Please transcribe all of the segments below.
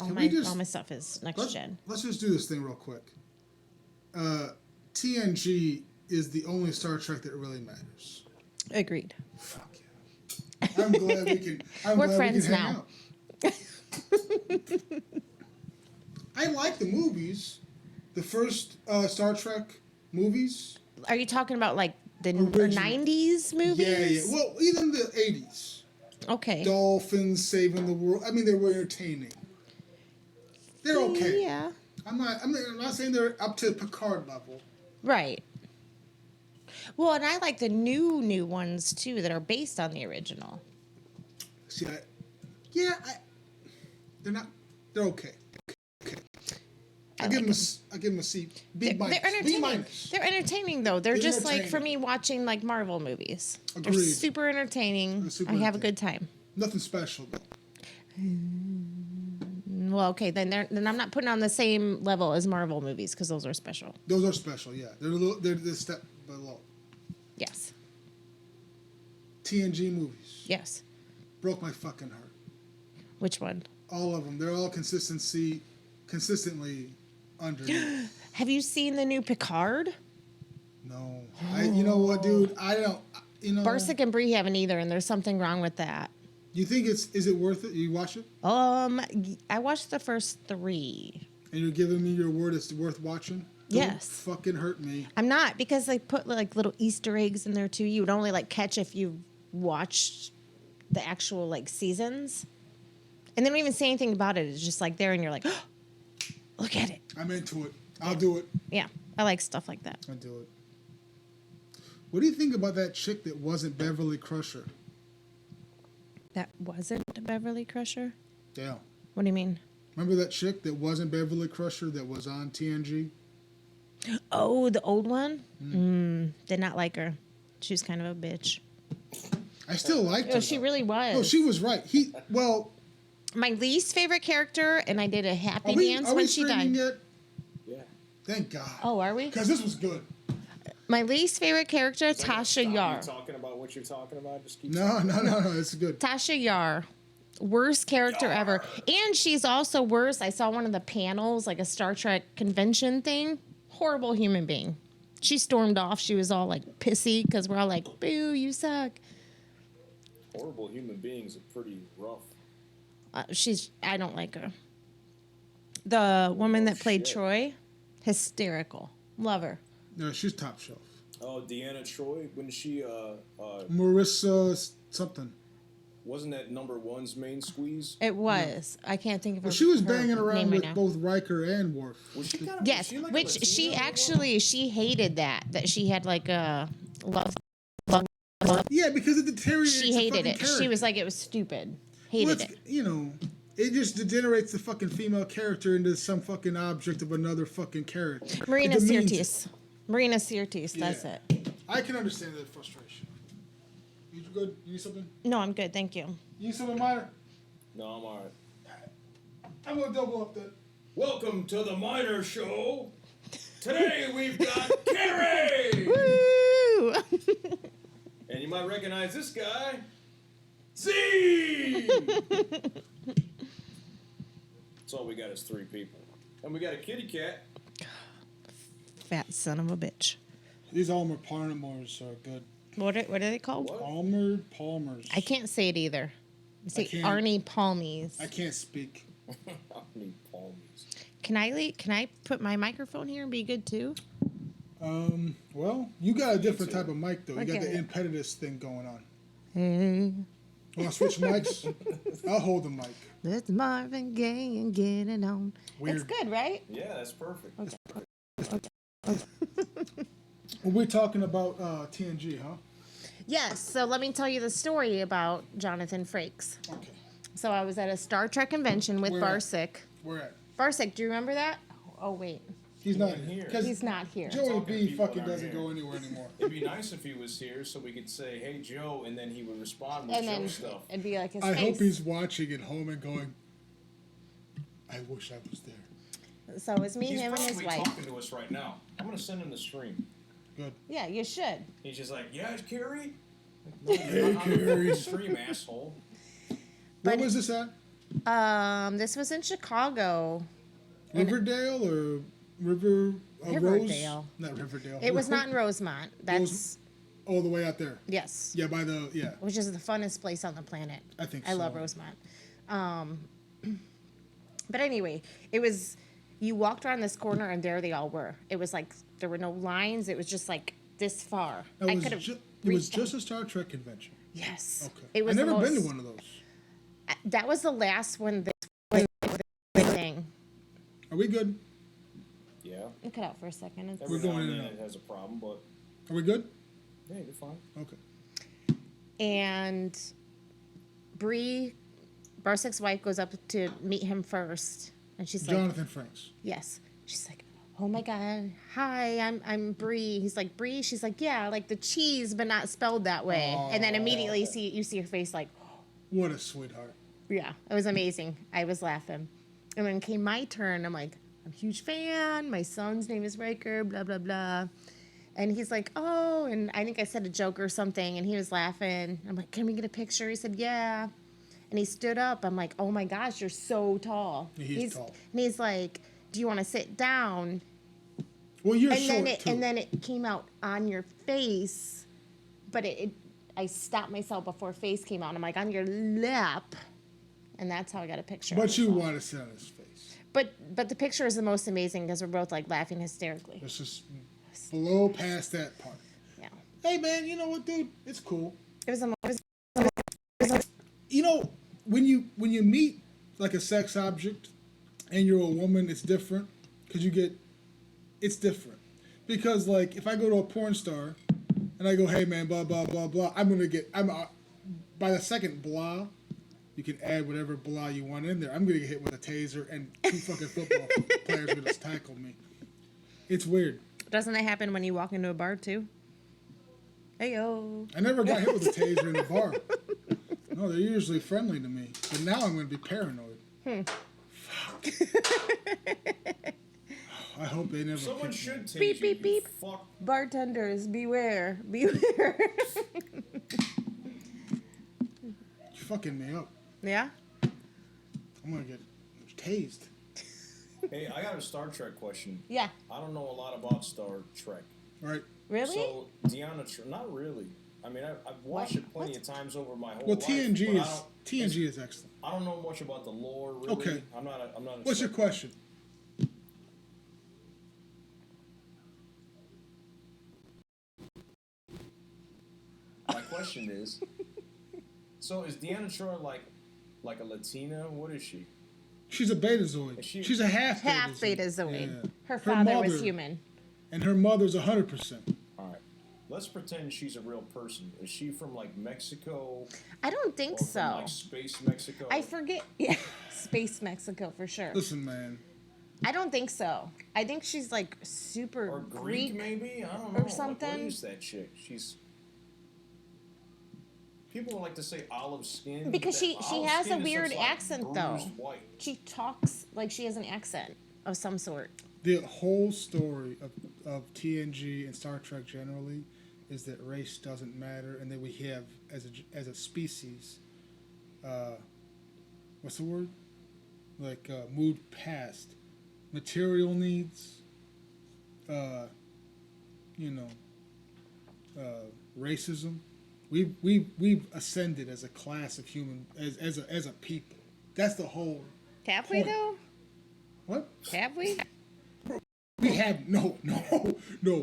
All my stuff is next gen. Let's just do this thing real quick. TNG is the only Star Trek that really matters. Agreed. Fuck yeah. I'm glad we can. We're friends now. I like the movies. The first Star Trek movies. Are you talking about like the 90s movies? Yeah. Well, even the 80s. Okay. Dolphins saving the world. I mean, they were entertaining. They're okay. Yeah. I'm not saying they're up to Picard level. Right. Well, and I like the new ones too that are based on the original. See, they're not. They're okay. I give them a C. B minus. They're entertaining. B minus. They're entertaining though. They're just like for me watching like Marvel movies. Agreed. They're super entertaining. I have a good time. Nothing special though. Well, okay, then I'm not putting on the same level as Marvel movies because those are special. Those are special, yeah. They're a step below. Yes. TNG movies. Yes. Broke my fucking heart. Which one? All of them. They're all consistently under. Have you seen the new Picard? No. You know what, dude? I don't. Barsick and Bree haven't either, and there's something wrong with that. You think is it worth it? You watch it? I watched the first 3. And you're giving me your word it's worth watching? Yes. Don't fucking hurt me. I'm not, because they put like little Easter eggs in there too. You would only like catch if you watched the actual like seasons. And they don't even say anything about it. It's just like there and you're like, oh, look at it. I'm into it. I'll do it. Yeah. I like stuff like that. I'll do it. What do you think about that chick that wasn't Beverly Crusher? That wasn't Beverly Crusher? Yeah. What do you mean? Remember that chick that wasn't Beverly Crusher that was on TNG? Oh, the old one? Did not like her. She was kind of a bitch. I still liked her. Oh, she really was. No, she was right. My least favorite character, and I did a happy dance when she died. Yet? Yeah. Thank God. Oh, are we? Because this was good. My least favorite character, Tasha Yar. You talking about what you're talking about? Just keep. No. It's good. Tasha Yar. Worst character ever. And she's also worse. I saw one of the panels, like a Star Trek convention thing. Horrible human being. She stormed off. She was all like pissy because we're all like, boo, you suck. Horrible human beings are pretty rough. I don't like her. The woman that played Troy, hysterical. Love her. No, she's top shelf. Oh, Deanna Troy, when she Marissa something. Wasn't that number 1's main squeeze? It was. I can't think of her. Well, she was her banging around name with right now. both Riker and Worf. Was she kind of, Yes, like which she actually she hated that she had like a love. Yeah, because it deteriorates. She hated it. She was like, it was stupid. Hated it. You know, it just degenerates the fucking female character into some fucking object of another fucking character. Marina Sirtis. Marina Sirtis. That's Yeah. it. I can understand that frustration. You good? You need something? No, I'm good. Thank you. You need something, Minor? No, I'm all right. I'm gonna double up that. Welcome to the Minor Show. Today we've got Carrie. Woo! And you might recognize this guy. Z! That's all we got is 3 people. And we got a kitty cat. Fat son of a bitch. These Armored Palmers are good. What are they called? What? Armored Palmers. I can't say it either. I say can't. Arnie Palmies. I can't speak. I need palmies. Can I put my microphone here and be good too? Well, you got a different type of mic though. You got Okay. the impetus thing going on. Hey, Want to switch mics? I'll hold the mic. let's Marvin Gaye and get it on. Weird. It's good, right? Yeah, that's perfect. Well, we're talking about TNG, huh? Yes. So let me tell you the story about Jonathan Frakes. Okay. So I was at a Star Trek convention with Where at? Barsick. Where at? Barsick, do you remember that? Oh wait, He's not here. here. 'Cause he's not here. Joey Talking to B people fucking that aren't doesn't here. go anywhere anymore. It'd be nice if he was here so we could say, hey, Joe, and then he would respond with And Joe then stuff. it'd be like his I face. hope he's watching at home and going, I wish I was there. So it was me, He's him, and his probably wife. talking to us right now. I'm going to send him the stream. Good. Yeah, you should. He's just like, yeah, it's Carrie. No, Hey, you're not on the Carrie. stream, asshole. Where was this at? This was in Chicago. Riverdale or River Riverdale. Rose? Not Riverdale. It was not in Rosemont. That's all the way out there. yes. Yeah, by the Which is the funnest place on the planet. I think I so. love Rosemont. But anyway, it was you walked around this corner and there they all were. It was like there were no lines. It was just like this far. I could have. It was just a Star Trek convention. Yes. Okay. It was I've never the been to most- one of those. That was the last one. This was the thing. Are we good? Yeah. Let me cut out for a second. It's- Every We're going now in and and then it has a problem, but Are we good? yeah, you're fine. Okay. And Bree, Barsik's wife, goes up to meet him first, and she's like, Jonathan Franks. "Yes." She's like, "Oh my God, hi, I'm Bree." He's like, "Bree?" She's like, "Yeah, like the cheese, but not spelled that way." And then immediately you see her face like, What a sweetheart. yeah, it was amazing. I was laughing. And when it came my turn, I'm like, "I'm a huge fan. My son's name is Riker, blah, blah, blah." And he's like, "Oh," and I think I said a joke or something, and he was laughing. I'm like, "Can we get a picture?" He said, "Yeah." And he stood up. I'm like, "Oh my gosh, you're so tall." He's tall. And he's like, "Do you want to sit down?" Well, you're And short then too. and then it came out on your face, but I stopped myself before face came out. And I'm like, "On your lip," and that's how I got a picture. But you want to sit on his face. But the picture is the most amazing because we're both like laughing hysterically. Let's just blow past that part. Yeah, Hey, man, you know what, dude? It's cool. it was a. You know, when you meet like a sex object and you're a woman, it's different because it's different because like if I go to a porn star and I go, "Hey man, blah blah blah blah," by the second blah, you can add whatever blah you want in there. I'm gonna get hit with a taser and 2 fucking football players gonna tackle me. It's weird. Doesn't that happen when you walk into a bar too? Heyo. I never got hit with a taser in a bar. No, they're usually friendly to me. But now I'm going to be paranoid. Fuck. I hope they never Someone kick me. should take Beep, you. beep, beep. Fuck. Bartenders, beware, beware. You fucking me up. Yeah. I'm going to get tased. Hey, I got a Star Trek question. Yeah. I don't know a lot about Star Trek. Right? Really? So, not really. I mean, I've watched it plenty of times over my whole Well, life. TNG is excellent. I don't know much about the lore, really. Okay. I'm not a What's your Trek- question? My question is, so is Deanna Troi like a Latina? What is she? She's a betazoid. Is she- She's a half Betazoid. Yeah. Her father was mother- human. And her mother's 100%. All right. Let's pretend she's a real person. Is she from like Mexico? I don't think Or from, so. like space Mexico? I forget. Yeah, space Mexico for sure. Listen, man. I don't think so. I think she's like super Or Greek, maybe? I don't know. or Like, something. what is that chick? She's. People like to say olive skin. Because she Olive has a skin is weird just, like, accent, though. bruised white. She talks like she has an accent of some sort. The whole story of TNG and Star Trek generally is that race doesn't matter and that we have, as a species, what's the word? Like, moved past material needs, racism. We've ascended as a class of human, as a people. That's the whole. Have we though? What? Have we? We have no,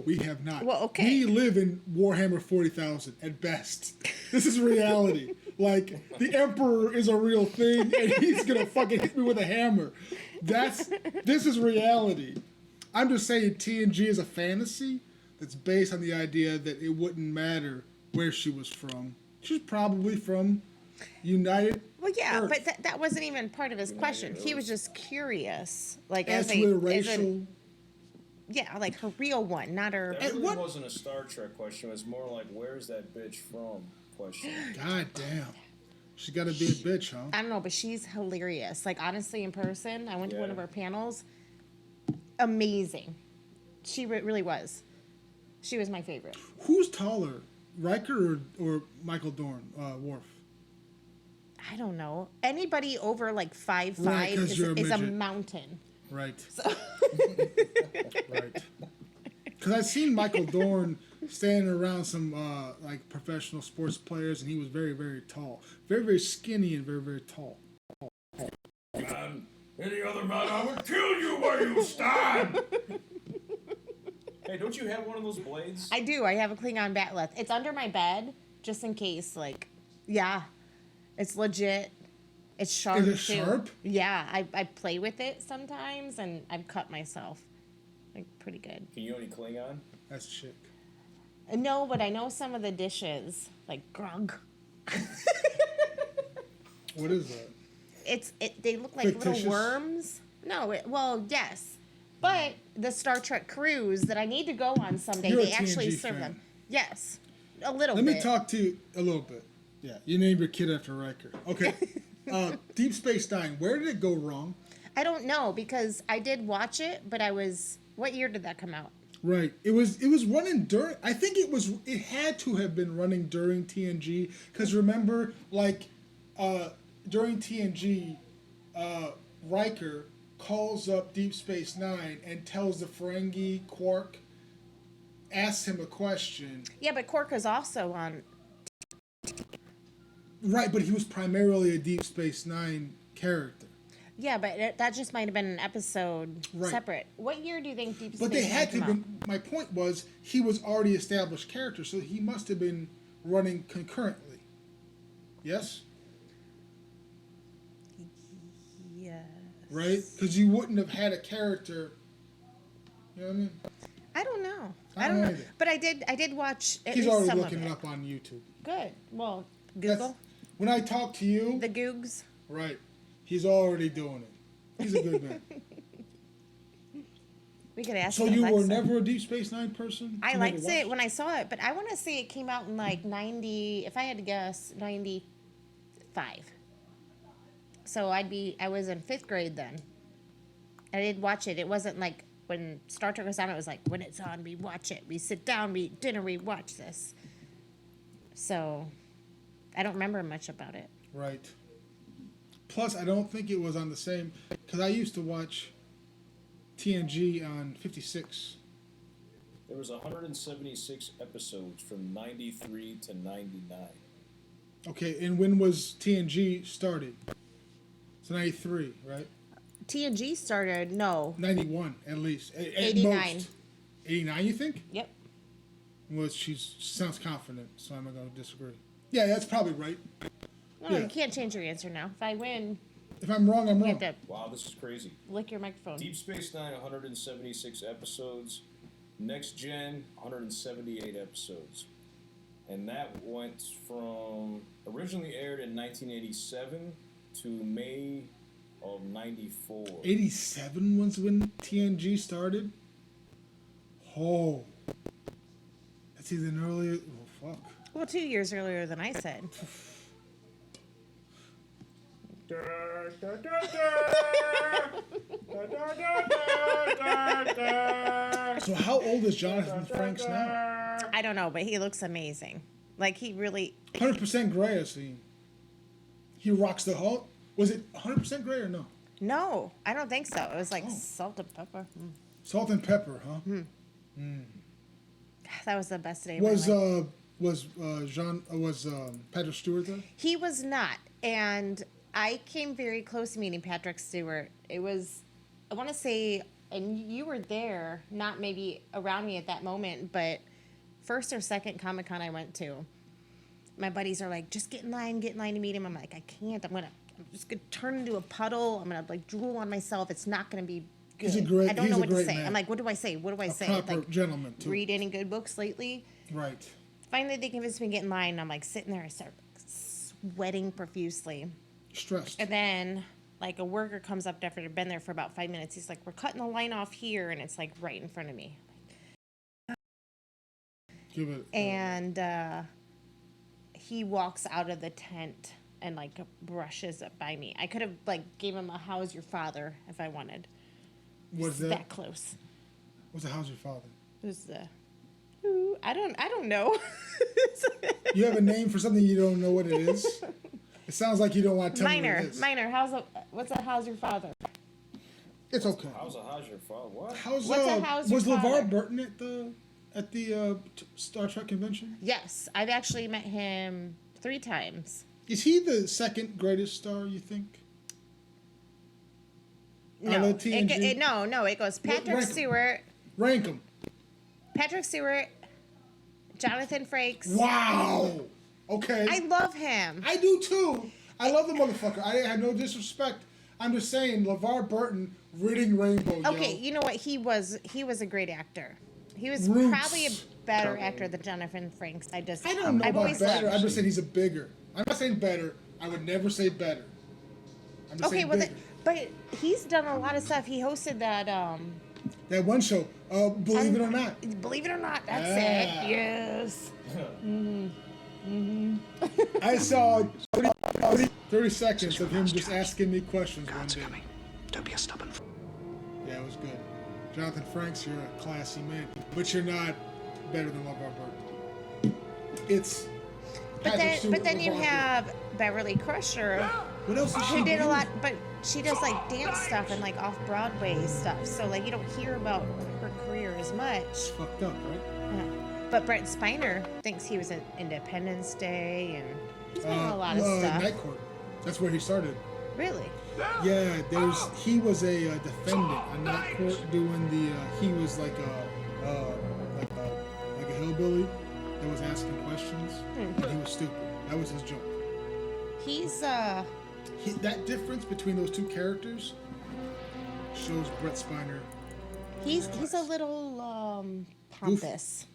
we have not. Well, okay. We live in Warhammer 40,000 at best. This is reality. Like the Emperor is a real thing, and he's gonna fucking hit me with a hammer. This is reality. I'm just saying TNG is a fantasy that's based on the idea that it wouldn't matter where she was from. She's probably from United. Well, yeah, Earth. but that wasn't even part of his question. He was just curious, like As as to a a racial. yeah, like her real one, not her. That really what- wasn't a Star Trek question. It was more like, where's that bitch from? Question. God damn. She got to be a bitch, huh? I don't know, but she's hilarious. Like honestly, in person, I went to one Yeah. of her panels. Amazing, she really was. She was my favorite. Who's taller, Riker or Michael Dorn, Worf? I don't know. Anybody over like 5'5" Right, 'cause you're a is a midget. mountain. Right. Right. Because I've seen Michael Dorn standing around some like professional sports players, and he was very, very tall, very, very skinny, and very, very tall. Man, any other man, I would kill you where you stand. Hey, don't you have one of those blades? I do. I have a Klingon bat'leth. It's under my bed, just in case. Like, yeah, it's legit. It's sharp. Is it too. sharp? Yeah, I play with it sometimes, and I've cut myself. Like, pretty good. Can you only Klingon? That's chick. No, but I know some of the dishes, like grog. What is that? They look like Fictitious? little worms. No, well, yes. But the Star Trek cruise that I need to go on someday, You're a they actually TNG serve fan. them. Yes. A little Let bit. me talk to you a little bit. Yeah, you named your kid after Riker. Okay. Deep Space Nine. Where did it go wrong? I don't know because I did watch it, but what year did that come out? Right. It was running during. I think it had to have been running during TNG because remember, like, during TNG, Riker calls up Deep Space Nine and tells the Ferengi Quark, asks him a question. Yeah, but Quark is also on. Right, but he was primarily a Deep Space Nine character. Yeah, but that just might have been an episode Right. separate. What year do you think Deep Space But they Nine had to came have out? been. My point was he was already established character, so he must have been running concurrently. Yes. Yeah. Right? Because you wouldn't have had a character. You know what I mean? I don't know. I don't know either. But I did watch at He's least already some looking of it it. up on YouTube. Good. Well, That's- Google When I talk to you, the Googs. right? He's already doing it. He's a good man. We could ask. So you Alexa. were never a Deep Space Nine person? I You liked never it watched? when I saw it, but I want to say it came out in like 90. If I had to guess, 95. So I was in 5th grade then. I did watch it. It wasn't like when Star Trek was on. It was like when it's on, we watch it. We sit down, we eat dinner, we watch this. So I don't remember much about it. Right. Plus, I don't think it was on the same because I used to watch TNG on 56. There was 176 episodes from 93 to 99. Okay, and when was TNG started? It's 93, right? TNG started, no. 91 at least. At 89. most. 89, you think? Yep. Well, she sounds confident, so I'm not going to disagree. Yeah, that's probably right. No, Yeah. you can't change your answer now. If I win, If I'm wrong, I'm you wrong. have to Wow, this is crazy. lick your microphone. Deep Space Nine, 176 episodes. Next Gen, 178 episodes. And that went from originally aired in 1987 to May of 94. 87 was when TNG started? Oh. That's even earlier. Oh, fuck. Well, 2 years earlier than I said. So how old is Jonathan Frakes now? I don't know, but he looks amazing. Like he really. 100% gray, I see. He rocks the whole. Was it 100% gray or no? No, I don't think so. It was like Oh. salt and pepper. Salt and pepper, huh? That was the best day of my life. Was Patrick Stewart there? He was not, and I came very close to meeting Patrick Stewart. It was, I want to say, and you were there, not maybe around me at that moment, but first or second Comic-Con I went to, my buddies are like, just get in line to meet him. I'm like, I can't. I'm just gonna turn into a puddle. I'm gonna like drool on myself. It's not gonna be good. He's a great- I don't he's know a what to great say. man. I'm like, what do I say? What do I say? Proper Like, gentleman too. read any good books lately? Right. Finally, they convinced me to get in line. And I'm like sitting there, I start sweating profusely. Stressed. And then, like, a worker comes up after they've been there for about 5 minutes. He's like, we're cutting the line off here. And it's, like, right in front of me. Give it. And he walks out of the tent and, like, brushes up by me. I could have, like, gave him a how's your father if I wanted. What's That that? close. What's the how's your father? It was the... Ooh, I don't know. You have a name for something you don't know what it is? It sounds like you don't want to tell me what it is. Minor. How's your father? It's okay. How's your father? What? How's your was LeVar father? Burton at the Star Trek convention? Yes, I've actually met him 3 times. Is he the second greatest star, you think? No, Out of TNG? no, it goes Patrick Rank 'em. Stewart, Rank him. Jonathan Frakes. Wow. Okay. I love him. I do too. I love the motherfucker. I have no disrespect. I'm just saying, LeVar Burton reading Rainbow. Okay, yo. you know what? He was a great actor. He was Roots. probably a better actor than Jonathan Frakes. I don't know I've about always better. loved I'm just saying he's a bigger. I'm not saying better. I would never say better. I'm just saying bigger. But he's done a lot of stuff. He hosted that That one show, Believe It or Not. Believe It or Not, that's Yeah. it. Yes. I saw 30 seconds of him just asking me questions one day. Don't be a stubborn. Yeah, it was good. Jonathan Frakes, you're a classy man, but you're not better than LeVar Burton. It's. But Patrick Stewart, then you LeVar Burton. have Beverly Crusher, What else is she who did a doing? lot, but she does like dance stuff and like off Broadway stuff. So like you don't hear about her career as much. Fucked up, right? But Brent Spiner thinks he was in Independence Day, and he's done a lot of stuff. Night Court. That's where he started. Really? Yeah, he was a defendant on Night Court doing the. He was like a hillbilly that was asking questions, and he was stupid. That was his joke. He's That difference between those two characters shows Brett Spiner. he's a little pompous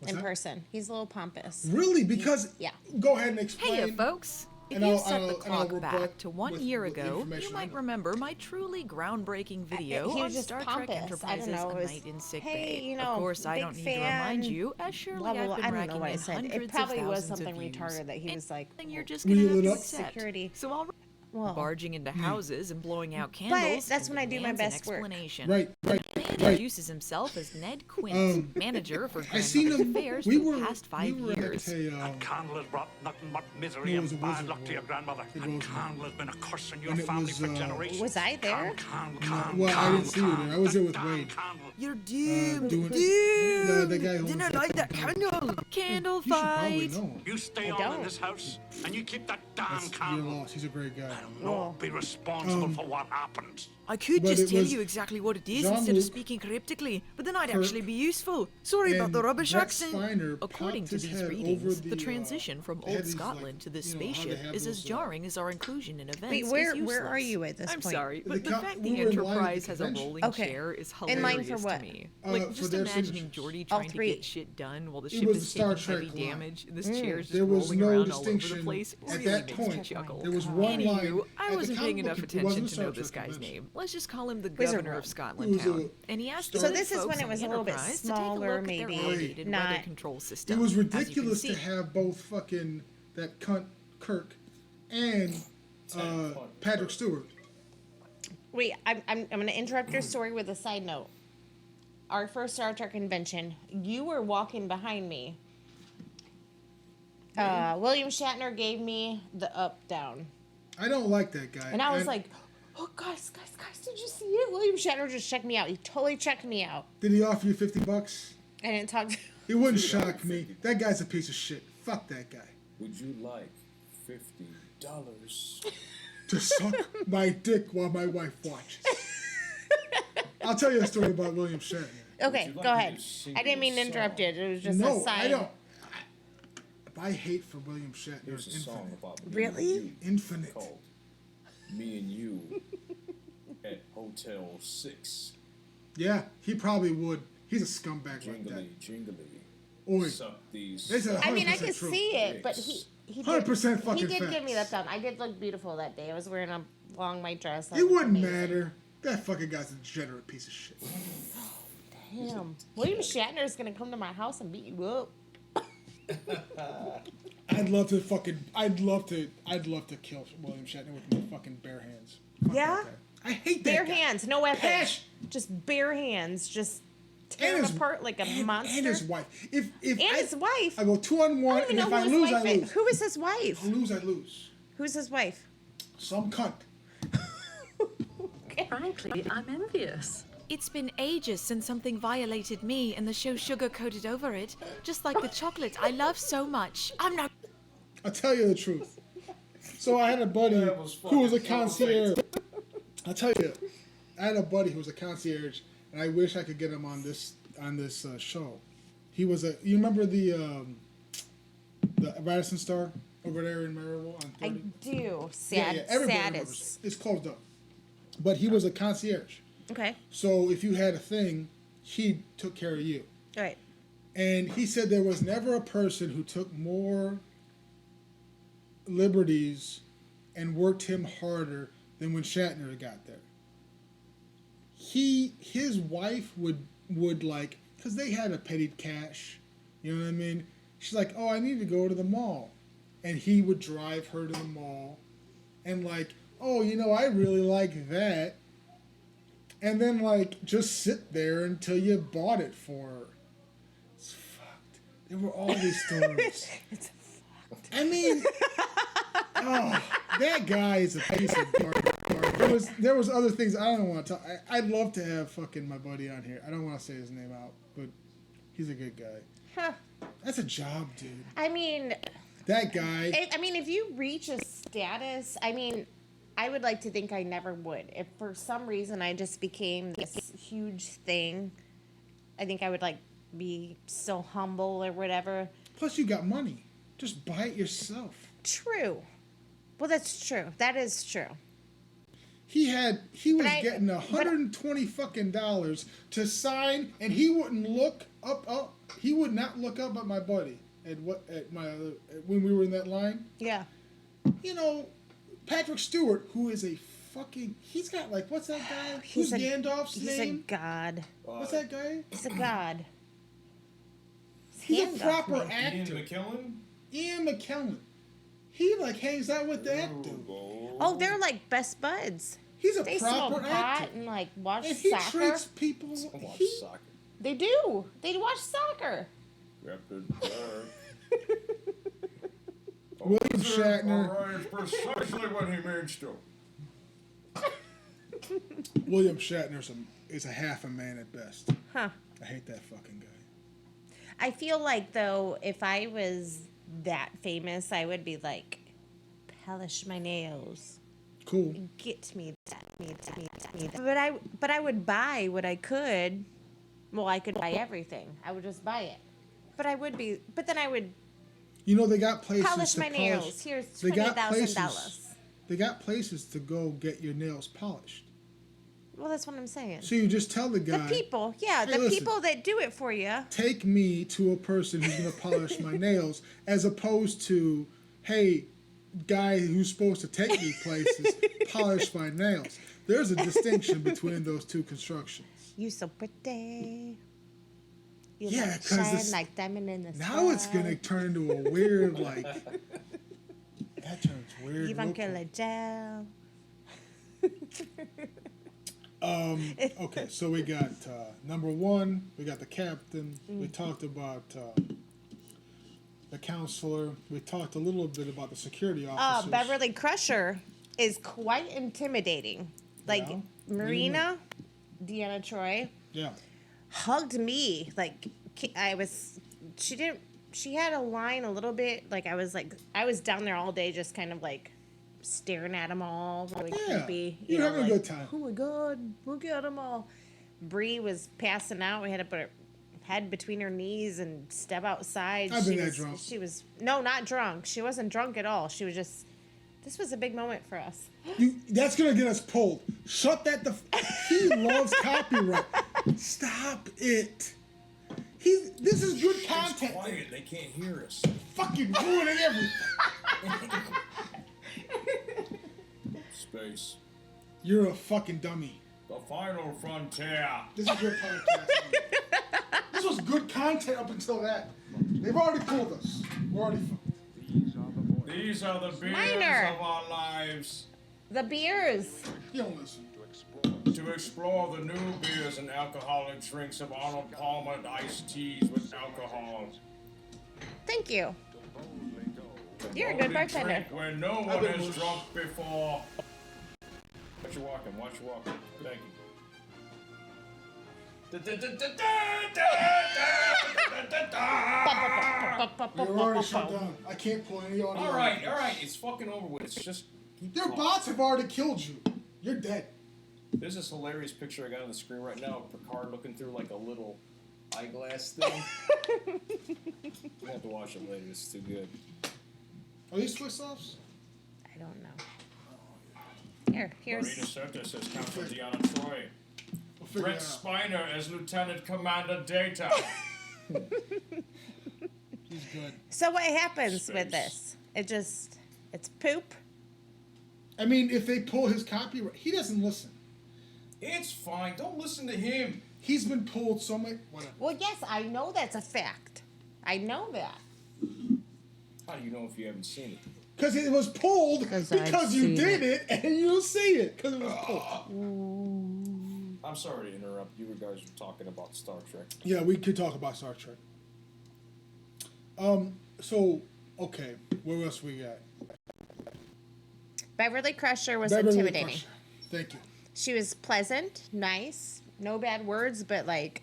What's in that? person. He's a little pompous. Really? Because Yeah. Go ahead and explain. Hey, folks. If And you I'll- set the and I'll clock rebut back to one with- year with the ago, you information I might know. remember my truly groundbreaking video he on was just Star pompous. Trek I Enterprise's don't know, A it was, Night in Sick hey, Bay. you know, Of course, I big don't need to remind fan, you, as surely blah, blah, I've blah. been I don't know racking what I in said. hundreds It probably of was thousands something of views. retarded that he was like, And you're just Were gonna you have lit to up? accept. Security. So I'll well, barging into houses and blowing out but candles. that's and when I do my demands an best work. explanation. Right. He introduces himself as Ned Quint, manager for I seen Grandmother's him. Affairs We for were the past 5 we were years. at a, Candle has brought nothing but misery it was and a bad Wizard luck to your World. grandmother. It And was- Candle has been a curse in your and it family was, for generations. Was I there? well, I didn't see you there. I was there with Wade. You're doomed. doing- doomed. No, the guy who Didn't owns light that that candle. Candle You should probably fight. know him. You stay I on in don't. this house and you keep that damn That's your candle. loss. He's a great guy. No, be responsible for what happens. I could But just it tell was you exactly what it is Jean-Luc, instead of speaking cryptically, but then I'd Kirk, actually be useful. Sorry about and the rubbish Brett accent. Spiner According popped to his these head readings, over the transition from they had old these, Scotland to this how they spaceship have is as those, jarring as our inclusion in events. Wait, is where useless. are you at this I'm point? sorry, The but the co- fact we the were in line at the Enterprise has a convention. rolling Okay. chair is In line hilarious for what? to me. For Just their imagining signatures. Geordi All trying to three. get shit done while the It ship was is the Star taking Trek heavy line. damage and this chair is just There was rolling no around all over distinction the place. at Really that makes me point. chuckle. There was one line. Anywho, I at the wasn't comic paying enough book, it attention wasn't to Star know this Trek guy's convention. name. Let's just call him the Wizard governor World. of Scotland It was Town. a And he asked Star- the So this is folks when it on was the a little bit Enterprise to take a smaller, look at their maybe, outdated weather not- control system. It was As you can ridiculous see, to have both fucking that cunt Kirk and Patrick Stewart. Wait, I'm going to interrupt your story with a side note. Our first Star Trek convention, you were walking behind me. William Shatner gave me the up down, I don't like that guy. and I was like, "Oh, guys, did you see it?" William Shatner just checked me out. He totally checked me out. did he offer you $50? I didn't talk to. It wouldn't shock me. That guy's a piece of shit. Fuck that guy. Would you like $50? To suck my dick while my wife watches. I'll tell you a story about William Shatner. Okay, you like go me ahead. to sing I didn't mean to you a interrupt song? it. It was just a No, side. I don't. My hate for William Shatner Here's is a song infinite. about me Really? and you Infinite. called Me and You at Hotel 6. Yeah, he probably would. He's a scumbag like that. Jingly, jingly. Oi. Suck these. It's a I mean, I 100% could true. see it, but he 100% fucking He did give me that facts. done. I did look beautiful that day. I was wearing a long white dress. I It looked wouldn't amazing. matter. That fucking guy's a degenerate piece of shit. Damn. William Shatner is gonna come to my house and beat you up. I'd love to kill William Shatner with my fucking bare hands. Fuck Yeah? that guy. I hate that Bare guy. hands, no weapons. Pash. Just bare hands, just tear And him his- apart like a monster. And his wife. If And his wife. I go 2-on-1, I don't even and know if I who lose, his I wife is. lose. Who is his wife? I lose, I lose. Who's his wife? Some cunt. Frankly, I'm envious. It's been ages since something violated me and the show sugar-coated over it. Just like the chocolate I love so much. I'm not... I'll tell you the truth. So I had a buddy who was a concierge. I'll tell you, I had a buddy who was a concierge, and I wish I could get him on this show. He was a. You remember the Radisson Star over there in Maryville on 30? I do. Everybody Sad remembers. is. It's closed up. But he was a concierge. Okay. So if you had a thing, he took care of you. All right. And he said there was never a person who took more liberties and worked him harder than when Shatner got there. His wife would like, because they had a petty cash, you know what I mean? She's like, oh, I need to go to the mall. And he would drive her to the mall and like, oh, you know, I really like that. And then like just sit there until you bought it for her. It's fucked. There were all these stories. It's fucked. I mean, oh, that guy is a piece of garbage. There was other things I don't want to talk. I'd love to have fucking my buddy on here. I don't want to say his name out, but he's a good guy. Huh. That's a job, dude. I mean, That guy. if you reach a status, I mean, I would like to think I never would. If for some reason I just became this huge thing, I think I would like be so humble or whatever. Plus, you got money. Just buy it yourself. True. Well, that's true. That is true. He was But getting $120 fucking dollars to sign, and he wouldn't look up. He would not look up at my buddy when we were in that line. Yeah. You know, Patrick Stewart, who is a fucking, he's got like, what's that guy? Who's Gandalf's he's name? a god. What's that guy? He's a god. He's a Gandalf. proper Ian actor. McKellen? Ian McKellen. He like hangs out with that dude. Oh, they're like best buds. He's a They proper smoke pot actor. and like watch And he soccer. treats people. Watch He, soccer. They do. They watch soccer. William Shatner. Alright, precisely what he means to. William Shatner is a half a man at best. Huh. I hate that fucking guy. I feel like though, if I was that famous, I would be like, polish my nails. Cool. Get me that. But I would buy what I could. Well, I could buy everything. I would just buy it. But then I would You know, they got places polish to my nails. Here's They got $20,000. They got places to go get your nails polished. Well, that's what I'm saying. So you just tell the guy, The people, yeah, Hey, the listen. people that do it for you. take me to a person who's going to polish my nails, as opposed to, hey, guy who's supposed to take me places, polish my nails. There's a distinction between those two constructions. You so pretty. You Yeah, like 'cause shine it's- like diamond in the sky. Now it's going to turn into a weird, like, that turns weird. Even real kill quick. a gel. Okay, so we got number one, we got the captain, we talked about the counselor, we talked a little bit about the security officers. Beverly Crusher is quite intimidating. Like Yeah. Marina, Deanna Troy, Yeah. hugged me. Like she had a line a little bit. Like I was down there all day just kind of like staring at them all. Really Yeah, creepy. you're having a like, good time. Oh my God, look at them all. Bree was passing out. We had to put her head between her knees and step outside. I've been that drunk. She was, no, not drunk. She wasn't drunk at all. She was just, this was a big moment for us. That's gonna get us pulled. Shut that he loves copyright. Stop it. This is good content. Quiet, they can't hear us. Fucking ruining everything. Space. You're a fucking dummy. The final frontier. This is your podcast. This was good content up until that. They've already pulled us. We're already fucked. These are the beers Minor. of our lives. The beers. You don't listen. To explore the new beers and alcoholic drinks of Arnold Palmer iced teas with alcohol. Thank you. You're a good bartender. Drink where no one has drunk before. Watch you walking. Thank you. You're already shut down. I can't pull any audio. All right. It's fucking over with. It's just. Your bots have already killed you. You're dead. There's this hilarious picture I got on the screen right now of Picard looking through like a little eyeglass thing. We have to watch it later. It's too good. Are these twist offs? I don't know. Here's. Marina Serta says Council Deanna Troy. We'll figure Brett it out. Spiner as Lieutenant Commander Data. He's good. So what happens Space. with this? It's poop. I mean, if they pull his copyright, he doesn't listen. It's fine. Don't listen to him. He's been pulled so much. Whatever. Well, yes, I know that's a fact. I know that. How do you know if you haven't seen it? Because it was pulled 'Cause I've because you seen did it and you see it because it was pulled. I'm sorry to interrupt. You guys were talking about Star Trek. Yeah, we could talk about Star Trek. So, okay, what else we got? Beverly Crusher was Beverly intimidating. Crusher. Thank you. She was pleasant, nice, no bad words, but like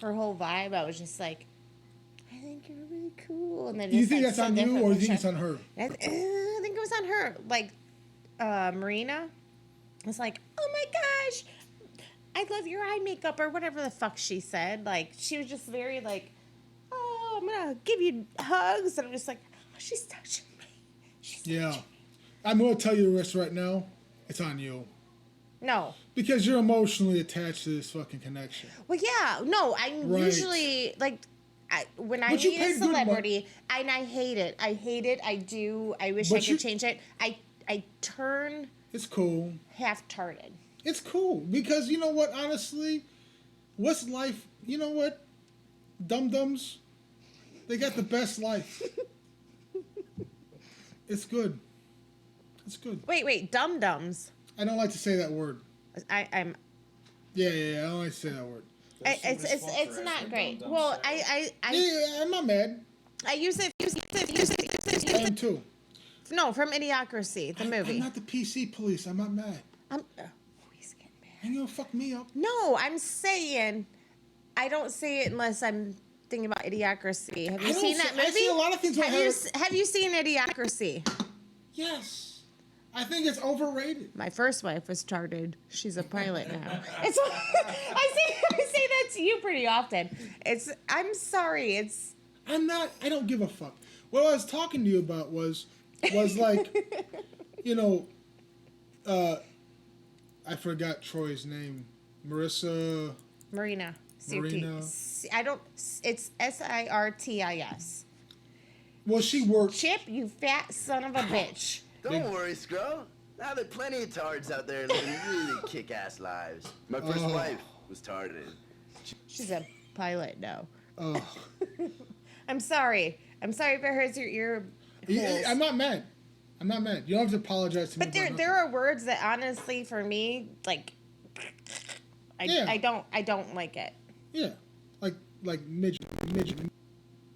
her whole vibe, I was just like, I think you're really cool. And then Do you just, think like, that's on so you different or do you with think it's Chuck. on her? I think it was on her. Like, Marina was like, oh my gosh, I love your eye makeup or whatever the fuck she said. Like, she was just very like, oh, I'm gonna give you hugs. And I'm just like, oh, she's touching me. She's Yeah. touching me. I'm going to tell you the rest right now. It's on you. No. Because you're emotionally attached to this fucking connection. Well, yeah. No, I'm Right. usually like, when I But you meet a paid good celebrity, and I hate it. I hate it. I do. I wish I But could you- change it. I turn It's cool. half-hearted. It's cool. Because you know what, honestly? What's life? You know what? Dum-dums, they got the best life. It's good. It's good. Wait, dum-dums. I don't like to say that word. I'm. Yeah, I don't like to say that word. It's not great. Well, I Yeah, I'm not mad. I use it. I am too. No, from Idiocracy, the movie. I'm not the PC police. I'm not mad. He's getting mad. Ain't gonna fuck me up. No, I'm saying I don't say it unless I'm thinking about Idiocracy. Have you I don't seen say- that movie? I see a lot of things when I Have you seen Idiocracy? Yes. I think it's overrated. My first wife was chartered. She's a pilot now. I say that to you pretty often. I'm sorry. I'm not. I don't give a fuck. What I was talking to you about was like, you know, I forgot Troy's name. Marina. Marina. Marina. It's Sirtis. Well, she worked. Chip, you fat son of a bitch. Don't worry, Scrub. Now there are plenty of tards out there living really kick-ass lives. My first wife was tarded. She's a pilot now. Oh. I'm sorry. I'm sorry if it hurts your ear. holes. I'm not mad. I'm not mad. You don't have to apologize to me. But there are words that honestly, for me, like, Yeah. I don't like it. Yeah, like midget.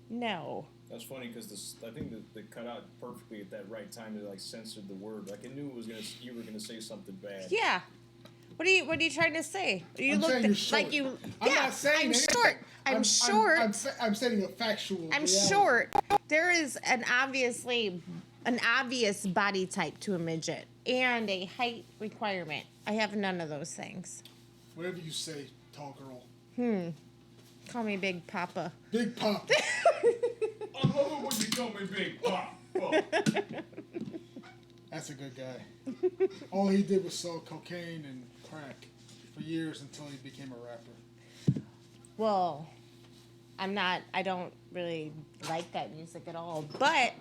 No. That's funny because I think that they cut out perfectly at that right time. They like censored the word. Like I knew you were gonna say something bad. Yeah. What are you trying to say? You I'm look saying you're short. like you. I'm Yeah, not saying I'm anything. short. I'm short. I'm stating a factual. I'm reality. short. There is an obvious body type to a midget and a height requirement. I have none of those things. Whatever you say, tall girl. Call me Big Papa. Big pop. I love it when you call me Big Pop. That's a good guy. All he did was sell cocaine and crack for years until he became a rapper. Well, I don't really like that music at all. But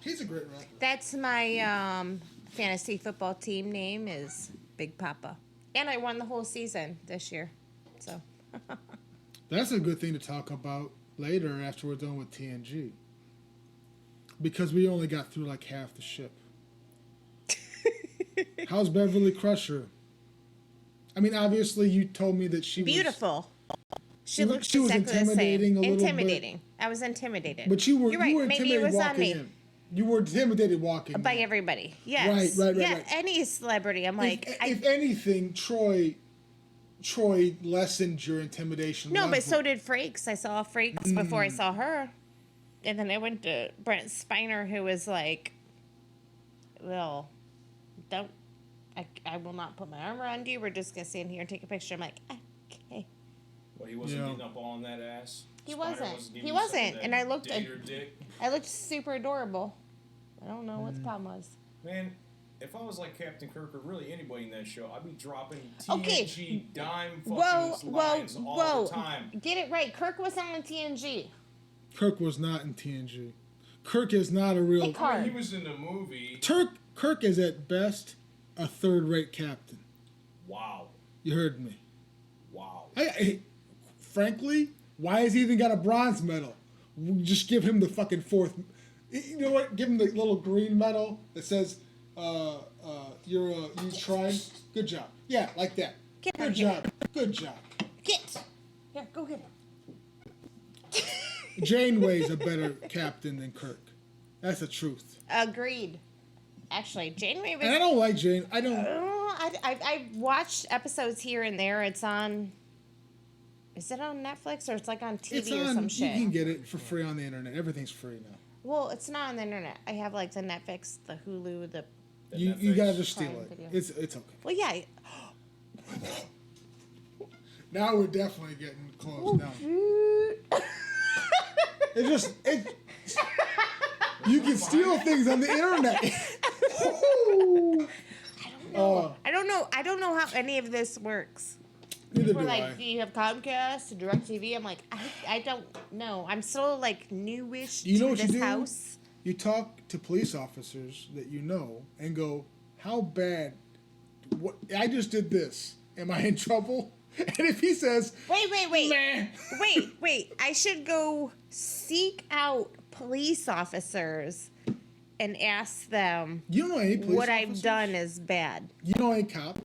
He's a great rapper. that's my fantasy football team name is Big Papa. And I won the whole season this year. So That's a good thing to talk about later after we're done with TNG. Because we only got through like half the ship. How's Beverly Crusher? I mean, obviously you told me that she beautiful. She She looks was exactly the same. intimidating a little bit. Intimidating. I was intimidated. But you were You're right. you were Maybe it intimidated was on walking me. in. You were intimidated walking by there. everybody. Yes. Right, yeah, right. any celebrity. I'm like, If anything, Troy lessened your intimidation. no, level. but so did Frakes. I saw Frakes before I saw her. And then I went to Brent Spiner, who was like, well, I will not put my arm around you. We're just going to stand here and take a picture. I'm like, okay. Well, he wasn't getting up on that ass. He Spiner wasn't. giving He you wasn't. some of And that I looked dick. I looked super adorable. I don't know what the problem was. Man, if I was like Captain Kirk or really anybody in that show, I'd be dropping Okay. TNG dime fucking Whoa, lines all the time. Get it right. Kirk was on TNG. Kirk was not in TNG. Kirk is not a real. Picard. I mean, he was in the movie. Kirk is at best a third-rate captain. Wow. You heard me. Wow. Frankly, why has he even got a bronze medal? Just give him the fucking fourth. You know what? Give him the little green medal that says, you tried. Good job. Yeah, like that. Good job. Good job. Get. Yeah, go get it. Janeway's a better captain than Kirk. That's the truth. Agreed. Actually, Janeway was... And I don't like Jane. I don't... I watched episodes here and there. It's on... Is it on Netflix or it's like on TV or some shit? You can get it for free on the internet. Everything's free now. Well, it's not on the internet. I have like the Netflix, the Hulu, the... You gotta just steal Prime it. Video. It's okay. Well, yeah. Now we're definitely getting close down. You can steal things on the internet. I don't know how any of this works. Neither People are do like, I. do you have Comcast, DirecTV? I'm like, I don't know. I'm still like newish You know to what you this do? house. You talk to police officers that you know and go, how bad? What I just did this. Am I in trouble? And if he says, Wait. Meh. wait. I should go seek out police officers and ask them you don't know any police what officers? I've done is bad. You know any cop.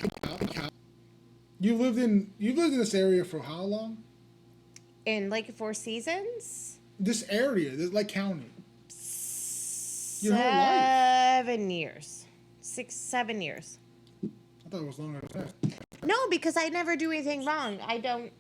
You've lived in this area for how long? In like 4 seasons? This area, this like county. Your whole life. 7 years. 7 years. I thought it was longer than that. No, because I never do anything wrong. I don't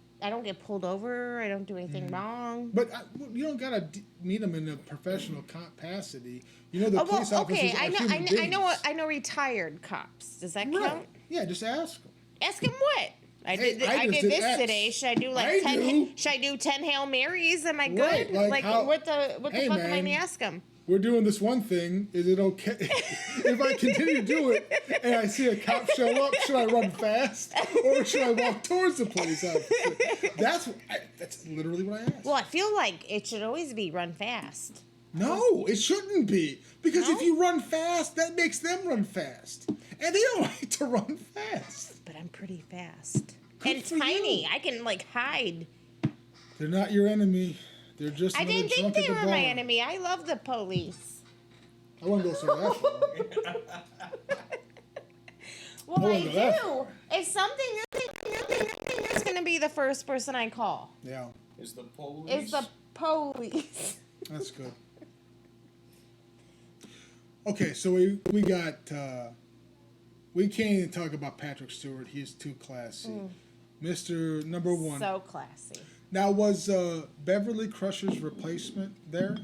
get pulled over. I don't do anything wrong. But you don't gotta meet them in a professional capacity. You know the police officers are human beings. I know retired cops. Does that Right. count? Yeah, just ask them. Ask him what. I did this X. today. Should I do like I 10? do. Should I do 10 Hail Marys? Am I good? Right, like how- what the fuck am I man. going to ask him? We're doing this one thing. Is it okay if I continue to do it and I see a cop show up? Should I run fast or should I walk towards the police officer? That's literally what I asked. Well, I feel like it should always be run fast. No, it shouldn't be. Because No? if you run fast, that makes them run fast. And they don't like to run fast. But I'm pretty fast. Good and for tiny. you. I can like hide. They're not your enemy. They're just I another didn't think drunk they at the were bar. my enemy. I love the police. I wouldn't go so that far. Well, I I wouldn't go that do. If something is going to be the first person I call. Yeah, Is the police? It's the police. that's good. Okay, so we got we can't even talk about Patrick Stewart. He's too classy. Mr. Number One. So classy. Now, was Beverly Crusher's replacement there?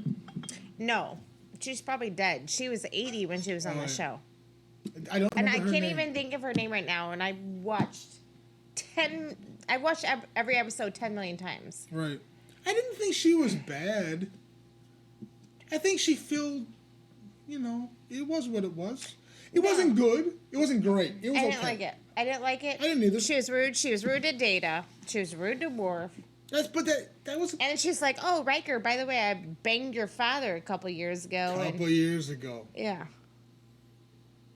No, she's probably dead. She was 80 when she was on Oh, the yeah. show. I don't And I remember her can't name. even think of her name right now. And I watched every episode 10 million times. Right. I didn't think she was bad. I think she filled, it was what it was. It wasn't good. It wasn't great. It was I okay. didn't like it. I didn't like it. I didn't either. She was rude. She was rude to Data. She was rude to Worf. That was And then she's like, "Oh, Riker, by the way, I banged your father a couple years ago." a couple years ago. Yeah.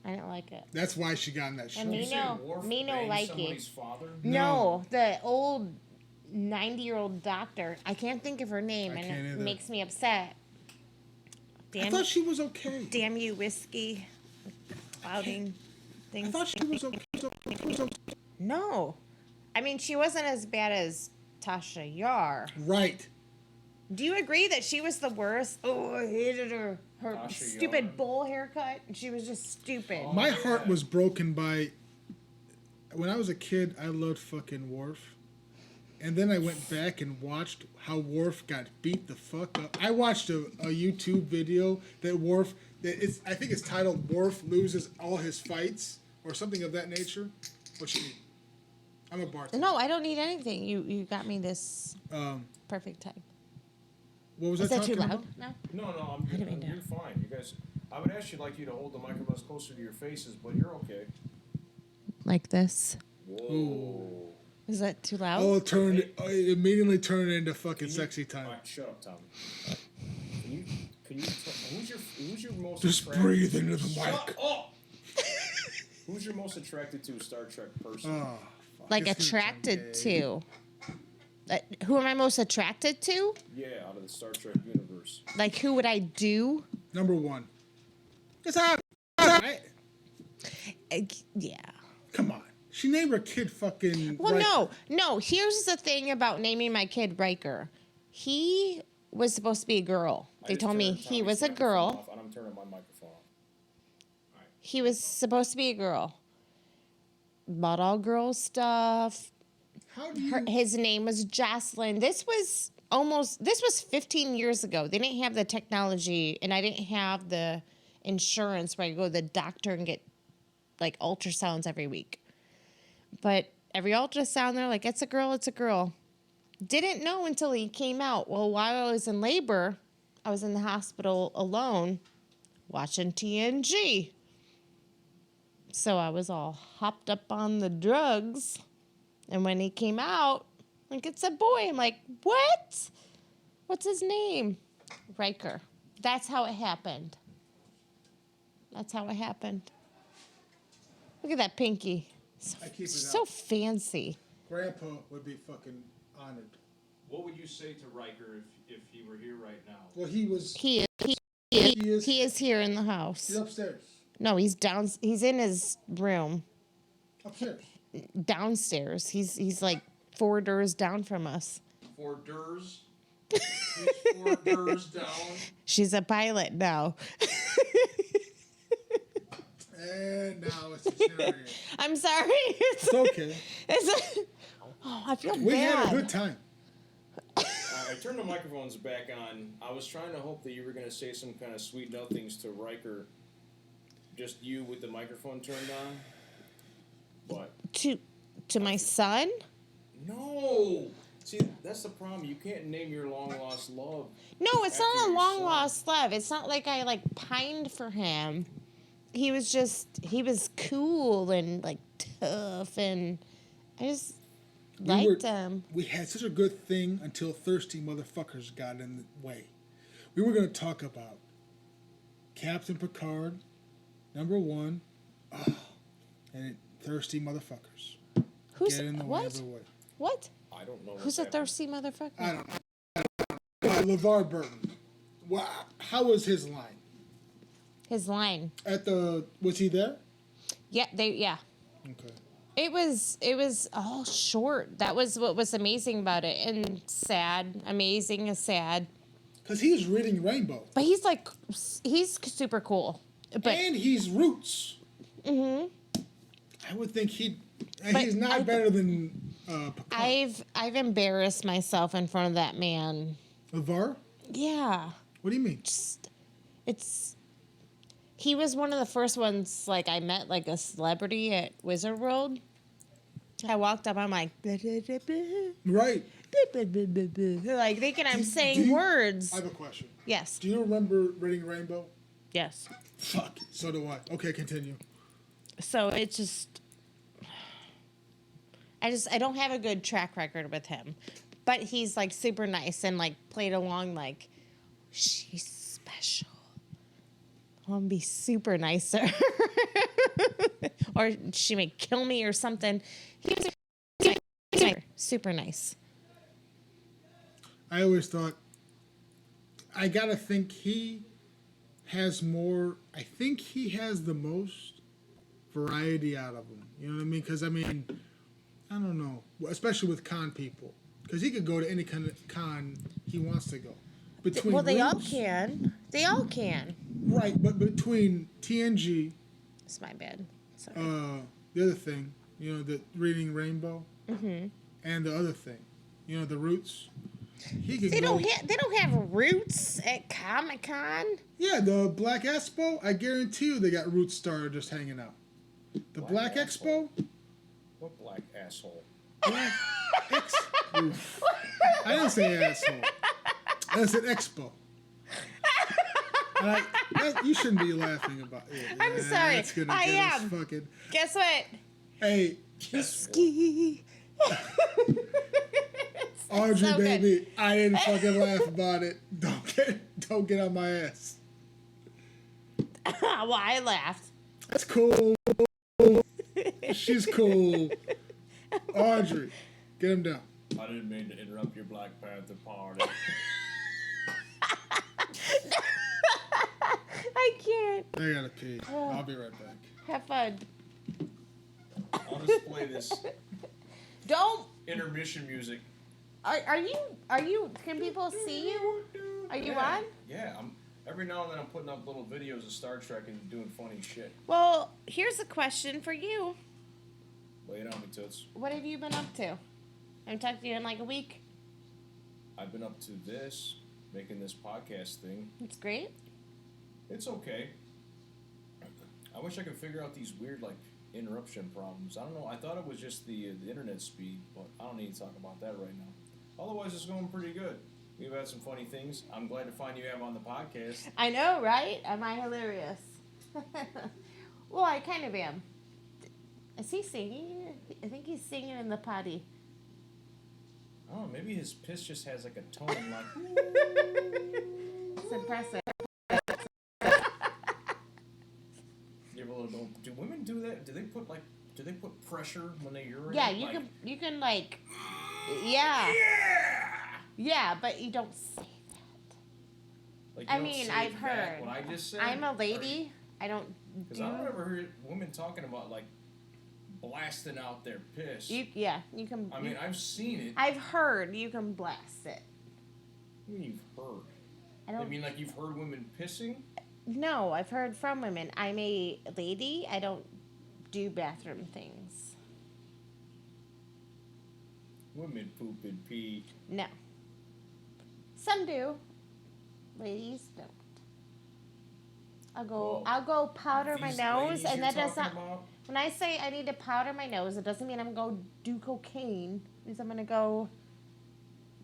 I didn't like it. That's why she got in that show. And You say Worf me no banged like somebody's it. father? No, the old 90-year-old doctor. I can't think of her name, I and can't it either. makes me upset. I thought she was okay. Damn you, whiskey. Clouding things. I thought she was okay. No. I mean, she wasn't as bad as Tasha Yar. Right. Do you agree that she was the worst? Oh, I hated her. Her Tasha stupid Yar. bowl haircut. She was just stupid. My heart was broken by when I was a kid. I loved fucking Worf, and then I went back and watched how Worf got beat the fuck up. I watched a YouTube video that Worf. I think it's titled "Worf Loses All His Fights" or something of that nature. What you need? I'm a bartender. No, I don't need anything. You got me this perfect time. What was Is I that too talking loud? about? No. No, I'm good. You're fine. You guys, I would actually like you to hold the microphones closer to your faces, but you're okay. Like this. Whoa. Is that too loud? Oh, it immediately turned into fucking sexy time. All right, shut up, Tommy. Can you who's your most Just attracted- breathe into the mic. Shut up! Who's your most attracted to Star Trek person? Oh, fuck. Like It's gonna attracted turn gay. to. Who am I most attracted to? Yeah, out of the Star Trek universe. Like who would I do? Number one. It's alright. Yeah. Come on. She named her kid fucking. Well, Riker. no. Here's the thing about naming my kid Riker. He was supposed to be a girl. They told me he was a girl. And I'm turning my microphone off. He was supposed to be a girl. Bought all girl stuff. How do you? His name was Jocelyn. This was 15 years ago. They didn't have the technology, and I didn't have the insurance where I go to the doctor and get like ultrasounds every week. But every ultrasound, they're like, it's a girl, it's a girl. Didn't know until he came out. Well, while I was in labor, I was in the hospital alone watching TNG. So I was all hopped up on the drugs. And when he came out, like, it's a boy. I'm like, what? What's his name? Riker. That's how it happened. That's how it happened. Look at that pinky. I keep it So up. fancy. Grandpa would be fucking honored. What would you say to Riker if he were here right now? Well, he was. He is here in the house. He's upstairs. No, he's down. He's in his room Upstairs. downstairs. He's like 4 doors down from us. 4 doors? He's 4 doors down. She's a pilot now. And now it's a scenario. I'm sorry. It's okay. I feel We bad. had a good time. I turned the microphones back on. I was trying to hope that you were going to say some kind of sweet nothings to Riker. Just you with the microphone turned on. But To my son? no. See, that's the problem. You can't name your long lost love. No, it's after not a your long son. lost love. It's not like I like pined for him. He was cool and like tough, and I just liked him. We had such a good thing until thirsty motherfuckers got in the way. We were going to talk about Captain Picard, number 1, and thirsty motherfuckers. Who's Get in the way what? of the way. What? I don't know. Who's a thirsty motherfucker? I don't know. LeVar Burton. Wow. How was his line? His line. Was he there? Yeah, Okay. It was all short. That was what was amazing about it, and sad. Amazing is sad. Because he was reading Rainbow. But he's super cool. But And he's Roots. mm-hmm. I would think he's But not better than Picard. I've embarrassed myself in front of that man. LeVar? Yeah. What do you mean? He was one of the first ones, like, I met, like, a celebrity at Wizard World. I walked up, I'm like, Right. like, thinking I'm Do saying you- words. I have a question. Yes. Do you remember reading Rainbow? Yes. Fuck. So do I. Okay, continue. So it's just, I don't have a good track record with him. But he's, like, super nice and, like, played along, like, she's special. I'm gonna be super nice to her. Or she may kill me or something. He was super nice. I always thought, I gotta think he has more, I think he has the most variety out of him. You know what I mean? Because, I mean, I don't know. Especially with con people. Because he could go to any kind of con he wants to go. Between Well, they all Roots- can. They all can. Right, but between TNG, It's my bad. Sorry. the other thing, the Reading Rainbow, and the other thing, the Roots. He can They go. don't have roots at Comic-Con. Yeah, the Black Expo. I guarantee you, they got Roots Star just hanging out. The Black asshole. Expo. What black asshole? Black X. Oof. I didn't say asshole. I said Expo. You shouldn't be laughing about it. I'm sorry. It's gonna I get us am. fucking. Guess what? Hey, Ski. Audrey, so good. baby, I didn't fucking laugh about it. Don't get on my ass. Well, I laughed. That's cool. She's cool. Audrey, get him down. I didn't mean to interrupt your Black Panther party. I can't. I gotta pee. I'll be right back. Have fun. I'll just play this Don't. intermission music. Are you? Can people see you? Are you on? Yeah, every now and then I'm putting up little videos of Star Trek and doing funny shit. Well, here's a question for you. Lay it on me, Toots. What have you been up to? I haven't talked to you in like a week. I've been up to this, making this podcast thing. It's great. It's okay. I wish I could figure out these weird, interruption problems. I don't know. I thought it was just the internet speed, but I don't need to talk about that right now. Otherwise, it's going pretty good. We've had some funny things. I'm glad to find you have on the podcast. I know, right? Am I hilarious? Well, I kind of am. Is he singing? I think he's singing in the potty. I don't know. Maybe his piss just has a tone It's impressive. Give a little. Do women do that? Do they put pressure when they urinate? Yeah, you can yeah. Yeah, but you don't say that. I mean, I've heard. What I just said. I'm a lady. I don't Because I've never heard women talking about blasting out their piss. You can. I mean, I've seen it. I've heard you can blast it. What do you mean you've heard? I don't. I mean, you've heard women pissing? No, I've heard from women. I'm a lady. I don't do bathroom things. Women poop and pee. No. Some do. Ladies don't. I'll go powder my These nose, ladies and you're that does talking not. about? When I say I need to powder my nose, it doesn't mean I'm gonna go do cocaine. It means I'm gonna go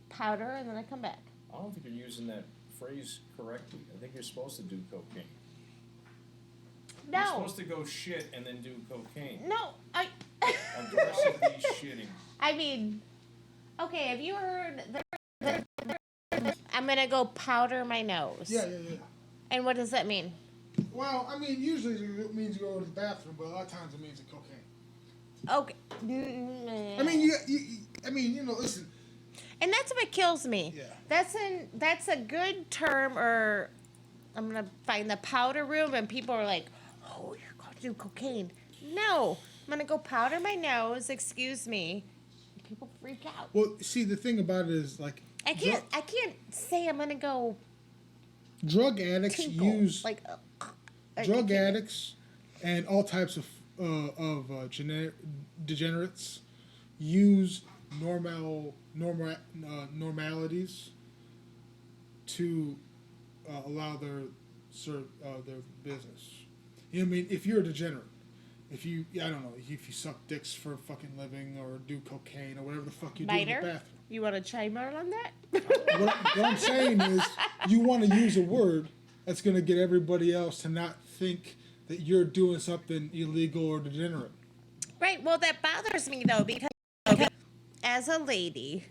powder and then I come back. I don't think you're using that phrase correctly. I think you're supposed to do cocaine. You're No. supposed to go shit and then do cocaine. No, I. Aggressively shitting. I mean, okay. Have you heard? I'm gonna go powder my nose. Yeah. And what does that mean? Well, I mean, usually it means you go to the bathroom, but a lot of times it means cocaine. Okay. I mean, listen. And that's what kills me. Yeah. That's a good term, or I'm gonna find the powder room, and people are like, "Oh, you're going to do cocaine." No, I'm gonna go powder my nose. Excuse me. People freak out. Well, see, the thing about it is I can't say I'm gonna go drug addicts tinkle use drug addicts and all types of degenerates use normalities to allow their business. You know what I mean? If you're a degenerate, if you suck dicks for a fucking living or do cocaine or whatever the fuck you do in the bathroom. You want to chime in on that? What I'm saying is you want to use a word that's going to get everybody else to not think that you're doing something illegal or degenerate. Right. Well, that bothers me though because as a lady,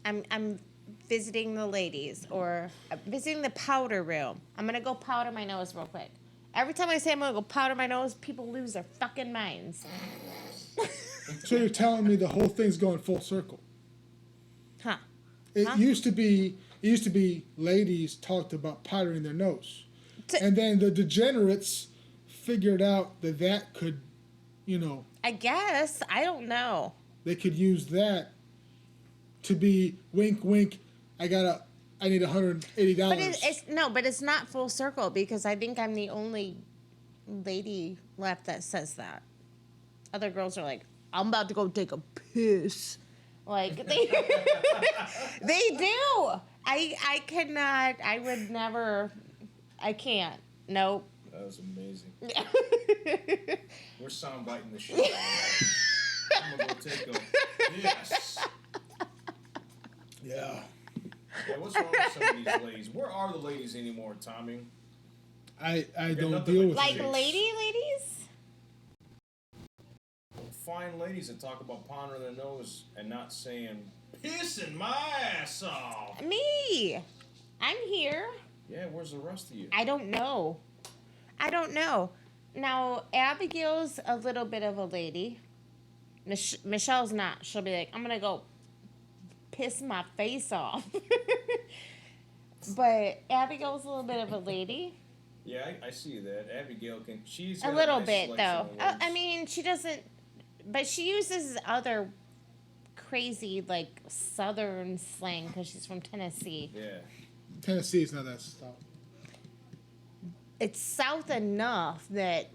I'm visiting the ladies or visiting the powder room. I'm gonna go powder my nose real quick. Every time I say I'm gonna go powder my nose, people lose their fucking minds. So you're telling me the whole thing's going full circle? Huh? It used to be ladies talked about powdering their nose, and then the degenerates figured out that could, I guess I don't know. they could use that to be wink, wink. I need $180. But it's not full circle because I think I'm the only lady left that says that. Other girls are like, I'm about to go take a piss. Like they they do. I cannot. I would never. I can't. Nope. That was amazing. We're soundbiting the shit out of that. I'm gonna go take a piss. Yeah. Yeah, what's wrong with some of these ladies? Where are the ladies anymore, Tommy? I don't nothing deal with Like it. ladies? Fine ladies that talk about pondering their nose and not saying, pissing my ass off. Me. I'm here. Yeah, where's the rest of you? I don't know. Now, Abigail's a little bit of a lady. Michelle's not. She'll be like, I'm going to go piss my face off. But Abigail's a little bit of a lady. Yeah, I see that. Abigail she's A got little nice bit, selection though. of words. I mean, she doesn't... But she uses other crazy, like, southern slang because she's from Tennessee. Yeah. Tennessee is not that south. It's south enough that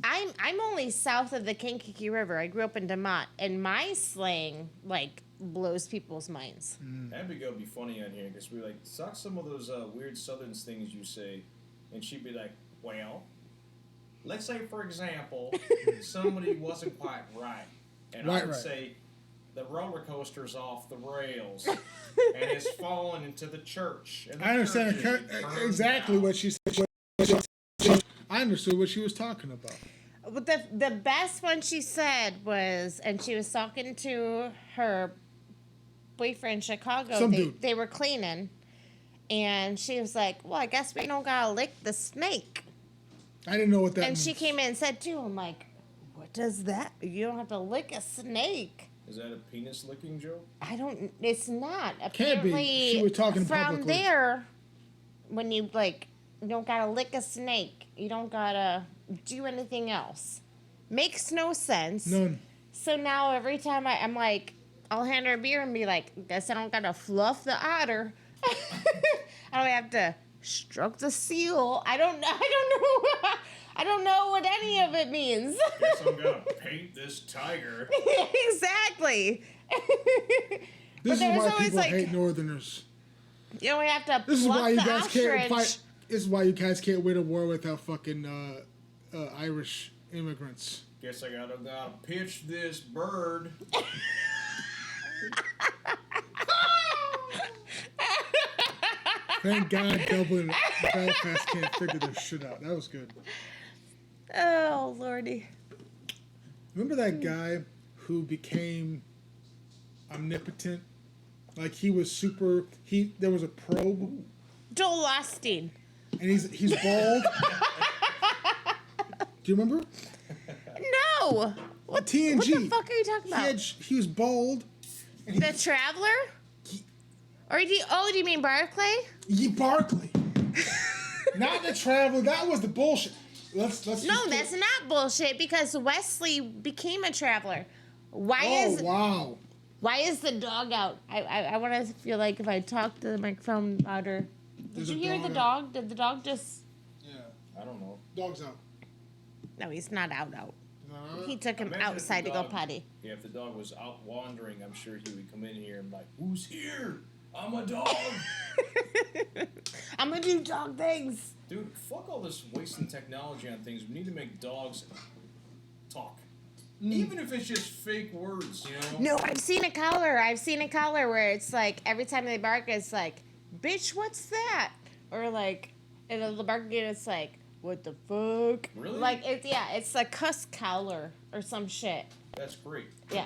I'm only south of the Kankakee River. I grew up in DeMont, and my slang, like, blows people's minds. Abigail would be funny on here because we're like, suck some of those weird southern things you say. And she'd be like, well, let's say, for example, somebody wasn't quite right. And I would say, the roller coaster's off the rails and it's fallen into the church. And the I understand church is exactly down. what she said. I understood what she was talking about. But the best one she said was, and she was talking to her boyfriend in Chicago. They were cleaning. And she was like, well, I guess we don't gotta lick the snake. I didn't know what that And meant. she came in and said, too, I'm like, what does that? You don't have to lick a snake. Is that a penis licking joke? It's not. Can't be. Apparently, She was talking from publicly. there, when you, like, you don't gotta lick a snake. You don't gotta do anything else. Makes no sense. None. So now every time I'm like, I'll hand her a beer and be like, guess I don't gotta fluff the otter. I don't have to stroke the seal. I don't know. I don't know what any of it means. Guess I'm gonna paint this tiger. Exactly. This is there's why always, people like, hate Northerners. You don't have to This is pluck why you the guys can't ostrich. fight. This is why you guys can't win a war without fucking Irish immigrants. Guess I gotta pitch this bird. Thank God Dublin and Belfast can't figure this shit out. That was good. Oh, Lordy. Remember that guy who became omnipotent? Like he was super. There was a probe, Joel Osteen. and he's bald. Do you remember? No. What TNG. What the fuck are you talking about? He was bald. The Traveler? Or do you mean Barclay? Barkley. Not the Traveler. That was the bullshit. Let's No, that's not bullshit because Wesley became a traveler. Why is the dog out? I want to feel like if I talk to the microphone louder. Did you hear the dog? Did the dog just... Yeah. I don't know. Dog's out. No, he's not out. No. He took him Imagine if outside the to go dog- potty. Yeah, if the dog was out wandering, I'm sure he would come in here and be like, who's here? I'm a dog. I'm going to do dog things. Dude, fuck all this wasting technology on things. We need to make dogs talk. Even if it's just fake words, you know? No, I've seen a collar where it's like every time they bark, it's like, bitch, what's that? Or like, and the bark again, it's like, what the fuck? Really? Like, it's a cuss collar or some shit. That's great. Yeah.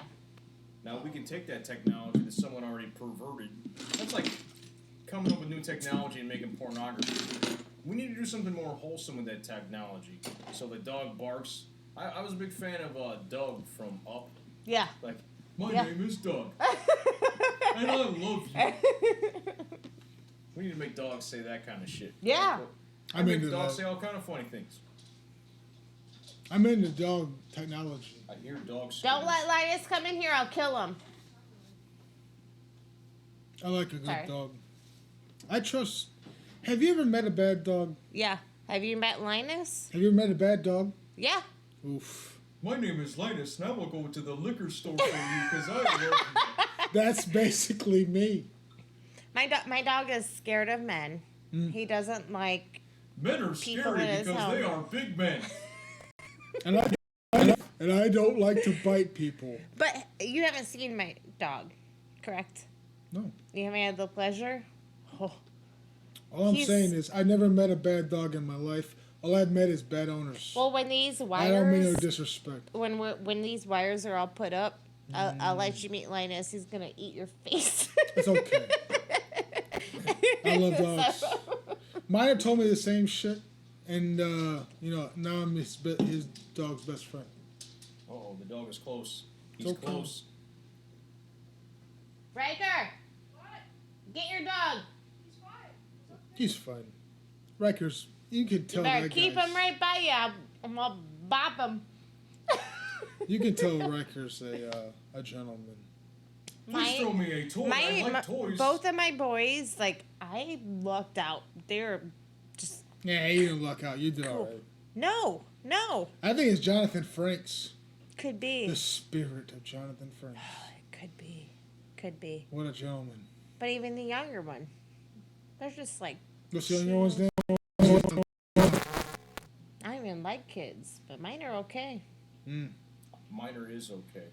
Now we can take that technology that someone already perverted. That's like coming up with new technology and making pornography. We need to do something more wholesome with that technology. So the dog barks. I was a big fan of Doug from Up. Yeah. Like, my name is Doug. And I love you. We need to make dogs say that kind of shit. Yeah. I'm make into dogs that. say all kind of funny things. I'm into dog technology. I hear dogs. Don't let Linus come in here, I'll kill him. I like a good Sorry. dog. I trust. Have you ever met a bad dog? Yeah. Have you met Linus? Have you ever met a bad dog? Yeah. Oof. My name is Linus, and I will go to the liquor store for you because I love That's basically me. My dog is scared of men. He doesn't like. men are People in scary his because home. they are big men. And I don't like to bite people. But you haven't seen my dog, correct? No. You haven't had the pleasure. Oh. All I'm He's- saying is I never met a bad dog in my life. All I've met is bad owners. Well, when these I don't mean no wires, disrespect. when these wires are all put up, I'll let you meet Linus. He's gonna eat your face. It's okay. I love dogs. Miner told me the same shit, and now I'm his dog's best friend. Oh, the dog is close. He's Okay. close. Riker, get your dog. He's fine. Rikers, you can You tell better that keep guy's- him right by you. I'm gonna bop him. You can tell Riker's a gentleman. Please throw me a toy. I like toys. Both of my boys, like I lucked out. They're just Yeah, you didn't luck out. You did all right. no. I think it's Jonathan Frakes. Could be. The spirit of Jonathan Frakes. Could be. What a gentleman. But even the younger one, they're just like What's the younger one's name? I don't even like kids, but mine are okay. Minor is okay.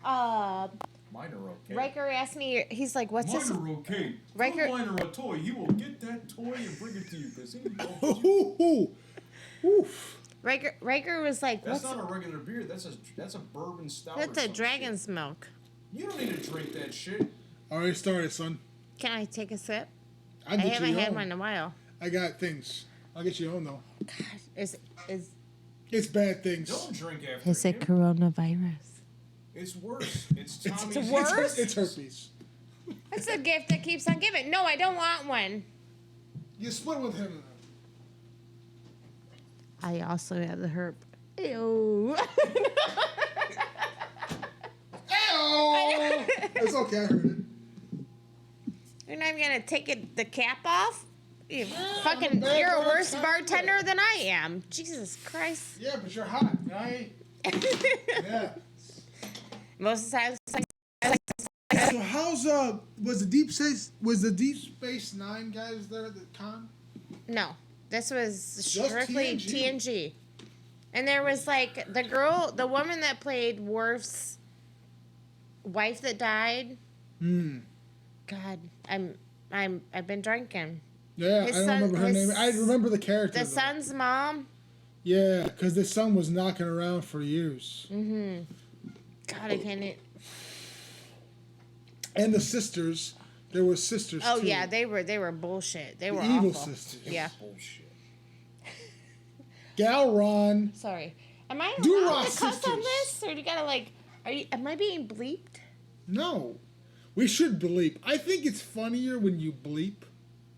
Minor okay. Riker asked me. He's like, "What's this?" Minor okay. Riker- Throw Minor a toy. He will get that toy and bring it to you because he loves you. Ooh, oof. Riker was like, That's "What's?" not a regular beer. That's a bourbon stout. That's or a some dragon's shit. milk. You don't need to drink that shit. Already started, son. Can I take a sip? I I'll get haven't you had home. one in a while. I got things. I'll get you home though. Is It's bad things. Don't drink after is it him. coronavirus? It's worse. It's Tommy's. worse? It's herpes. It's a gift that keeps on giving. No, I don't want one. You split with him. I also have the herp. Ew. Ow! It's okay. I heard it. You're not even gonna take the cap off? You're a worse bartender than I am. Jesus Christ. Yeah, but you're hot. I ain't. Yeah. Most of the time, So how's was the Deep Space Nine guys there at the con? no. This was Just strictly TNG. TNG. And there was like the woman that played Worf's wife that died. God, I've been drinking. Yeah, His I don't son- remember her his- name. I remember the character. The though. son's mom. Yeah, because the son was knocking around for years. God, I can't. And the sisters. There were sisters Oh too. yeah, they were bullshit. They were evil awful. sisters. Yeah. Bullshit. Galron. Sorry. Am I Do allowed our to cuss on sisters. this, or do you gotta like? Am I being bleeped? No. We should bleep. I think it's funnier when you bleep.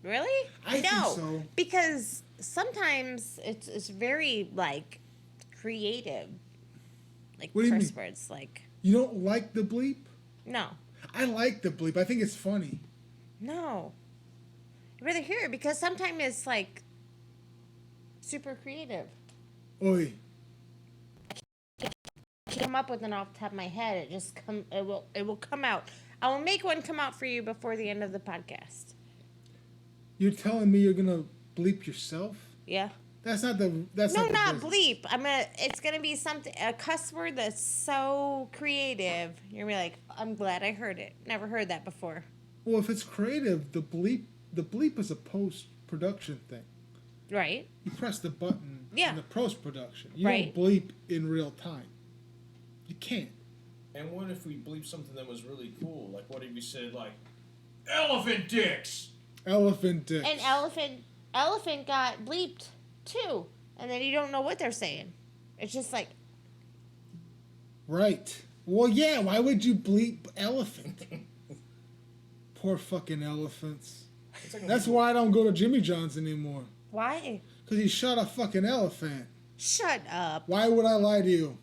Really? I think so. Because sometimes it's very like creative, like What do you curse mean? words. Like You don't like the bleep? no, I like the bleep. I think it's funny. no. I'd rather hear it because sometimes it's like super creative. Oi. Come up with it off the top of my head. It will come out. I will make one come out for you before the end of the podcast. You're telling me you're gonna bleep yourself? Yeah. That's not the. That's No, not, the not business. bleep. It's gonna be a cuss word that's so creative. You're gonna be like, I'm glad I heard it. Never heard that before. Well, if it's creative, the bleep is a post-production thing. Right. You press the button Yeah. in the post-production. You Right. don't bleep in real time. You can't. And what if we bleep something that was really cool? Like, what if you said, like, elephant dicks? Elephant dicks. And elephant got bleeped too, and then you don't know what they're saying. It's just like, Right. Well, yeah. Why would you bleep elephant? Poor fucking elephants. That's why I don't go to Jimmy John's anymore. why? Because he shot a fucking elephant. Shut up. Why would I lie to you?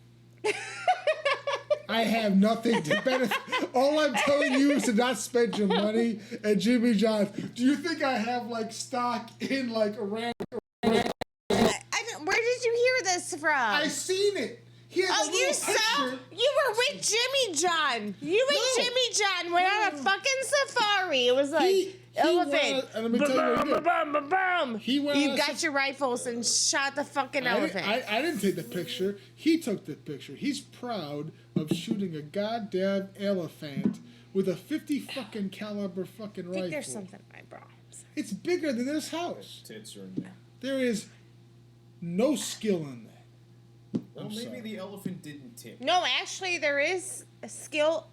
I have nothing to benefit. All I'm telling you is to not spend your money at Jimmy John's. Do you think I have like stock in like a random? Where did you hear this from? I seen it. He has a Oh, little you saw? picture. You were with Jimmy John. You and No. Jimmy John went on a fucking safari. It was like elephant. Let me tell you what he did. Boom. He went You on a got your rifles and shot the fucking elephant. I didn't take the picture. He took the picture. He's proud of shooting a goddamn elephant with a 50 fucking caliber fucking I rifle. think there's something in my bra. It's bigger than this house. Tits are in there. There is no skill in that. Well, maybe the elephant didn't tip. No, actually, there is a skill.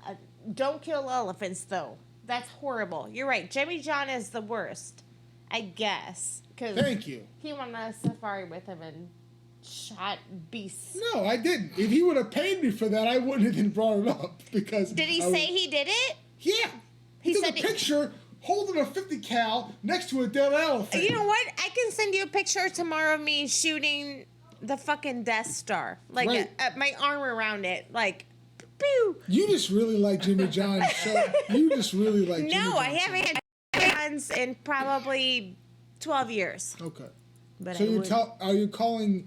Don't kill elephants, though. That's horrible. You're right. Jimmy John is the worst, I guess. Cause Thank you. he went on a safari with him and shot beasts. No, I didn't. If he would have paid me for that, I wouldn't have even brought it up because. Did he say he did it? Yeah. He took a picture holding a 50 cal next to a dead elephant. You know what? I can send you a picture tomorrow of me shooting the fucking Death Star. Like, Right. my arm around it. Like, pew. You just really like Jimmy John's show. You just really like Jimmy No, John's I haven't had guns in probably 12 years. Okay. But So I you would.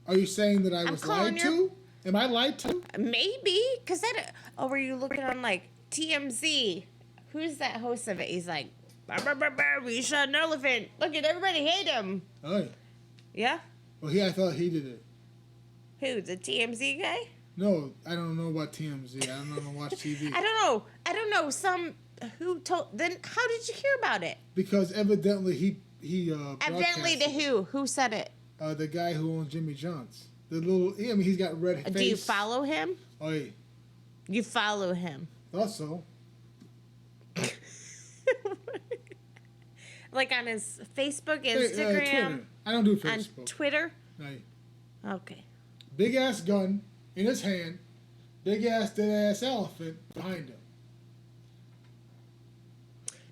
are you saying that I was calling lied to? Am I lied to? Maybe. Because were you looking on, like, TMZ? Who's that host of it? He's like, "Bah, bah, bah, bah, we shot an elephant. Look at everybody hate him." Oh, yeah. Yeah? Well, I thought he did it. Who? The TMZ guy? No, I don't know about TMZ. I don't watch TV. I don't know. Who told? Then how did you hear about it? Because evidently he Evidently to who? Who said it? the guy who owns Jimmy John's. The little, I mean, he's got red face. Do you follow him? Oh, yeah. You follow him. Thought so. Like on his Facebook, Twitter. Instagram, I don't do on Facebook. Twitter? Right. Okay. Big ass gun in his hand, big ass dead ass elephant behind him.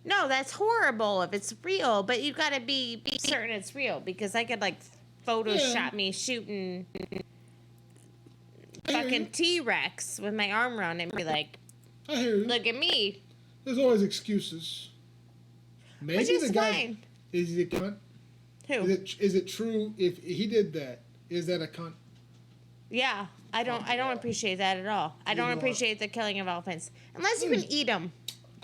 No, that's horrible if it's real, but you gotta be certain it's real because I could like Photoshop me shooting fucking T-Rex with my arm around it and be like, I hear you. look at me. There's always excuses. Maybe Which is the guy fine. is he a cunt? Who? Is it true if he did that? Is that a cunt? Yeah, I don't appreciate that at all. I don't appreciate the killing of elephants unless you can eat them.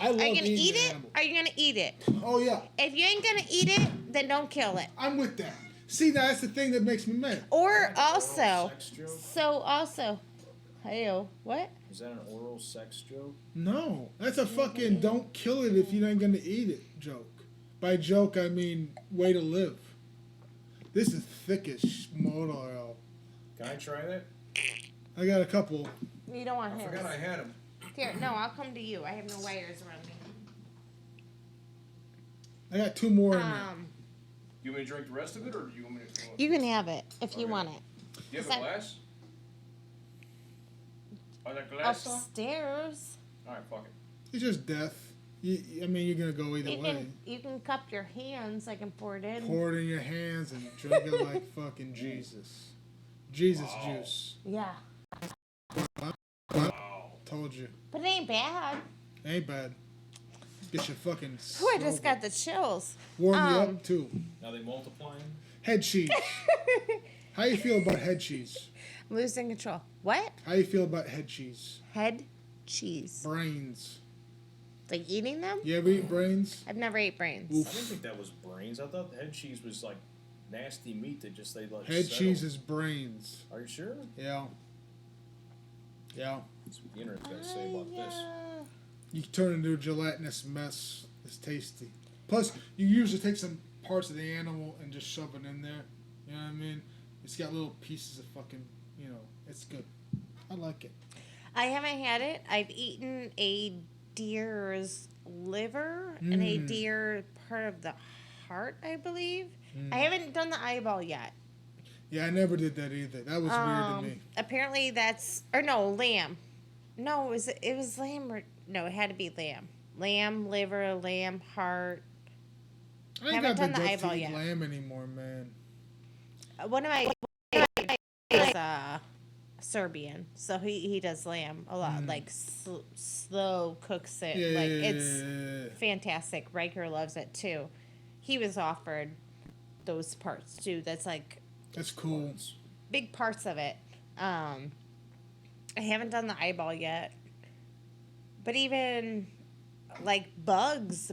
I love Are you gonna eating eat it? animals. Are you gonna eat it? Oh yeah, If you ain't gonna eat it, then don't kill it. I'm with that. See, that's the thing that makes me mad. Or also, Sex joke? hey, what? Is that an oral sex joke? No, that's a fucking don't kill it if you ain't gonna eat it joke. By joke, I mean way to live. This is thick as motor oil. Can I try that? I got a couple. You don't want I his. forgot I had him. Here, no, I'll come to you. I have no wires around me. I got two more in there. You want me to drink the rest of it, or do you want me to? You can have it if you Okay. want it. Do you have that- a glass? Are there glass? Upstairs. All right, fuck it. It's just death. I mean, you're gonna go either way. You can cup your hands. I can pour it in. Pour it in your hands and drink it like fucking Jesus. Jesus juice. Yeah, Told you. but it ain't bad. Ain't bad. Get your fucking. Ooh, I just got the chills. Warm you up too. Now they multiplying? Head cheese. How you feel about head cheese? I'm losing control. What? How you feel about head cheese? Head cheese. Brains. Like eating them? You ever eat brains? I've never ate brains. I didn't think that was brains. I thought head cheese was like nasty meat that just they like. Head settle. cheese is brains. Are you sure? Yeah. Yeah. That's what the internet's got to say about this. You turn it into a gelatinous mess. It's tasty. Plus, you usually take some parts of the animal and just shove it in there. You know what I mean? It's got little pieces of fucking, it's good. I like it. I haven't had it. I've eaten a deer's liver and a deer part of the heart, I believe. I haven't done the eyeball yet. Yeah, I never did that either. That was weird to me. Apparently lamb. No, it was lamb or no, it had to be lamb. Lamb liver, lamb heart. I ain't haven't got done the the guts to eyeball eat yet. lamb anymore, man. One of my is Serbian, so he does lamb a lot, like slow cooks it. Yeah, Like yeah, it's yeah. fantastic. Riker loves it too. He was offered those parts too. That's like That's cool. big parts of it. I haven't done the eyeball yet, but even like bugs.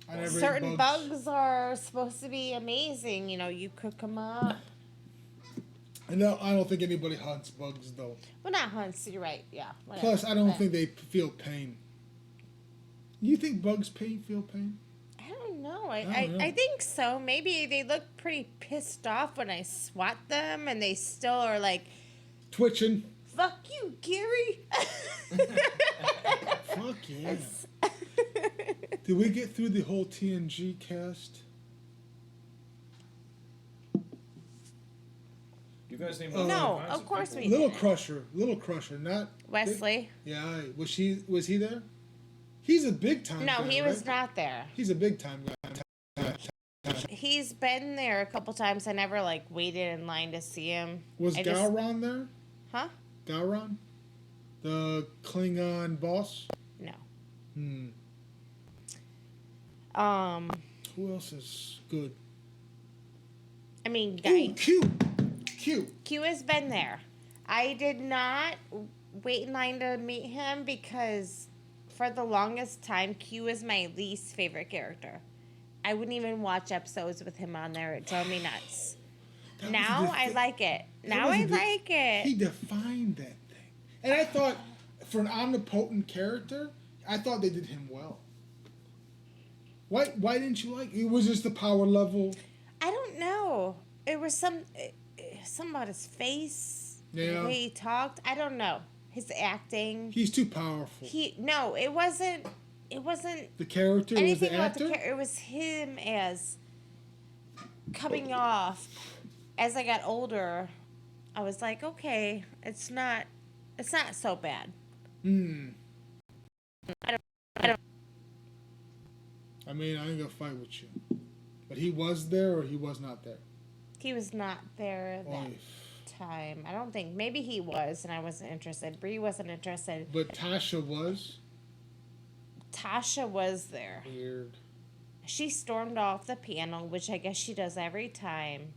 I never ate Certain bugs are supposed to be amazing. You know, you cook them up. No, I don't think anybody hunts bugs though. Well, not hunts. You're right. Yeah. Whatever. Plus, I don't But think they feel pain. You think bugs feel pain? I don't know. I don't know. I think so. Maybe they look pretty pissed off when I swat them, and they still are like, Twitching. "Fuck you, Gary." Fuck yeah. Did we get through the whole TNG cast? You guys named No, all kinds of course people. we Little did. Little Crusher, not Wesley. Yeah, was he there? He's a big time. No, guy, he was right? not there. He's a big time guy. He's been there a couple times. I never like waited in line to see him. Was I just- Gowron there? Huh? Gowron, the Klingon boss. No. Who else is good? I mean, Ooh, guy. Q. Q has been there. I did not wait in line to meet him because for the longest time, Q is my least favorite character. I wouldn't even watch episodes with him on there. It drove me nuts. That Now was the I thi- like it. that Now was I the- like He it. defined that thing, and I thought for an omnipotent character, I thought they did him well. Why didn't you like it? Was just the power level? I don't know. It was something about his face. Yeah. The way he talked. I don't know. His acting. He's too powerful. No, it wasn't. It wasn't The character was anything the about actor. the character. It was him as coming off. As I got older, I was like, okay, it's not so bad. I mean, I ain't gonna fight with you, but he was there or he was not there. He was not there that Oy. time. I don't think. Maybe he was, and I wasn't interested. Bree wasn't interested. But Tasha was Tasha was there. weird. She stormed off the panel, which I guess she does every time.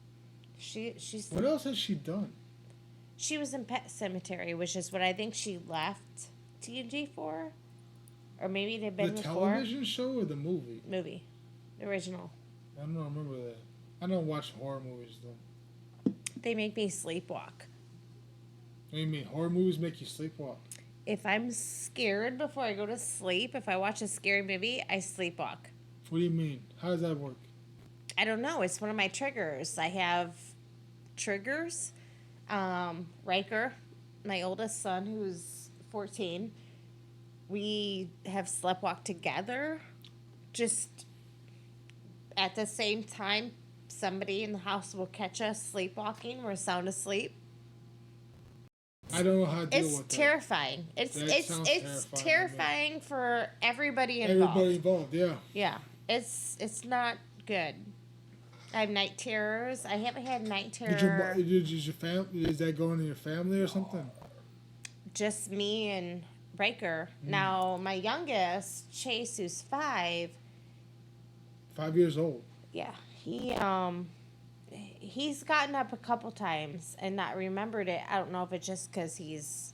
She's What else has she done? She was in Pet Cemetery, which is what I think she left TNG for, or maybe it had been The before. television show or the movie? Movie, the original. I don't remember that. I don't watch horror movies though. They make me sleepwalk. What do you mean? Horror movies make you sleepwalk? If I'm scared before I go to sleep, if I watch a scary movie, I sleepwalk. What do you mean? How does that work? I don't know. It's one of my triggers. I have triggers. Riker, my oldest son, who's 14, we have sleptwalked together. Just at the same time, somebody in the house will catch us sleepwalking. We're sound asleep. I don't know how to deal It's with that. terrifying. That sounds It's terrifying, terrifying for everybody involved. Everybody involved, yeah. Yeah, it's not good. I have night terrors. I haven't had night terror. Did your family? Is that going in your family or something? Just me and Riker. Now my youngest, Chase, who's 5. 5 years old. Yeah, he's gotten up a couple times and not remembered it. I don't know if it's just because he's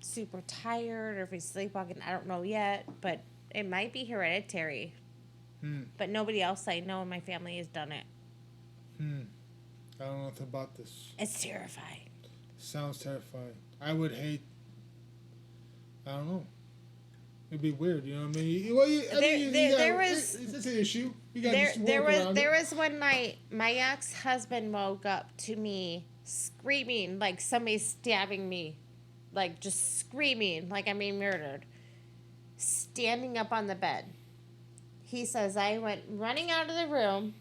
super tired or if he's sleepwalking. I don't know yet, but it might be hereditary. But nobody else I know in my family has done it. I don't know nothing about this. It's terrifying. Sounds terrifying. I would hate. I don't know. It'd be weird, you know what I mean? Well, it's an issue. You got There was one night my ex-husband woke up to me screaming like somebody's stabbing me, like just screaming like I'm being murdered, standing up on the bed. He says I went running out of the room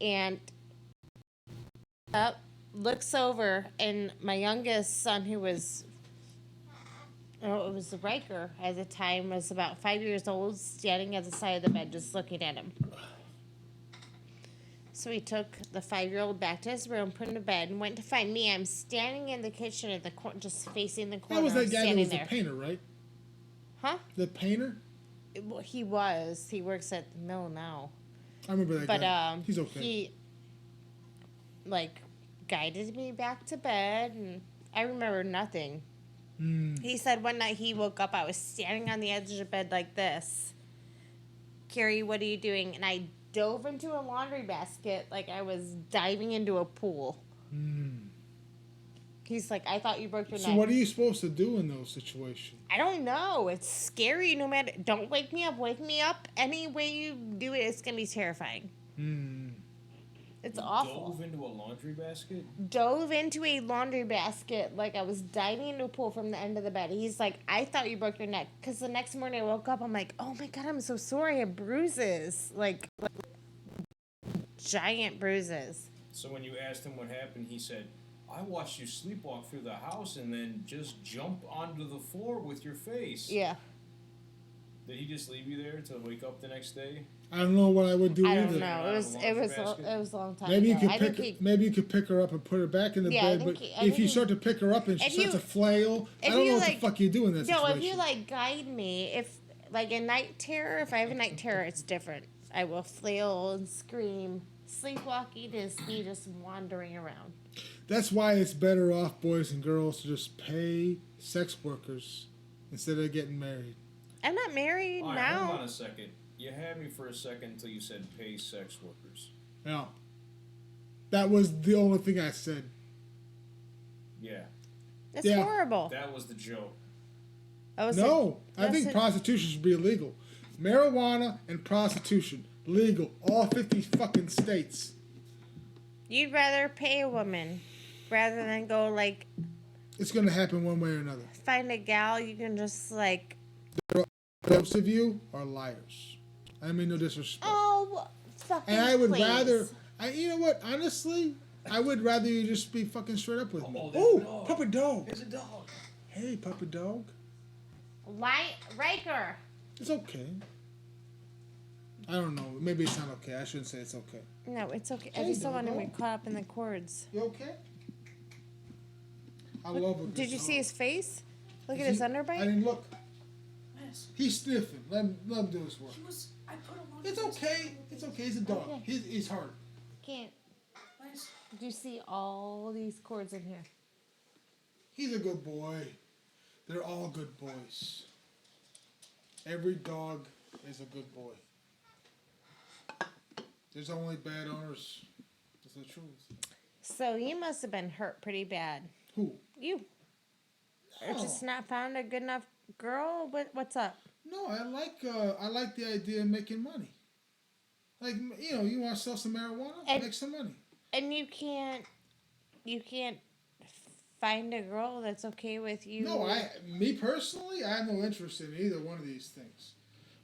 and up, looks over, and my youngest son, who was, it was Riker at the time, was about 5 years old, standing at the side of the bed, just looking at him. So he took the 5-year-old back to his room, put him to bed, and went to find me. I'm standing in the kitchen at the just facing the corner. That was that guy that standing was there. the painter, right? Huh? The painter? Well, he was. He works at the mill now. I remember that But guy. He's okay. he like guided me back to bed, and I remember nothing. He said one night he woke up, I was standing on the edge of the bed like this. Carrie, what are you doing? And I dove into a laundry basket like I was diving into a pool. He's like, I thought you broke your neck. So what are you supposed to do in those situations? I don't know. It's scary no matter. Don't wake me up. Wake me up. Any way you do it, it's going to be terrifying. It's awful. Dove into a laundry basket? Dove into a laundry basket like I was diving into a pool from the end of the bed. He's like, I thought you broke your neck. Because the next morning I woke up, I'm like, oh my God, I'm so sorry. I have bruises. Like giant bruises. So when you asked him what happened, he said, I watched you sleepwalk through the house and then just jump onto the floor with your face. Yeah. Did he just leave you there to wake up the next day? I don't know what I would do I either. don't know. It was a long time Maybe you ago. could pick her up and put her back in the Yeah, I bed. think But if you start to pick her up and she if starts you- to flail, I if don't you, know what like- the fuck you do in that No, situation. if you like guide me, if like a night terror, if I have a night terror, it's different. I will flail and scream. Sleepwalking is me just wandering around. That's why it's better off, boys and girls, to just pay sex workers instead of getting married. I'm not married All right, now. hold on a second. You had me for a second until you said pay sex workers. Yeah. That was the only thing I said. Yeah, That's Yeah. horrible. that was the joke. No, I think prostitution should be illegal. Marijuana and prostitution, legal. All 50 fucking states. You'd rather pay a woman rather than go like It's going to happen one way or another. find a gal you can just like. Most of you are liars. I mean, no disrespect. Oh, fucking. And I would please. rather, you know what? Honestly, I would rather you just be fucking straight up with me. Oh, there's a dog. puppy dog. There's a dog. Hey, puppy dog. Riker. It's okay. I don't know. Maybe it's not okay. I shouldn't say it's okay. No, it's okay. I Hey, just don't want to doggo. get caught up in the cords. You okay? I love it. Did you see his face? Look at Is his he- underbite. I didn't look. He's sniffing. Let him do his work. It's okay. It's okay. He's a dog. Okay. He's hard. Can't. Do you see all these cords in here? He's a good boy. They're all good boys. Every dog is a good boy. There's only bad owners. That's the truth. So you must have been hurt pretty bad. Who? You. Or just not found a good enough girl? What's up? No, I like the idea of making money. Like, you know, you want to sell some marijuana, And- make some money. And you can't find a girl that's okay with you. No, me personally, I have no interest in either one of these things.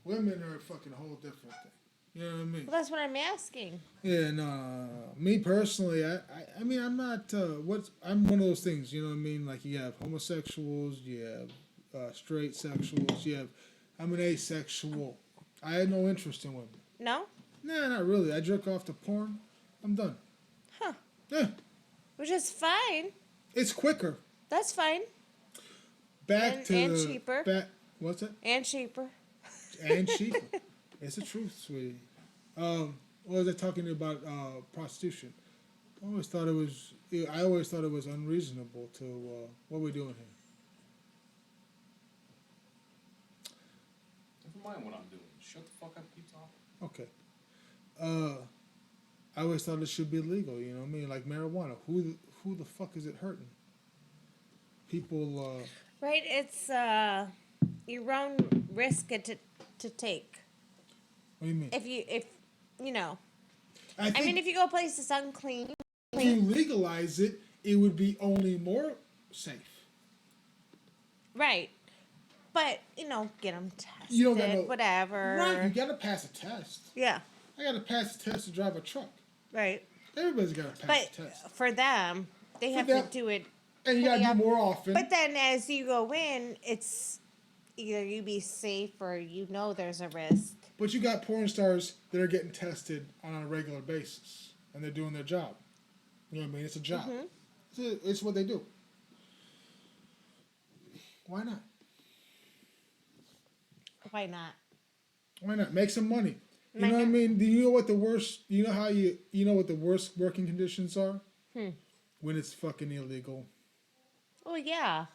Women are a fucking whole different thing. You know what I mean? Well, that's what I'm asking. Yeah, no. Me personally, I mean, I'm not. I'm one of those things. You know what I mean? Like you have homosexuals, you have straight sexuals, I'm an asexual. I had no interest in women. No? Nah, not really. I jerk off to porn. I'm done. Huh. Yeah, Which is fine. it's quicker. That's fine. Back And- to and the cheaper. What's that? And cheaper. And cheaper. It's the truth, sweetie. What was I talking about? Prostitution. I always thought it was unreasonable to what are we doing here? Never mind what I'm doing. Shut the fuck up, keep talking. Okay. I always thought it should be legal. You know what I mean? Like marijuana. Who the fuck is it hurting? People. Right? It's your own risk to take. What do you mean? If you know. I I mean, think if you go places unclean. if you legalize it, it would be only more safe. Right. But, get them tested, You don't got no- whatever. Right? You gotta pass a test. Yeah. I gotta pass a test to drive a truck. Right. Everybody's gotta pass But a test. for them, they have them- to do it. And you gotta yeah. do more often. But then as you go in, it's either you be safe or there's a risk. But you got porn stars that are getting tested on a regular basis. and they're doing their job. You know what I mean? It's a job. Mm-hmm. It's what they do. Why not? Why not? Why not? Make some money. You know what I mean? Do you know what the worst? You know how you know what the worst working conditions are? When it's fucking illegal. Oh yeah.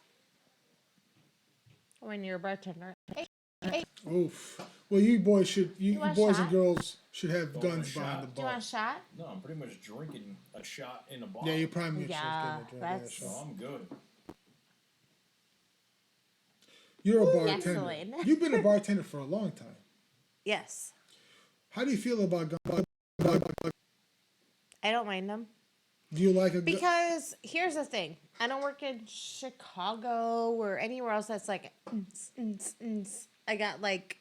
When you're a bartender. Hey, Oof. Well, you boys should. You want a boys shot? and girls should have want a guns shot? behind the do you bar. want a shot? No, I'm pretty much drinking a shot in a bottle. Yeah, you probably Yeah, getting a that's- So I'm good. You're a Ooh, bartender. excellent. You've been a bartender for a long time. Yes. How do you feel about guns? I don't mind them. Do you like a gun? Because here's the thing. I don't work in Chicago or anywhere else that's like I got like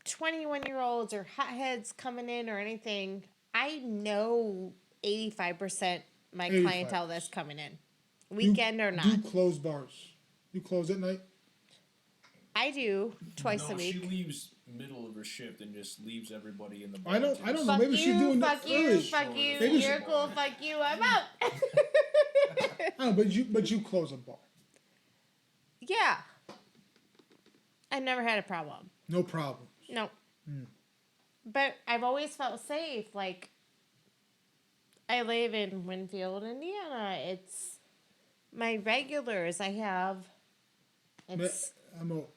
21-year-olds or hotheads coming in or anything. I know 85% my 85%. clientele that's coming in. Weekend or not. Do you close bars? You close at night? I do twice a week. She leaves middle of her shift and just leaves everybody in the bar. I don't know. Fuck Maybe you, she's doing fuck that you, early. fuck you, Maybe you're cool, fuck you, I'm out. Oh, but you close a bar. Yeah. I never had a problem. No problem. No. But I've always felt safe. Like, I live in Winfield, Indiana. It's my regulars. I have. It's. I feel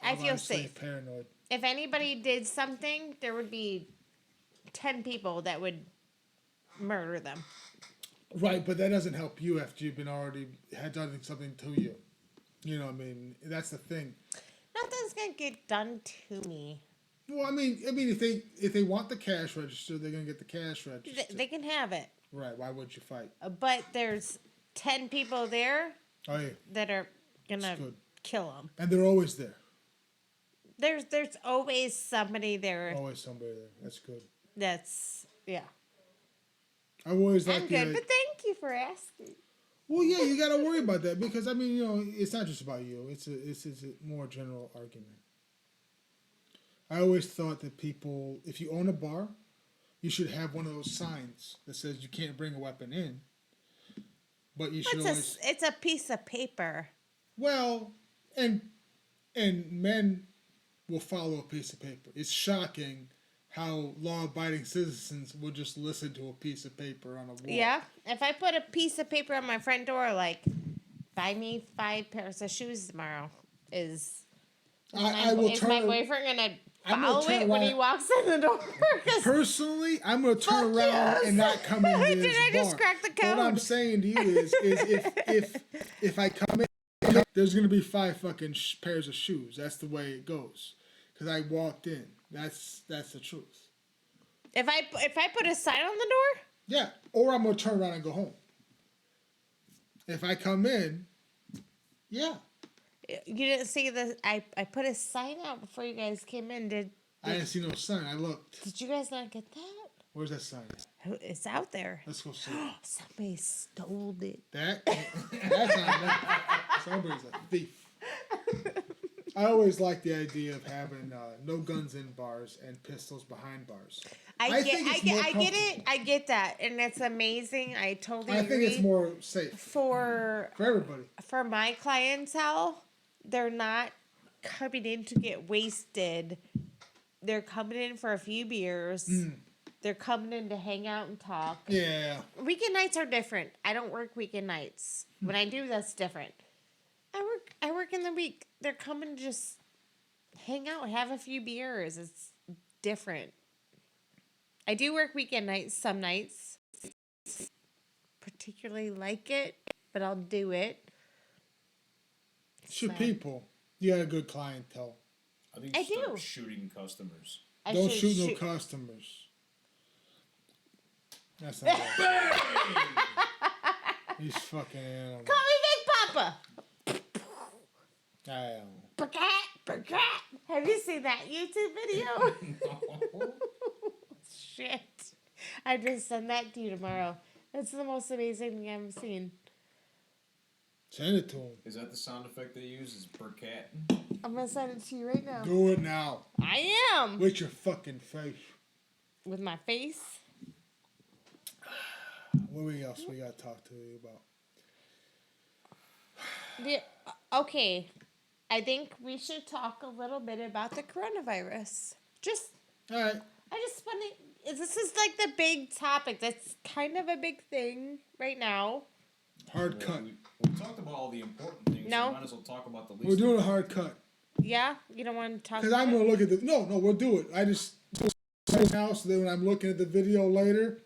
honestly safe. Paranoid. If anybody did something, there would be 10 people that would murder them. Right, but that doesn't help you after you've been already had done something to you. You know what I mean? That's the thing. Nothing's gonna get done to me. Well, I mean, if they want the cash register, they're gonna get the cash register. They can have it. Right? Why would you fight? But there's 10 people there Oh yeah, that are gonna good. kill them. and they're always there. There's always somebody there. Always somebody there. That's good. That's yeah. I've always I'm liked good, but thank you for asking. Well, yeah, you got to worry about that because I mean, you know, it's not just about you. It's a more general argument. I always thought that people, if you own a bar, you should have one of those signs that says you can't bring a weapon in. But you should always. It's a piece of paper. Well, and men will follow a piece of paper. It's shocking how law-abiding citizens will just listen to a piece of paper on a wall. Yeah. If I put a piece of paper on my front door, like, buy me 5 pairs of shoes tomorrow, is my boyfriend gonna follow it when he walks in the door? Personally, I'm gonna turn around and not come in this Did I just bar. crack the code? What I'm saying to you is if I come in, there's gonna be 5 fucking pairs of shoes. That's the way it goes. Because I walked in. That's the truth. If I put a sign on the door? Yeah, or I'm gonna turn around and go home. If I come in, yeah. You didn't see the I put a sign out before you guys came in. I didn't see no sign. I looked. Did you guys not get that? Where's that sign? It's out there. Let's go see. Somebody stole it. That's not that. Somebody's a thief. I always like the idea of having no guns in bars and pistols behind bars. I get it. I get that, and it's amazing. I totally agree. I think it's more safe for everybody. For my clientele, they're not coming in to get wasted. They're coming in for a few beers. They're coming in to hang out and talk. Yeah. Weekend nights are different. I don't work weekend nights. When I do, that's different. I work in the week. They're coming to just hang out, have a few beers. It's different. I do work weekend nights some nights. Particularly like it, but I'll do it. It's your people. You got a good clientele. I think you start shooting customers. Don't shoot no customers. That's not right. These fucking animals. Call me Big Papa. I don't know. Have you seen that YouTube video? No. Shit. I just send that to you tomorrow. That's the most amazing thing I've ever seen. Send it to him. Is that the sound effect they use? Is per cat? I'm going to send it to you right now. Do it now. I am. With your fucking face. With my face? What else we got to talk to you about? Okay, I think we should talk a little bit about the coronavirus. All right. I just want to. This is like the big topic. That's kind of a big thing right now. Hard cut. We talked about all the important things. No. So we might as well talk about the least. We're doing a hard cut. Yeah, you don't want to talk. Because I'm going to look at the... No, we'll do it. I just... Now, so then when I'm looking at the video later...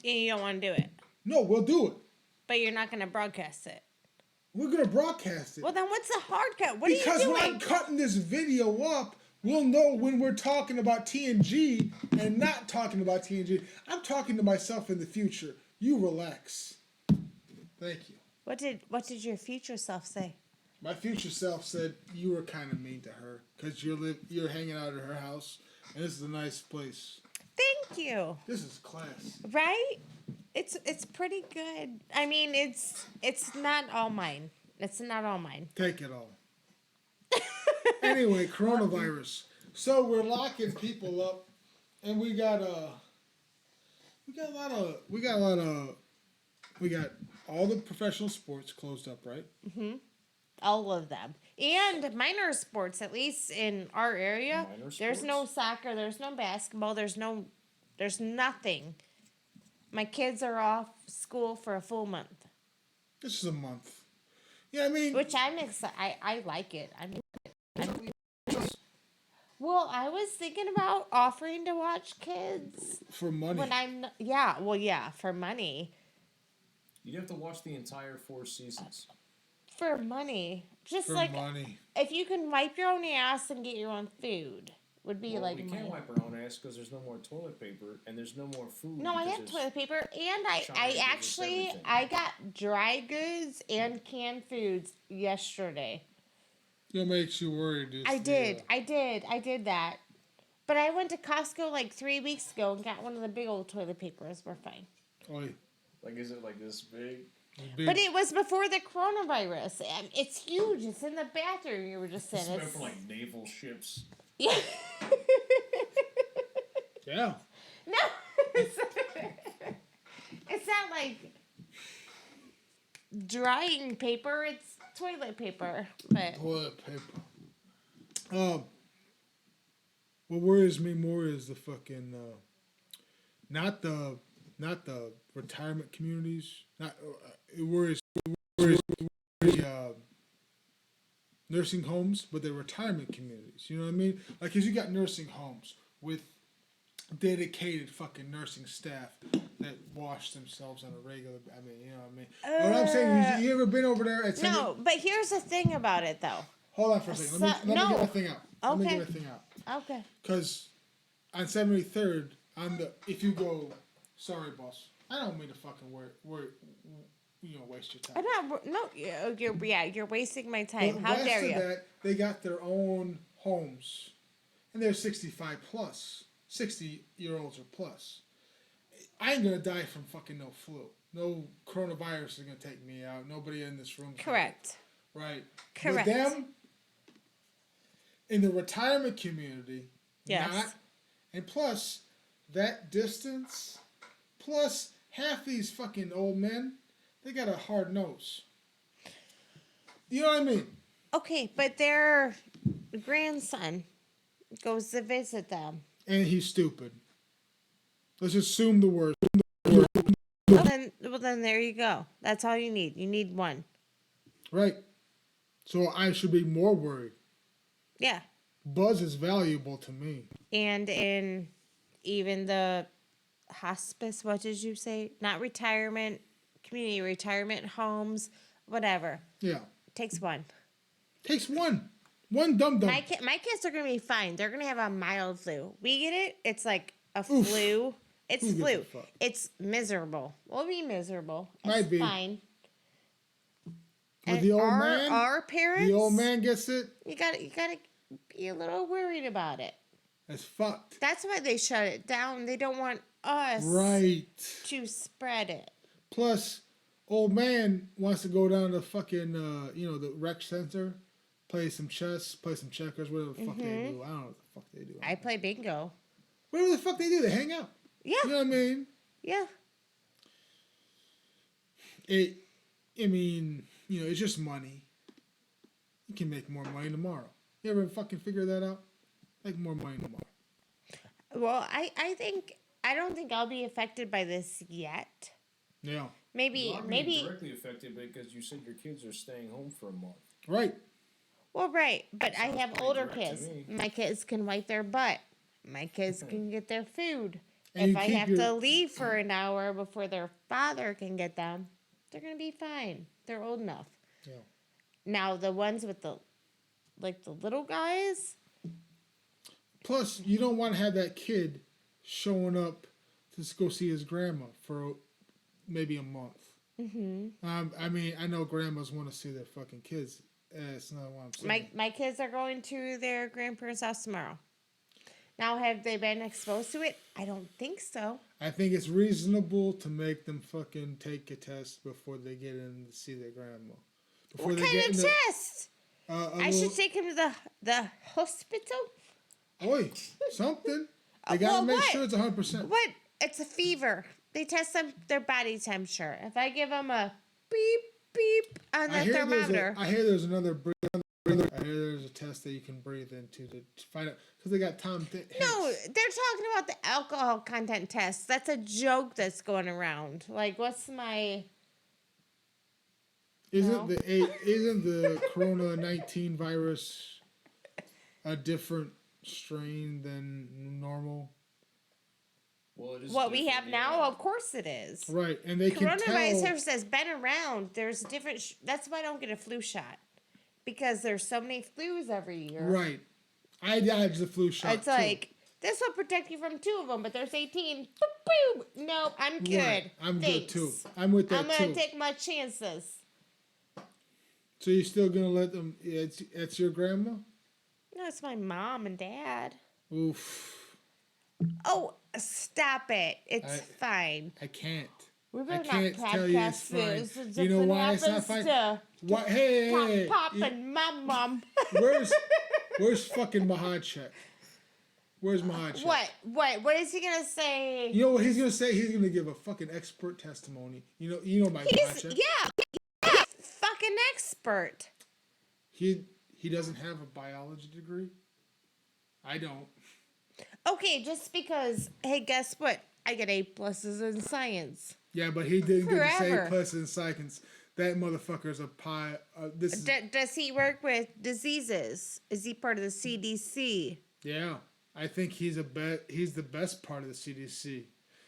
Yeah, you don't want to do it. No, we'll do it. But you're not going to broadcast it. We're going to broadcast it. Well, then what's the hard cut? What are you Because doing? when I'm cutting this video up, we'll know when we're talking about TNG and not talking about TNG. I'm talking to myself in the future. You relax. Thank you. What did your future self say? My future self said you were kind of mean to her because you're hanging out at her house, and this is a nice place. Thank you. This is class. Right? It's pretty good. I mean, it's not all mine. It's not all mine. Take it all. Anyway, coronavirus. So we're locking people up, and we got all the professional sports closed up, right? Mm-hmm. All of them. And minor sports, at least in our area. There's no soccer, there's no basketball, there's nothing. My kids are off school for a full month. This is a month. Yeah, I mean... Which I'm excited. I like it. Well, I was thinking about offering to watch kids. For money. For money. You'd have to watch the entire 4 seasons. For money. Just for like money. If you can wipe your own ass and get your own food. Would be like we can't wipe our own ass because there's no more toilet paper and there's no more food. No, I have toilet paper, and I got dry goods and canned foods yesterday. It makes you worried. I did that. But I went to Costco like 3 weeks ago and got one of the big old toilet papers. We're fine. Oy. Like, is it like this big? But it was before the coronavirus. It's huge. It's in the bathroom you were just in. It's meant for like naval ships. Yeah. Yeah. No. It's not like drying paper. It's toilet paper. But toilet paper. What worries me more is the fucking not the retirement communities. It worries nursing homes, but the retirement communities. You know what I mean? Like, 'cause you got nursing homes with dedicated fucking nursing staff that wash themselves on a regular. I mean, you know what I mean. What I'm saying, you ever been over there at? No, but here's the thing about it, though. Hold on for a second. Let me get my thing out. Okay. Let me get my thing out. Okay. Because on 73rd, if you go, sorry, boss, I don't mean to fucking waste your time. You're wasting my time. But How dare you? that, they got their own homes, and they're 65 plus, 60-year-olds or plus. I ain't gonna die from fucking no flu. No coronavirus is gonna take me out. Nobody in this room. Correct. Right. Correct. But them in the retirement community, yes. And plus that distance, plus half these fucking old men, they got a hard nose. You know what I mean? Okay, but their grandson goes to visit them. And he's stupid. Let's assume the worst. Well, then there you go. That's all you need. You need one. Right. So I should be more worried. Yeah. Buzz is valuable to me. And in even the hospice, what did you say? Not retirement, community retirement homes, whatever. Yeah. Takes one. Takes one. One dum-dum. My kids are going to be fine. They're going to have a mild flu. We get it. It's like a flu. It's Who flu. gives a fuck? It's miserable. We'll be miserable. It's Might be. fine. But And the old man, our parents, the old man gets it. You gotta be a little worried about it. That's fucked. That's why they shut it down. They don't want us to spread it. Plus, old man wants to go down to fucking the rec center, play some chess, play some checkers, whatever the fuck they do. I don't know what the fuck they do. I play bingo. Whatever the fuck they do, they hang out. Yeah. You know what I mean? Yeah. I mean, it's just money. You can make more money tomorrow. You ever fucking figure that out? Make more money tomorrow. Well, I don't think I'll be affected by this yet. Yeah. You are being directly affected because you said your kids are staying home for a month. Right. Well, right, but I have pretty older direct to kids. me. My kids can wipe their butt. My kids can get their food. And If you I keep have your- to leave for an hour before their father can get them, they're gonna be fine. They're old enough. Yeah. Now the ones with the little guys. Plus, you don't want to have that kid showing up to go see his grandma for maybe a month. Mm-hmm. I mean, I know grandmas want to see their fucking kids. It's not what I'm saying. My kids are going to their grandparents' house tomorrow. Now, have they been exposed to it? I don't think so. I think it's reasonable to make them fucking take a test before they get in to see their grandma. Before What they kind get of in the, test? I should take him to the hospital. Oi, something. They gotta make what? sure it's 100%. What? It's a fever. They test their body temperature. If I give them a beep beep on the thermometer, I hear there's another breather. I hear there's a test that you can breathe into to find out because they got Tom. no, they're talking about the alcohol content test. That's a joke that's going around. Like, what's my? Isn't the Corona-19 virus a different strain than normal? Well, it is What we different, have now, of course it is. Right, and they can tell. Coronavirus has been around. There's different. That's why I don't get a flu shot, because there's so many flus every year. Right, I dodged the flu shot. It's like this will protect you from 2 of them, but there's 18. Boop, boop. Nope, I'm good. Right, I'm Thanks. good too. I'm with that I'm gonna too. take my chances. So you're still gonna let them? It's your grandma. No, it's my mom and dad. Oof. Oh, stop it! It's fine. I can't. We I better can't not tell you it's podcast fine. this. If You know something why it's not happens fine? to What? Hey, Pop and my mom. Where's fucking Mahachek? Where's Mahachek? What is he gonna say? You know what he's gonna say? He's gonna give a fucking expert testimony. You know my Mahachek. Yeah, fucking expert. He doesn't have a biology degree. I don't. Okay, just because. Hey, guess what? I get A+ in science. Yeah, but he didn't get the Forever. same plus in science. That motherfucker's a pie. Does he work with diseases? Is he part of the CDC? Yeah, I think he's the best part of the CDC.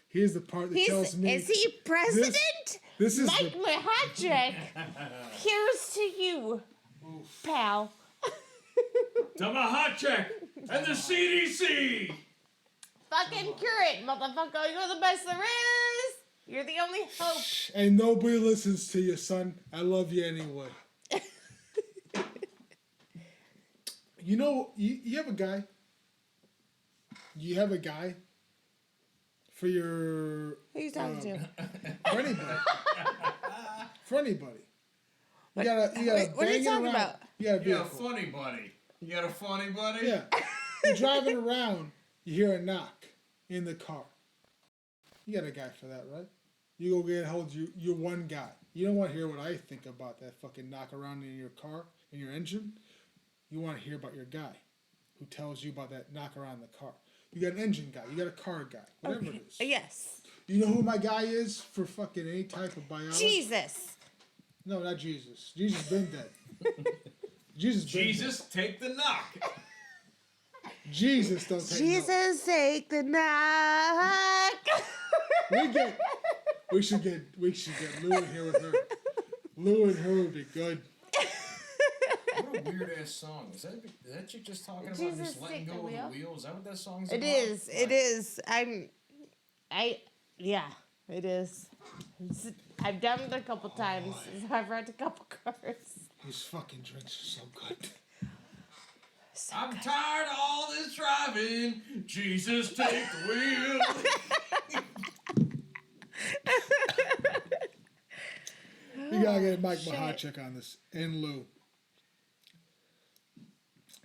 He's the part that tells me. Is he president? This is Mike Mahachek. Here's to you, pal. To my hot check and the CDC. Fucking cure it, motherfucker. You're the best there is. You're the only hope. And nobody listens to you, son. I love you anyway. You have a guy. You have a guy for your. Who you talking to? For anybody. For anybody. You gotta What are you bang it talking around. about? You got a You got a vehicle. funny buddy. You got a funny buddy? Yeah. You're driving around, you hear a knock in the car. You got a guy for that, right? You go get hold of you're one guy. You don't want to hear what I think about that fucking knock around in your car, in your engine. You want to hear about your guy who tells you about that knock around the car. You got an engine guy, you got a car guy, whatever it is. Yes. You know who my guy is for fucking any type of biology? Jesus. No, not Jesus. Jesus been dead. Jesus, take the knock. Jesus don't take no. Jesus, take the knock. We should get Lou in here with her. Lou and her would be good. What a weird ass song. Is that chick just talking about Jesus, just letting take the go of wheel? the wheel? Is that what that song's It about? is. It is. Yeah, it is. I've done it a couple times. I've read a couple cars. These fucking drinks are so good. I'm tired of all this driving. Jesus, take the wheel. You gotta get Mike Mahachek on this and Lou.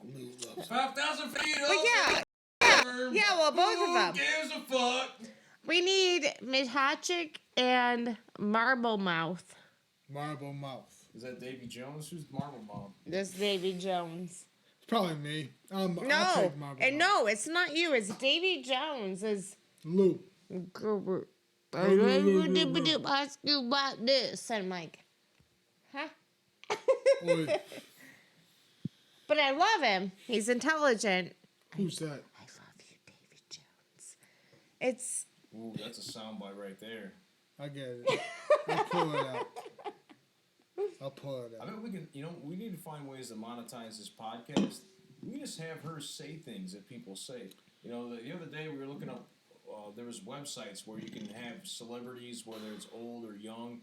Lou loves it. 5,000 feet But up. yeah, well, both of them. Who gives a fuck? We need Mahachek and Marble Mouth. Marble Mouth. Is that Davy Jones? Who's Marble Mom? This Davy Jones. It's probably me. I'll No, take Marble and Mouth. no, it's not you. It's Davy Jones. Is Lou. ask you about this. And I'm like, huh? Oi, But I love him. He's intelligent. who's that? I love you, Davy Jones. It's Ooh, that's a soundbite right there. I get it. I'll pull it out. I bet we can, we need to find ways to monetize this podcast. We can just have her say things that people say. The other day we were looking up, there was websites where you can have celebrities, whether it's old or young,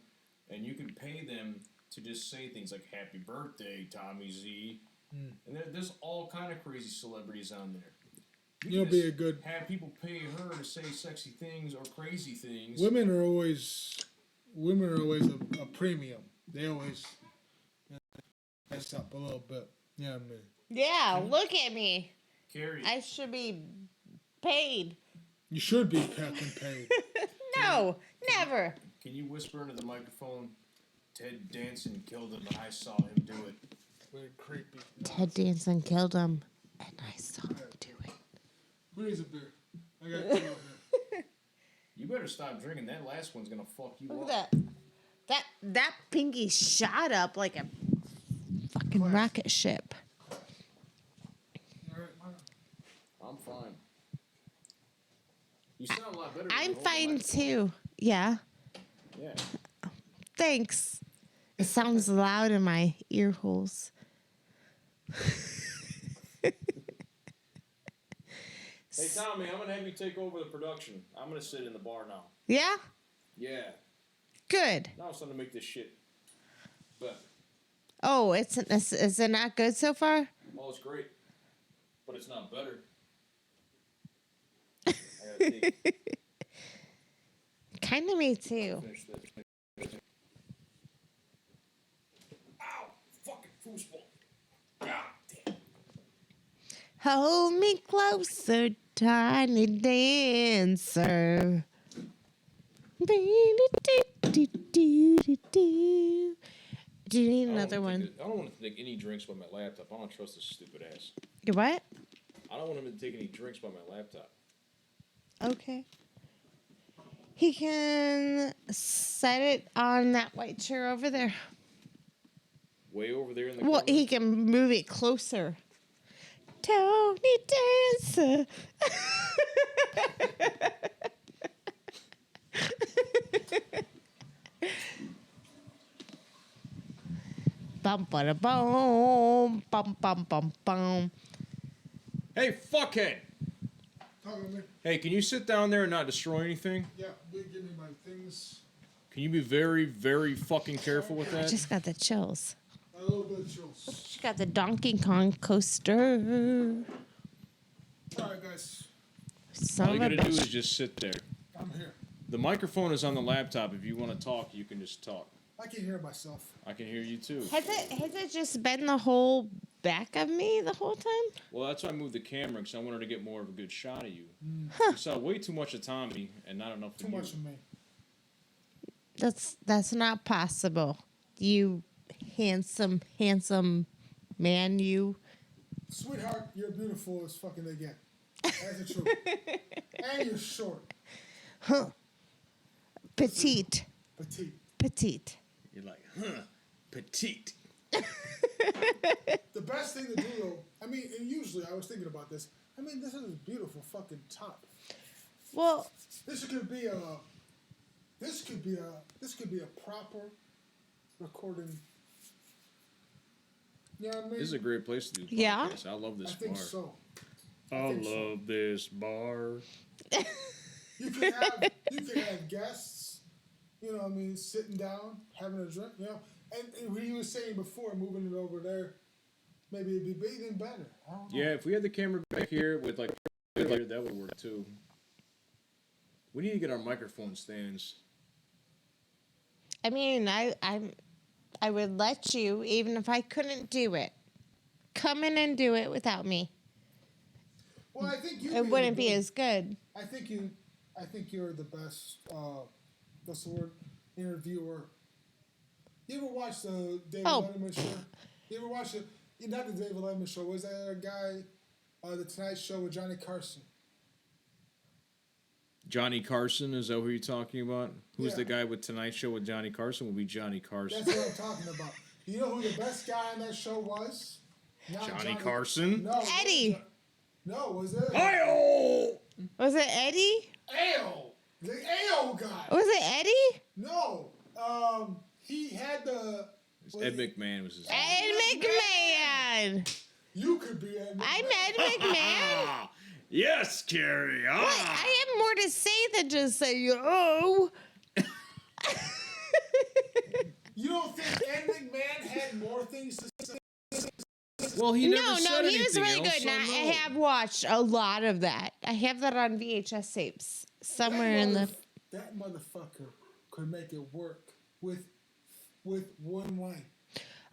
and you can pay them to just say things like "Happy Birthday, Tommy Z," and there's all kind of crazy celebrities on there. You'll be a good. Have people pay her to say sexy things or crazy things. Women are always a premium. They always mess up a little bit. Yeah, I mean. yeah. Look at me. Carrie, I should be paid. You should be fucking paid. No, never. can you whisper into the microphone? Ted Danson killed him, and I saw him do it. Very creepy. Ted Danson killed him, and I saw him do it. Who needs a beer? I got two over here. You better stop drinking. That last one's gonna fuck you Look up. at that. That pinky shot up like a fucking rocket ship. All right, man. I'm fine. You sound a lot better. when I'm you hold the fine microphone. too. Yeah. Yeah. Thanks. It sounds loud in my ear holes. Hey Tommy, I'm gonna have you take over the production. I'm gonna sit in the bar now. Yeah? Yeah. Good. Now it's time to make this shit better. Oh, is it not good so far? Oh, it's great, but it's not better. I gotta take, Kind of me too. finish this. Ow! Fucking foosball. God damn. Hold me closer, tiny dancer. Do you need another one? I don't want to take any drinks by my laptop. I don't trust this stupid ass. You what? I don't want him to take any drinks by my laptop. Okay. He can set it on that white chair over there. Way over there in the Well, corner. he can move it closer. Tony Dancer. Bum ba boom, bum bum bum bum. Hey, fuckhead! Talking to me. Hey, can you sit down there and not destroy anything? Yeah, give me my things. Can you be very, very fucking careful with I that? just got the chills. A little bit of chills. She got the Donkey Kong coaster. All right, guys. Son All you of a gotta do bitch. is just sit there. I'm here. The microphone is on the laptop. If you want to talk, you can just talk. I can hear myself. I can hear you too. Has it just been the whole back of me the whole time? Well, that's why I moved the camera, because I wanted to get more of a good shot of you. You saw way too much of Tommy and not enough of Too you. much of me. That's not possible. You handsome man, you. Sweetheart, you're beautiful as fucking they get. That's the truth. And you're short. Petite. Petite. You're like, petite. The best thing to do, though, I mean, and usually I was thinking about this. I mean, this is a beautiful fucking top. Well, This could be a proper recording. You know what I mean? This is a great place to do podcasts. Yeah. I love this I think bar. so. I think so. love this bar. You could have guests, you know what I mean, sitting down, having a drink, you know. And he was saying before, moving it over there, maybe it'd be even better. I don't know. Yeah, if we had the camera back here with like here, that would work too. We need to get our microphone stands. I mean, I would let you even if I couldn't do it. Come in and do it without me. Well, I think you. It wouldn't be as good. I think you're the best. What's the word? Interviewer You ever watch the David Oh. Letterman show? You ever watch it? Not the David Letterman show. Was that a guy? The Tonight Show with Johnny Carson. Johnny Carson, is that who you're talking about? Who's Yeah. the guy with Tonight Show with Johnny Carson? Will be Johnny Carson. That's what I'm talking about. You know who the best guy on that show was? Not Johnny Carson? No. Eddie. No, was it? Hi-oh! Was it Eddie? Ale. The Ale guy. Was it Eddie? No. He had the. Ed McMahon was his name. Ed McMahon. You could be Ed McMahon. I'm Ed McMahon. Yes, Carrie. What? I have more to say than just say, oh. You don't think Ed McMahon had more things to say? Well, he never No, said he was anything really else, good. so Now, no. I have watched a lot of that. I have that on VHS tapes somewhere in the. That motherfucker could make it work with one line.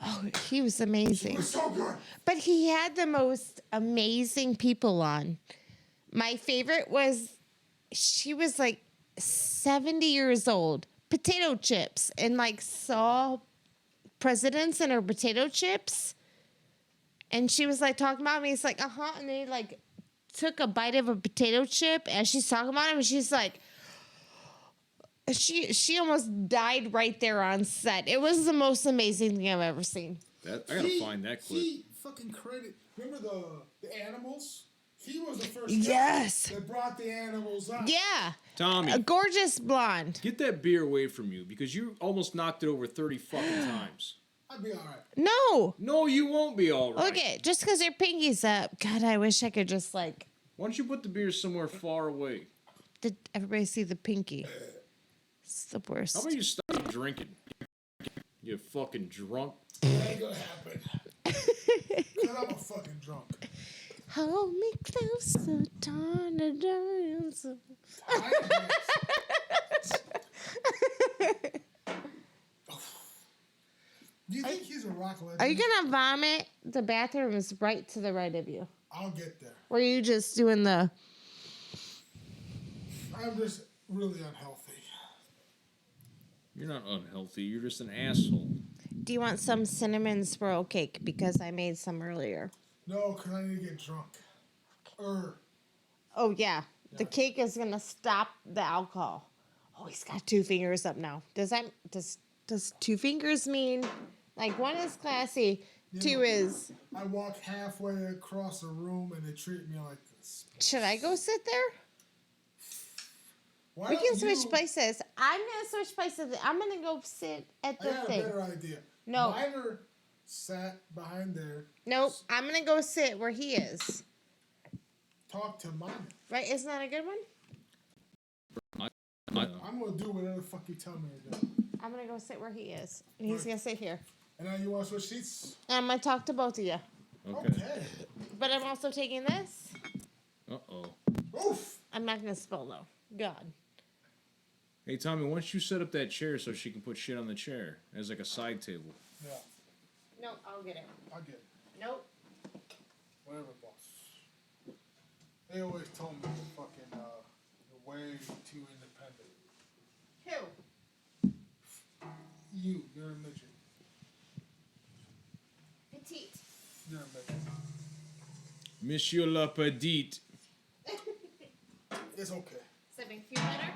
Oh, he was amazing. It's so good. But he had the most amazing people on. My favorite was she was like 70 years old, potato chips, and like saw presidents in her potato chips. And she was like talking about me. He's like, and they like took a bite of a potato chip as she's talking about him, and she's like, she almost died right there on set. It was the most amazing thing I've ever seen. I gotta find that clip. He fucking created. Remember the animals? He was the first Yes. guy that brought the animals out. Yeah. Tommy, A gorgeous blonde. get that beer away from you because you almost knocked it over 30 fucking times. I'd be all right. No. No, you won't be all right. Look at just because your pinky's up. God, I wish I could just like. Why don't you put the beer somewhere far away? Did everybody see the pinky? It's the worst. How about you stop drinking? You fucking drunk. That ain't gonna happen. Cause I'm a fucking drunk. Hold me closer, turn the dance. Do you think he's a rock legend? Are you gonna vomit? The bathroom is right to the right of you. I'll get there. Or are you just doing the? I'm just really unhealthy. You're not unhealthy. You're just an asshole. Do you want some cinnamon swirl cake? Because I made some earlier. No, because I need to get drunk. Oh yeah, the cake is gonna stop the alcohol. Oh, he's got two fingers up now. Does two fingers mean like one is classy, two is? I walk halfway across a room and they treat me like this. Should I go sit there? Why We don't can switch you- places. I'm gonna switch places. I'm gonna go sit at I the got a thing. better idea. No. Miner sat behind there. Nope. I'm gonna go sit where he is. Talk to Miner. Right? Isn't that a good one? I'm gonna do whatever the fuck you tell me to do. I'm gonna go sit where he is, and he's gonna sit here. And now you want to switch seats? And I'm gonna talk to both of you. Okay. But I'm also taking this. Uh-oh. Oof. I'm not gonna spill though. God. Hey, Tommy, why don't you set up that chair so she can put shit on the chair as like a side table? Yeah, No, I'll get it. I'll get it. Nope. Whatever, boss. They always told me fucking you're way too independent. Who? You're a midget. Petite. You're a midget. Monsieur La Petite. It's okay. Does that make you feel better?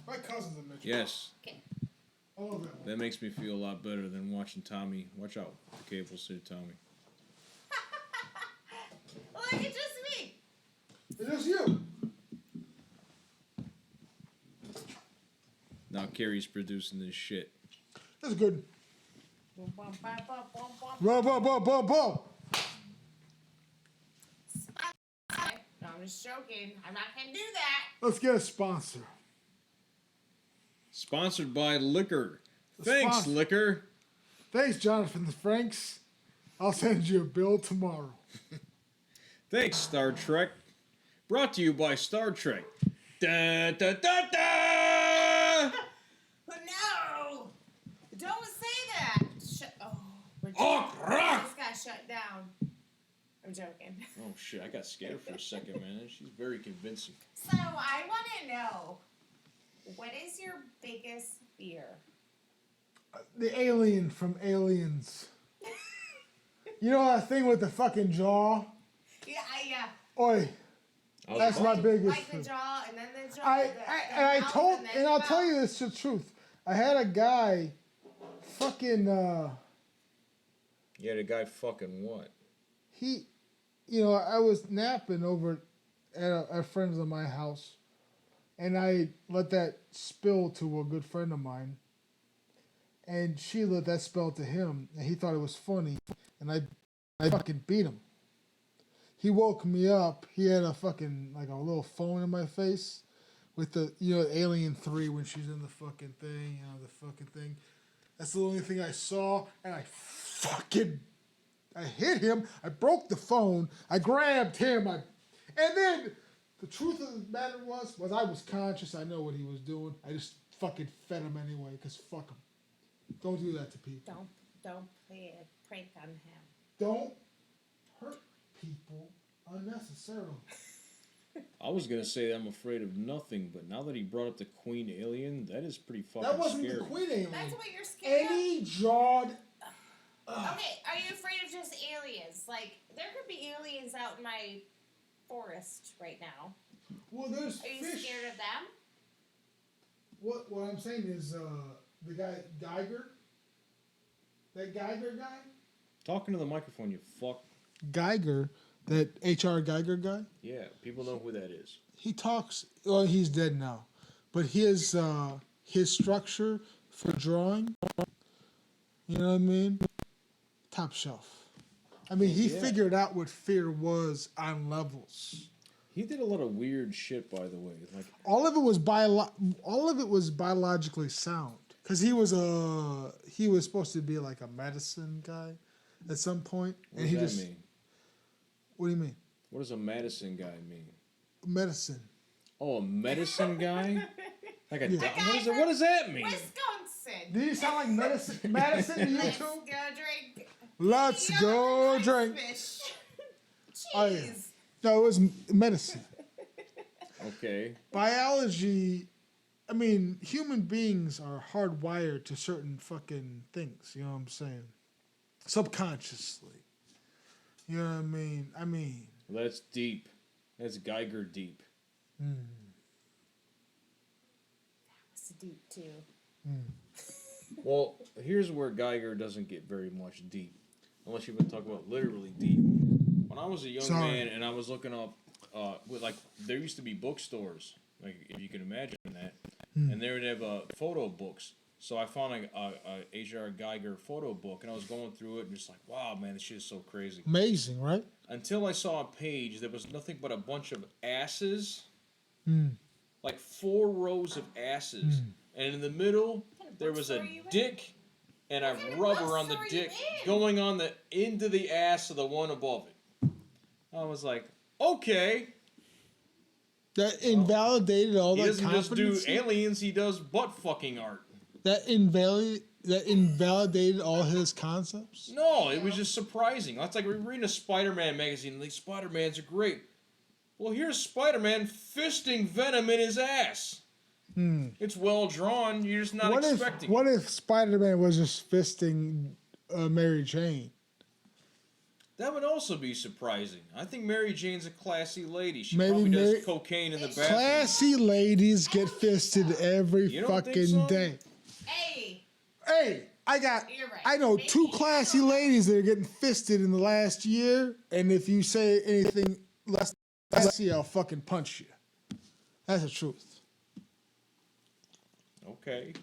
My cousin's a midget. Yes. Okay. All of it. That makes me feel a lot better than watching Tommy. Watch out. The cables here, Tommy. Look, it's just me. It's just you. Now Carrie's producing this shit. That's good. Boom, bum, bum, bum, bum, bum. Boom, boom, boom, boom, boom. No, I'm just joking. I'm not gonna do that. Let's get a sponsor. Sponsored by Liquor. Thanks, sponsor. Liquor. Thanks, Jonathan the Franks. I'll send you a bill tomorrow. Thanks, Star Trek. Brought to you by Star Trek. Da da da da! No! Don't say that! Rock! Just got shut down. I'm joking. Oh shit, I got scared for a second, man. She's very convincing. So, I want to know, what is your biggest fear? The alien from Aliens. You know that thing with the fucking jaw? Yeah. Oi. That's my biggest. Like the jaw, and then the jaw. I'll tell you this the truth. I had a guy, fucking. Yeah, the guy fucking what? I was napping over at friends of my house, and I let that spill to a good friend of mine, and she let that spill to him, and he thought it was funny, and I fucking beat him. He woke me up. He had a fucking like a little phone in my face, with the Alien 3 when she's in the fucking thing, the fucking thing. That's the only thing I saw, and I hit him. I broke the phone. I grabbed him. And then the truth of the matter was I was conscious. I know what he was doing. I just fucking fed him anyway, because fuck him. Don't do that to people. Don't play a prank on him. Don't hurt people unnecessarily. I was gonna say I'm afraid of nothing, but now that he brought up the Queen Alien, that is pretty fucking That wasn't scary. the Queen Alien. That's what you're scared of? Any jawed. Okay, are you afraid of just aliens? Like, there could be aliens out in my forest right now. Well, there's Are you fish. scared of them? What I'm saying is the guy Geiger. That Geiger guy. Talking to the microphone, you fuck. Geiger, that H.R. Geiger guy. Yeah, people know who that is. He talks. Well, he's dead now, but his structure for drawing. You know what I mean? Top shelf. I mean, he figured out what fear was on levels. He did a lot of weird shit, by the way. Like all of it was biologically sound, because he was supposed to be like a medicine guy at some point. What does that mean? What do you mean? What does a medicine guy mean? Medicine. Oh, a medicine guy? Like a Yeah. what does that mean? Wisconsin. Do you sound like medicine? Medicine to you Let's too? go drink. Let's go drink. Fish. Oh, yeah. No, it was medicine. Okay. Biology. I mean, human beings are hardwired to certain fucking things. You know what I'm saying? Subconsciously. You know what I mean? Well, that's deep. That's Geiger deep. It's deep too. Well, here's where Geiger doesn't get very much deep, unless you've been talking about literally deep. When I was a young man and I was looking up, there used to be bookstores, like if you can imagine that, and they would have photo books. So I found a H.R. Geiger photo book, and I was going through it and just like, wow, man, this shit is so crazy. Amazing, right? Until I saw a page that was nothing but a bunch of asses, like 4 rows of asses, and in the middle there was a dick and a rubber on the dick going on into the ass of the one above it. I was like, okay. That invalidated all that He doesn't just do competency? aliens; he does butt fucking art. That invalidated all his concepts? No, it was just surprising. That's like reading a Spider-Man magazine. These Spider-Mans are great. Well, here's Spider-Man fisting venom in his ass. It's well drawn. You're just not expecting. What if Spider-Man was just fisting Mary Jane? That would also be surprising. I think Mary Jane's a classy lady. She Maybe probably does cocaine in the bathroom. Classy ladies get fisted every You don't think fucking so? day. Hey, I know 2 classy ladies that are getting fisted in the last year, and if you say anything less classy, I'll fucking punch you. That's the truth. Okay.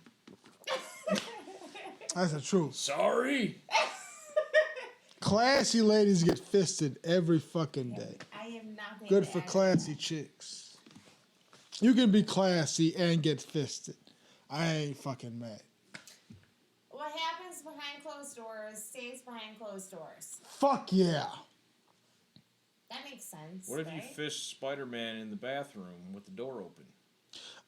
That's the truth. Sorry. Classy ladies get fisted every fucking day. I am not Good for classy chicks. You can be classy and get fisted. I ain't fucking mad. What happens behind closed doors stays behind closed doors. Fuck yeah. That makes sense. What if you right? fish Spider-Man in the bathroom with the door open?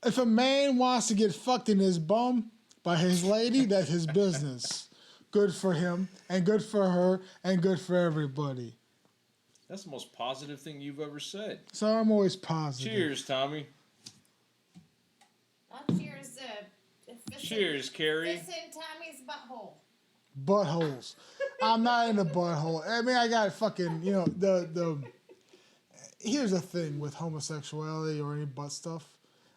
If a man wants to get fucked in his bum by his lady, that's his business. Good for him, and good for her, and good for everybody. That's the most positive thing you've ever said. So I'm always positive. Cheers, Tommy. Well, cheers to Cheers, Carrie. It's in Tommy's butthole. Buttholes. I'm not in the butthole. I mean, I got fucking, you know, the. Here's the thing with homosexuality or any butt stuff.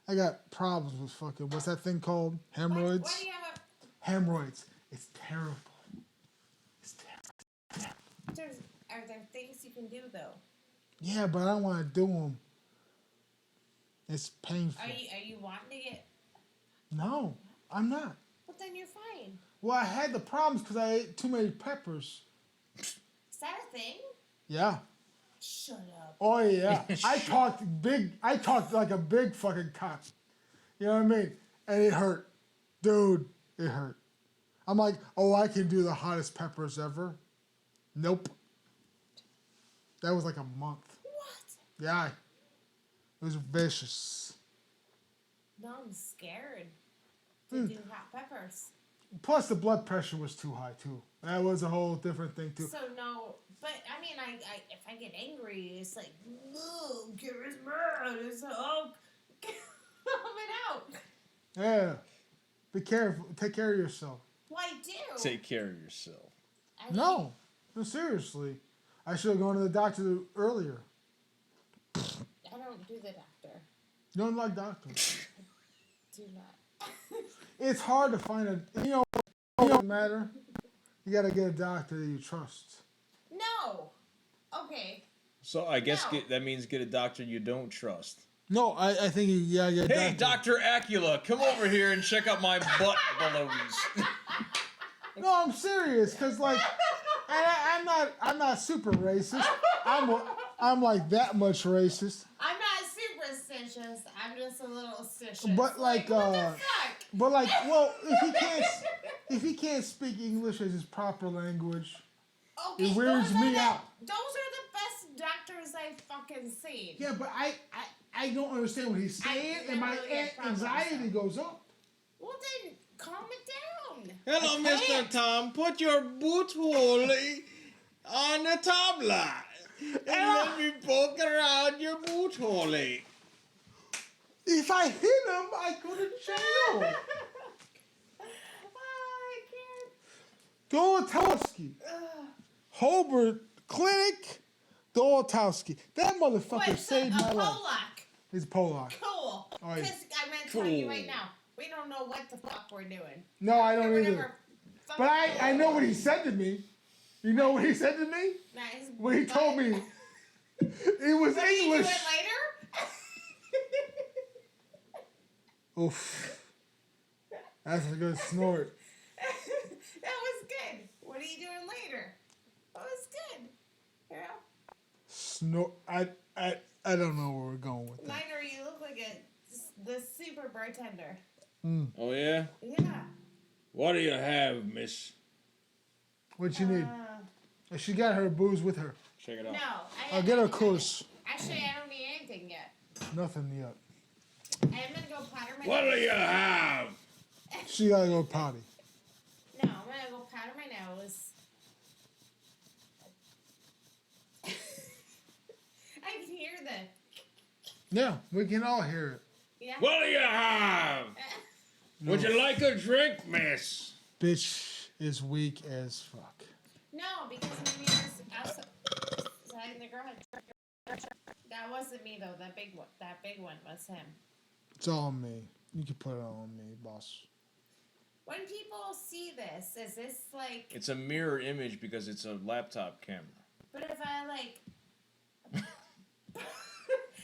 I got problems with fucking, what's that thing called? Hemorrhoids? Why do you have Hemorrhoids. It's terrible. It's terrible. Are there things you can do though? Yeah, but I don't want to do them. It's painful. Are you wanting to get? No, I'm not. But then you're fine. Well, I had the problems because I ate too many peppers. Is that a thing? Yeah. Shut up. Oh yeah. I talked like a big fucking cock. You know what I mean? And it hurt. Dude, it hurt. I'm like, oh, I can do the hottest peppers ever. Nope. That was like a month. What? Yeah. It was vicious. No, I'm scared to do hot peppers. Plus the blood pressure was too high too. That was a whole different thing too. So no, but I mean, I if I get angry, it's like, no, Carrie's mad. It's all coming out. Yeah. Be careful. Take care of yourself. Well, I do. Take care of yourself. I mean, No, seriously. I should have gone to the doctor earlier. I don't do the doctor. You don't like doctors. Do not. It's hard to find a, you know, it doesn't matter. You gotta get a doctor that you trust. No. Okay. So I guess No. that means get a doctor you don't trust. No, I think you gotta get a Hey, Dr. Acula, come over here and check out my butt balloons. No, I'm serious, cause like, I'm not super racist. I'm like that much racist. I'm not superstitious. I'm just a little stitious. But like, what the fuck? but like, well, if he can't speak English as his proper language, Okay, it weirds those are me the- out. Those are the best doctors I've fucking seen. Yeah, but I don't understand what he's saying, and my literally get problems, anxiety goes up. Well, then calm it down. Hello, I Mr. can't. Tom. Put your boot hole on the top line. And let me poke around your boot hole. If I hit him, I go to jail. I can't. Dolotowski. Hobart Clinic. Dolotowski. That motherfucker Wait, so saved my a life. Polak. He's Polak. Cool. Oh, yeah. Because I'm going to tell you right Cool. now, we don't know what the fuck we're doing. No, I don't We're either. never But fucking- I know what he said to me. You know what he said to me? Nice, When he but- told me it was Will you do English. it later? Oof. That's a good snort. That was good. What are you doing later? That was good. Yeah. Snort. I don't know where we're going with that. Minor, you look like the super bartender. Oh, yeah? Yeah. What do you have, miss? What you need? She got her booze with her. Check it out. No. I'll get her a course. Actually, I don't need anything yet. Nothing yet. I'm gonna go powder my What do nose. you have? She gotta go potty. No, I'm gonna go powder my nose. I can hear the. Yeah, we can all hear Yeah. What do you have? it. Would you like a drink, miss? Bitch is weak as fuck. No, because maybe I was outside in the garage. That wasn't me though. That big one was him. It's all on me. You can put it all on me, boss. When people see this, is this like? It's a mirror image because it's a laptop camera. But if I like.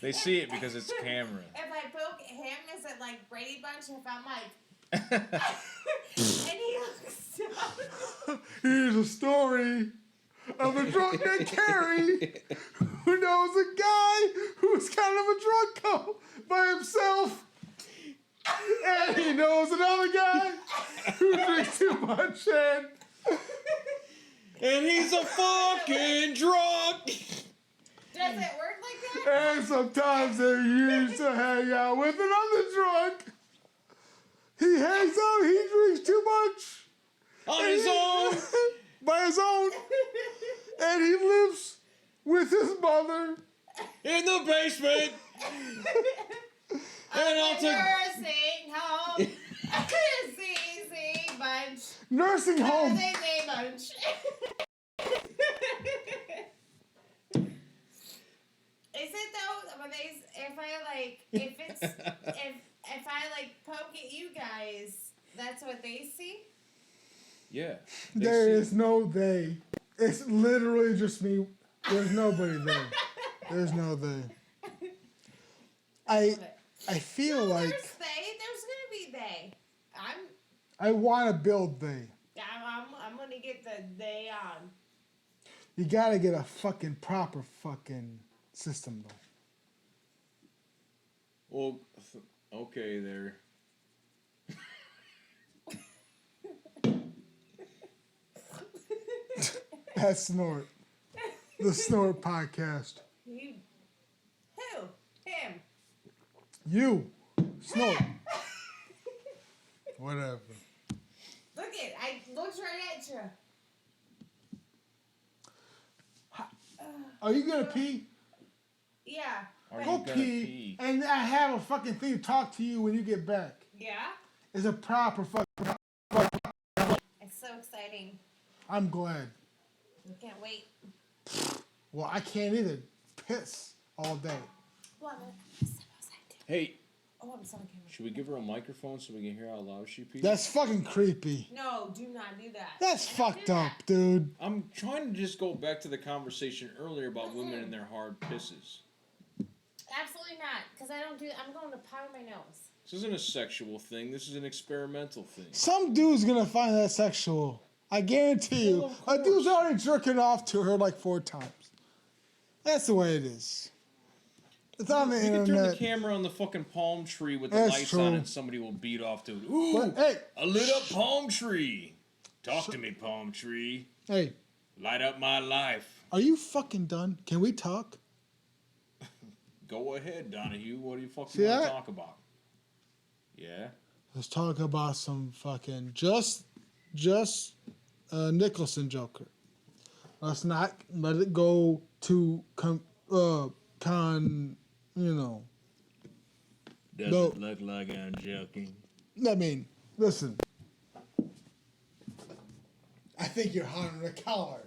They see it because it's camera. If I poke him, is it like Brady Bunch? If I'm like. And he looks down. Here's a story of a drunk named Carrie who knows a guy who's kind of a drunk by himself. And he knows another guy who drinks too much And he's a fucking drunk! Does it work like that? and sometimes they used to hang out with another drunk. He hangs out, he drinks too much. On his own! By his own. And he lives with his mother. In the basement! And I'll take. Nursing home. Nursing Nursing home. They say bunch. Is it though? When they, if I like poke at you guys, that's what they see. Yeah. There is no they. It's literally just me. There's nobody there. There's no they. I feel like There's they. There's gonna be they. I want to build they. I'm gonna get the they on. You gotta get a fucking proper fucking system though. Well, okay there. That's Snort. The Snort podcast. You, who? Him. You. Snort. Whatever. Look it. I looked right at you. Are you gonna pee? Yeah. Are Go you gonna pee, and I have a fucking thing to talk to you when you get back. Yeah. It's a proper fucking. It's so exciting. I'm glad. I can't wait. Well, I can't either. Piss all day. Hey, Oh, I'm sorry. should we give her a microphone so we can hear how loud she pees? That's fucking creepy. No, do not do that. That's I don't fucked do up, that. dude. I'm trying to just go back to the conversation earlier about women and their hard pisses. Absolutely not, because I don't do. I'm going to powder my nose. This isn't a sexual thing. This is an experimental thing. Some dude's gonna find that sexual. I guarantee you. Well, of A dude's course. already jerking off to her like 4 times. That's the way it is. It's on the You can turn the internet. camera on the fucking palm tree with the That's lights true. on and somebody will beat off to it. Ooh, But, hey. a lit up palm tree. Talk to me, palm tree. Hey, Light up my life. are you fucking done? Can we talk? Go ahead, Donahue. What do you fuck See you want to that? talk about? Yeah? Let's talk about some fucking just Nicholson Joker. Let's not let it go to you know. Does No. it look like I'm joking? I mean, listen. I think you're hot on the collar.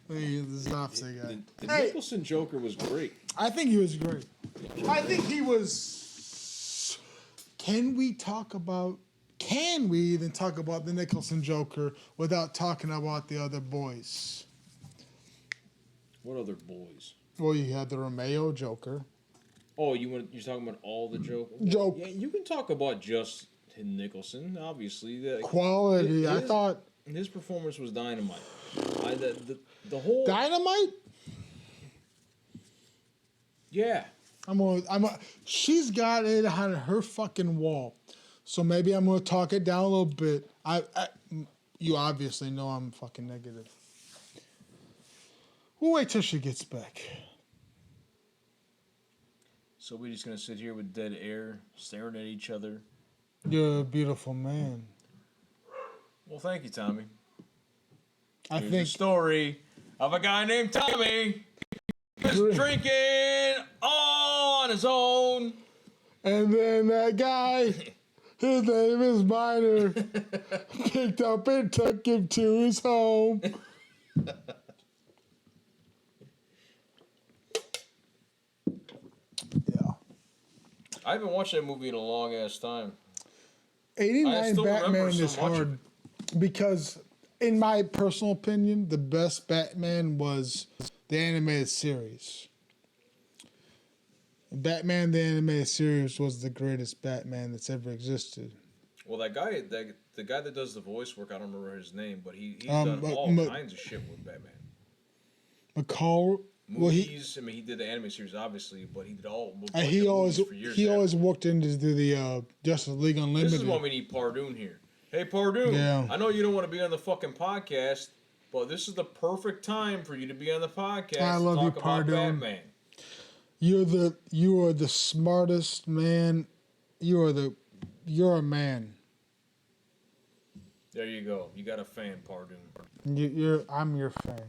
This is opposite guy. The Hey, Nicholson Joker was great. I think he was great. I think he was. Can we even talk about the Nicholson Joker without talking about the other boys? What other boys? Well, you had the Romeo Joker. Oh, you're talking about all the Joker? Joke. Yeah, you can talk about just Nicholson, obviously. Quality. I thought. His performance was dynamite. The whole... Dynamite? Yeah. She's got it on her fucking wall. So maybe I'm going to talk it down a little bit. You obviously know I'm fucking negative. We'll wait till she gets back. So we're just going to sit here with dead air, staring at each other. You're a beautiful man. Well, thank you, Tommy. I Here's think a story of a guy named Tommy who's drinking on his own. And then that guy, his name is Miner, picked up and took him to his home. Yeah. I haven't watched that movie in a long ass time. 89 still Batman remember so is much of hard because, in my personal opinion, the best Batman was the animated series. Batman the animated series was the greatest Batman that's ever existed. Well, the guy that does the voice work, I don't remember his name, but he's Um, done all kinds of shit with Batman. McCall. Movies. I mean, he did the anime series, obviously, but he did all. He always for years he after. always walked into the Justice League Unlimited. This is why we need Pardoon here. Hey, Pardoon. Yeah. I know you don't want to be on the fucking podcast, but this is the perfect time for you to be on the podcast. I love to you, talk about Pardoon. Batman. You are the smartest man. You're a man. There you go. You got a fan, Pardoon. I'm your fan.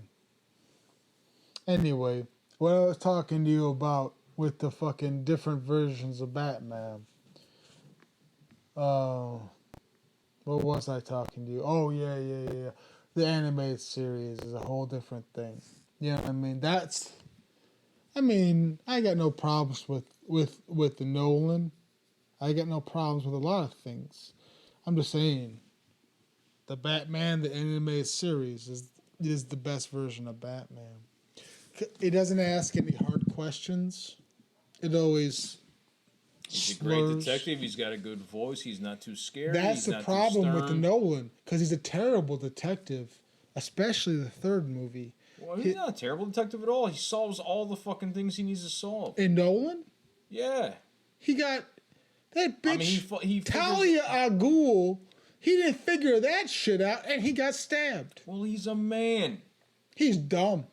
Anyway, what I was talking to you about with the fucking different versions of Batman. What was I talking to you? Oh yeah. The animated series is a whole different thing. You know what I mean? I got no problems with the Nolan. I got no problems with a lot of things. I'm just saying, the Batman, the animated series is the best version of Batman. It doesn't ask any hard questions. It always He's a great slurs. detective. He's got a good voice. He's not too scary. That's He's the not problem too with the stern. Nolan, because he's a terrible detective, especially the third movie. Well, he's not a terrible detective at all. He solves all the fucking things he needs to solve. In Nolan, Yeah. he got that bitch I mean, he figures- Talia al Ghul. He didn't figure that shit out, and he got stabbed. Well, he's a man. He's dumb.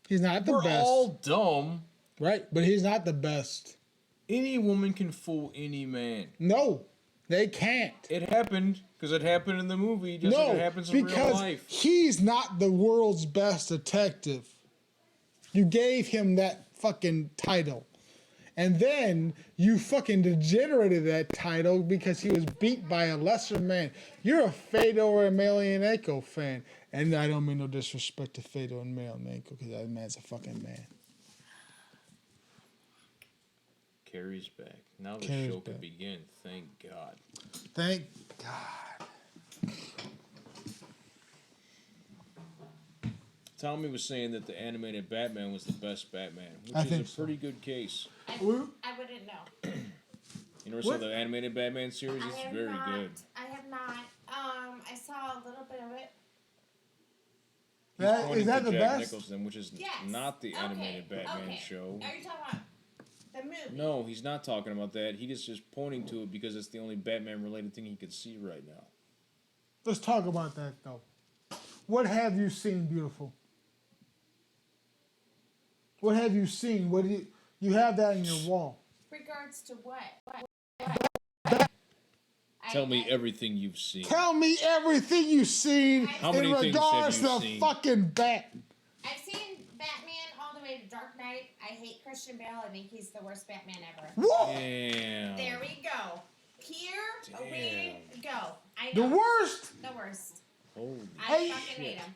He's not the We're best. all dumb. Right, but he's not the best. Any woman can fool any man. No, they can't. It happened because it happened in the movie, just like it happens in real because life. he's not the world's best detective. You gave him that fucking title. And then you fucking degenerated that title because he was beat by a lesser man. You're a Fedor Emelianenko fan. And I don't mean no disrespect to Fedor Emelianenko because that man's a fucking man. Carrie's back. Now the Carrie's show can back. begin. Thank God. Thank God. Tommy was saying that the animated Batman was the best Batman, I which think is a so. pretty good case. I wouldn't know. You never saw the animated Batman series? It's very good. I have not. I saw a little bit of it. He's Is pointing that to the Jack best? Nicholson, which is Yes. not the animated Okay, Batman okay. show. Are you talking about the movie? No, he's not talking about that. He just pointing to it because it's the only Batman-related thing he could see right now. Let's talk about that, though. What have you seen, beautiful? What have you seen? What do you have that in your wall? Regards to what? Tell me everything you've seen. Tell me everything you've seen How in many things regards have you to seen? fucking Bat. I've seen Batman all the way to Dark Knight. I hate Christian Bale. I think he's the worst Batman ever. What? Damn. There we go. Here we go. I The know. worst? The worst. Holy I fucking hate him.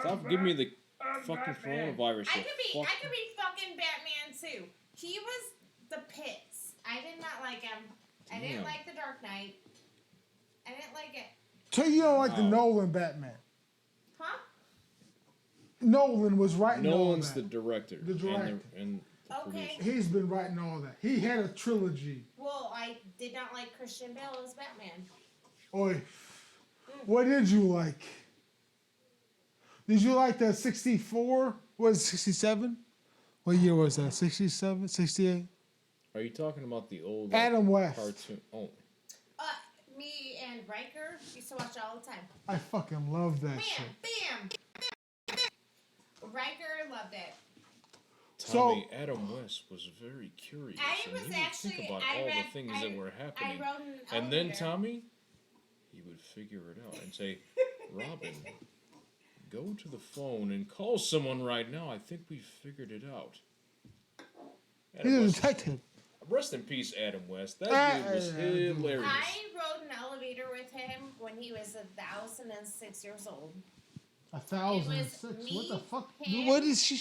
Stop giving me the fucking coronavirus. I you could be fucking Batman too. He was the pits. I did not like him. I didn't Damn. like the Dark Knight. I didn't like it. So you don't like the Nolan Batman? Huh? Nolan was writing Nolan's all the that. director. The director. And the Okay. producer. He's been writing all that. He had a trilogy. Well, I did not like Christian Bale as Batman. Oi. What did you like? Did you like the 64? Was it 67? What year was that? 67? 68? Are you talking about the old Adam West. cartoon? Oh, Me and Riker used to watch it all the time. I fucking love that Bam, shit. bam. Riker loved it. Tommy, Adam West was very curious. I and was he would actually- think about I all read- the things I- that were happening. I rode an And then elevator. Tommy, he would figure it out and say, Robin, go to the phone and call someone right now. I think we figured it out. He's a West, detective. rest in peace, Adam West. That dude was hilarious. I rode an elevator with him when he was 1,006 years old. 1,006. It was What the me, fuck? him. What is she?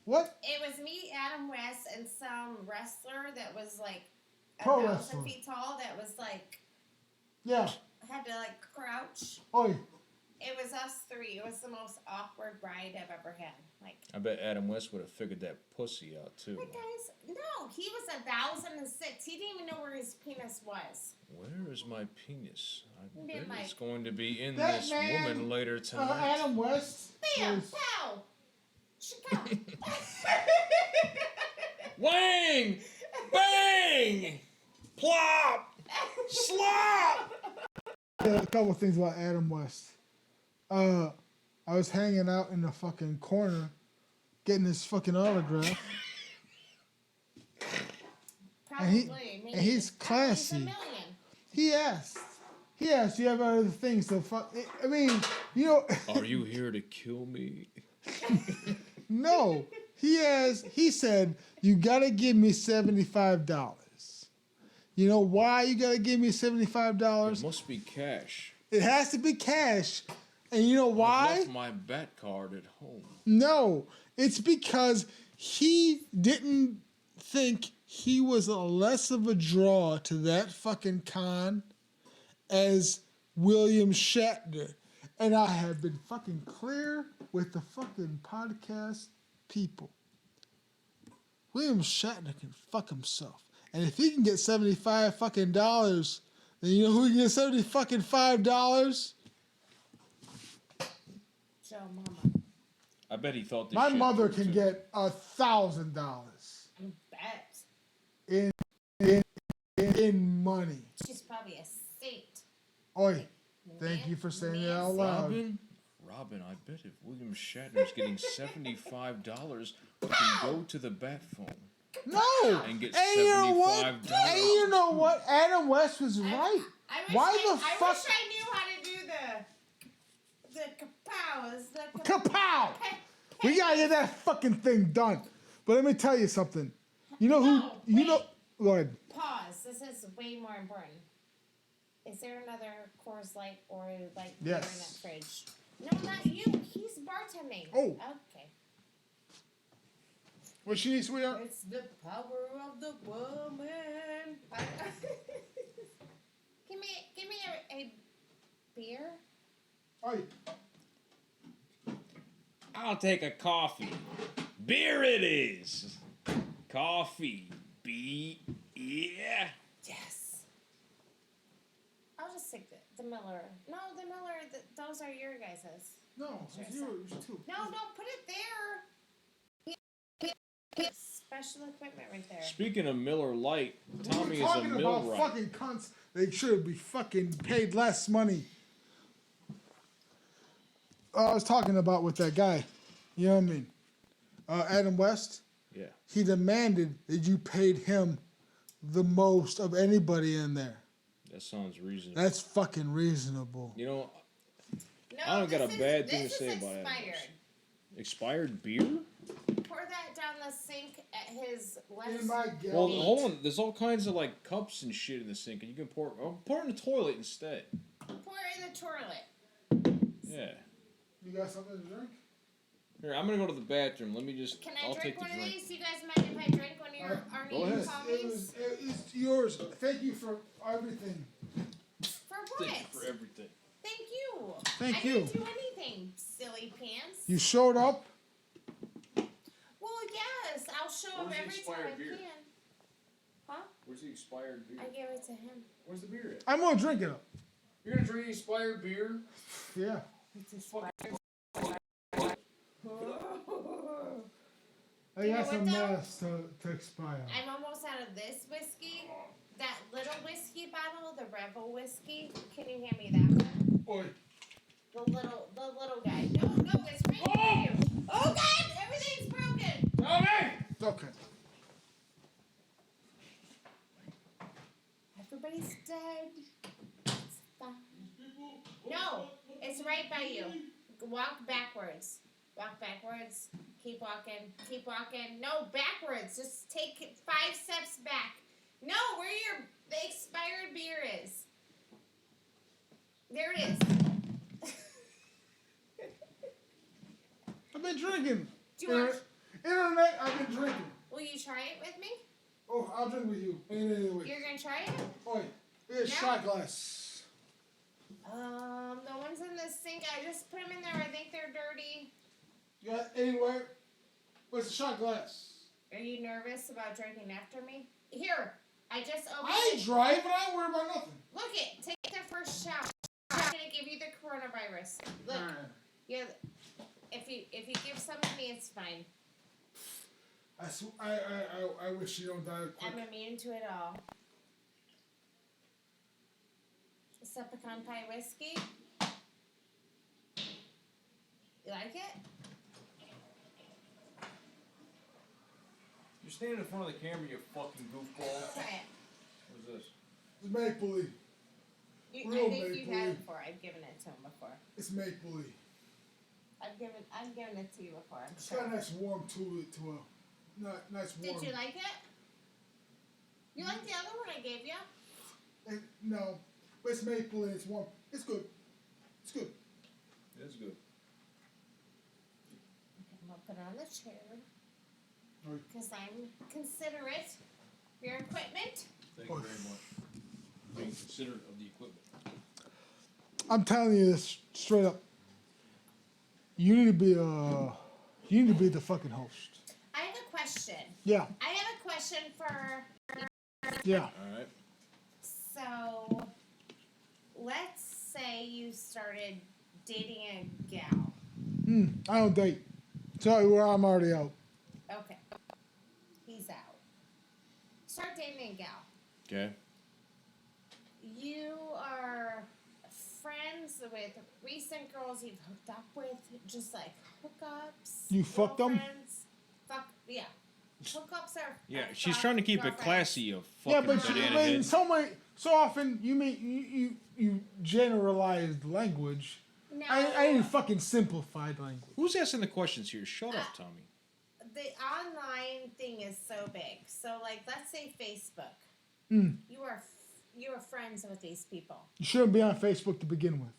What? It was me, Adam West, and some wrestler that was like Pro 1,000 wrestler. feet tall that was like, Yeah. had to like crouch. Oi. It was us three. It was the most awkward ride I've ever had. Like, I bet Adam West would have figured that pussy out too. but guys, no, he was 1,006. He didn't even know where his penis was. Where is my penis? I Been bet like- it's going to be in That this man, woman later tonight. Adam West. Bam! was- Pow! Chicago. Wang! Bang! Plop! Slop! A couple things about Adam West. I was hanging out in the fucking corner, getting his fucking autograph. Probably. and he's classy. He's a million. He asked. Do you have other things to fuck? I mean, you know. Are you here to kill me? No. He said, you gotta give me $75. You know why you gotta give me $75? It must be cash. It has to be cash. And you know I why? left my bat card at home. No, it's because he didn't think he was a less of a draw to that fucking con as William Shatner. And I have been fucking clear with the fucking podcast people. William Shatner can fuck himself. And if he can get $75 fucking dollars, then you know who can get $75? Joe Mama. I bet he thought this My shit mother through, can too. get $1,000 Bet. in money. She's probably a saint. Oi, thank you for saying it out loud. Robin, I bet if William Shatner's getting $75, we can go to the bat phone. No! And get you know what? $75. And you know what? Adam West was right. Why the fuck? I wish I knew how to do the kapows. Kapow! We gotta get that fucking thing done. But let me tell you something. You know who? You know. Go ahead. Pause. This is way more important. Is there another Coors Light or like beer in Yes. that fridge? No, not you. He's bartending. Oh. Okay. What she needs, sweetheart? It's the power of the woman. Give me a beer. Oi. I'll take a coffee. Beer it is. Coffee. Yeah. Yes. I'll just take the Miller. No, the Miller. Those are your guys's. No, it's yours too. No, put it there. Special equipment right there. Speaking of Miller Lite, Tommy We're is a talking about millwright. fucking cunts. They should be fucking paid less money. I was talking about with that guy. You know what I mean? Adam West. Yeah. He demanded that you paid him the most of anybody in there. That sounds reasonable. That's fucking reasonable. You know, No, I don't got a bad thing to this say is about it. expired. Expired beer? Pour that down the sink at his left. In my Well, gallon. hold on. There's all kinds of like cups and shit in the sink, and you can pour it in the toilet instead. Pour it in the toilet. Yeah. You got something to drink? Here, I'm gonna go to the bathroom. Let me just. Can I I'll drink take the one of drink. these? You guys mind if I drink one of your Go Arnie ahead. It Tommies? it's yours. Thank you for everything. For what? Thank you for everything. Thank you. Thank I you. didn't do anything, silly pants. You showed up. Well, yes, I'll show up Where's the every time expired I beer? can. Huh? Where's the expired beer? I gave it to him. Where's the beer at? I'm gonna drink it up. You're gonna drink expired beer? Yeah. It's expired. I You know got what, some though? mess to expire. I'm almost out of this whiskey. That little whiskey bottle, the Rebel whiskey. Can you hand me that one? Oi. The little guy. No, it's right for you. Oh God, everything's broken. It's okay. Everybody's dead. It's fine. No, it's right by you. Walk backwards. Walk backwards. Keep walking. Keep walking. No, backwards. Just take 5 steps back. No, where the expired beer is. There it is. I've been drinking. Do you want? Internet, I've been drinking. Will you try it with me? Oh, I'll drink with you. Anyway. You're gonna try it? Oi, here's Yeah. shot glass. The ones in the sink. I just put them in there. I think they're dirty. You got anywhere? Where's the shot glass? Are you nervous about drinking after me? Here, I just opened I ain't it. driving. I ain't worried about nothing. Look it. Take the first shot. I'm gonna give you the coronavirus. Look. Alright. Yeah. If you give some to me, it's fine. I wish you don't die quick. I'm immune to it all. It's a pecan pie whiskey. You like it? You're standing in front of the camera, you fucking goofball. Try it. What is this? It's make believe. I Real think you've had make-believe. it before. I've given it to him before. It's make believe. I've given it to you before. I'm It's sure. got a nice warm to it, nice warm. Did you like it? You like the other one I gave you? No, but it's maple and it's warm. It's good. It's good. It's good. Okay, I'm gonna put it on the chair Alright. because I'm considerate of your equipment. Thank you very much. Being considerate of the equipment. I'm telling you this straight up. You need to be the fucking host. I have a question. Yeah. I have a question for. Yeah. All right. So, let's say you started dating a gal. I don't date. Tell you where I'm already out. Okay. He's out. Start dating a gal. Okay. You are friends with recent girls you've hooked up with, just like hookups. You fucked 'em? girlfriends. Yeah. Hookups are. Yeah, are she's fuck trying to keep it girlfriends. classy. You Yeah, fucking but banana in head. some way, so often you generalized language. No. I need fucking simplified language. Who's asking the questions here? Shut up, Tommy. The online thing is so big. So, like, let's say Facebook. You are friends with these people. You shouldn't be on Facebook to begin with.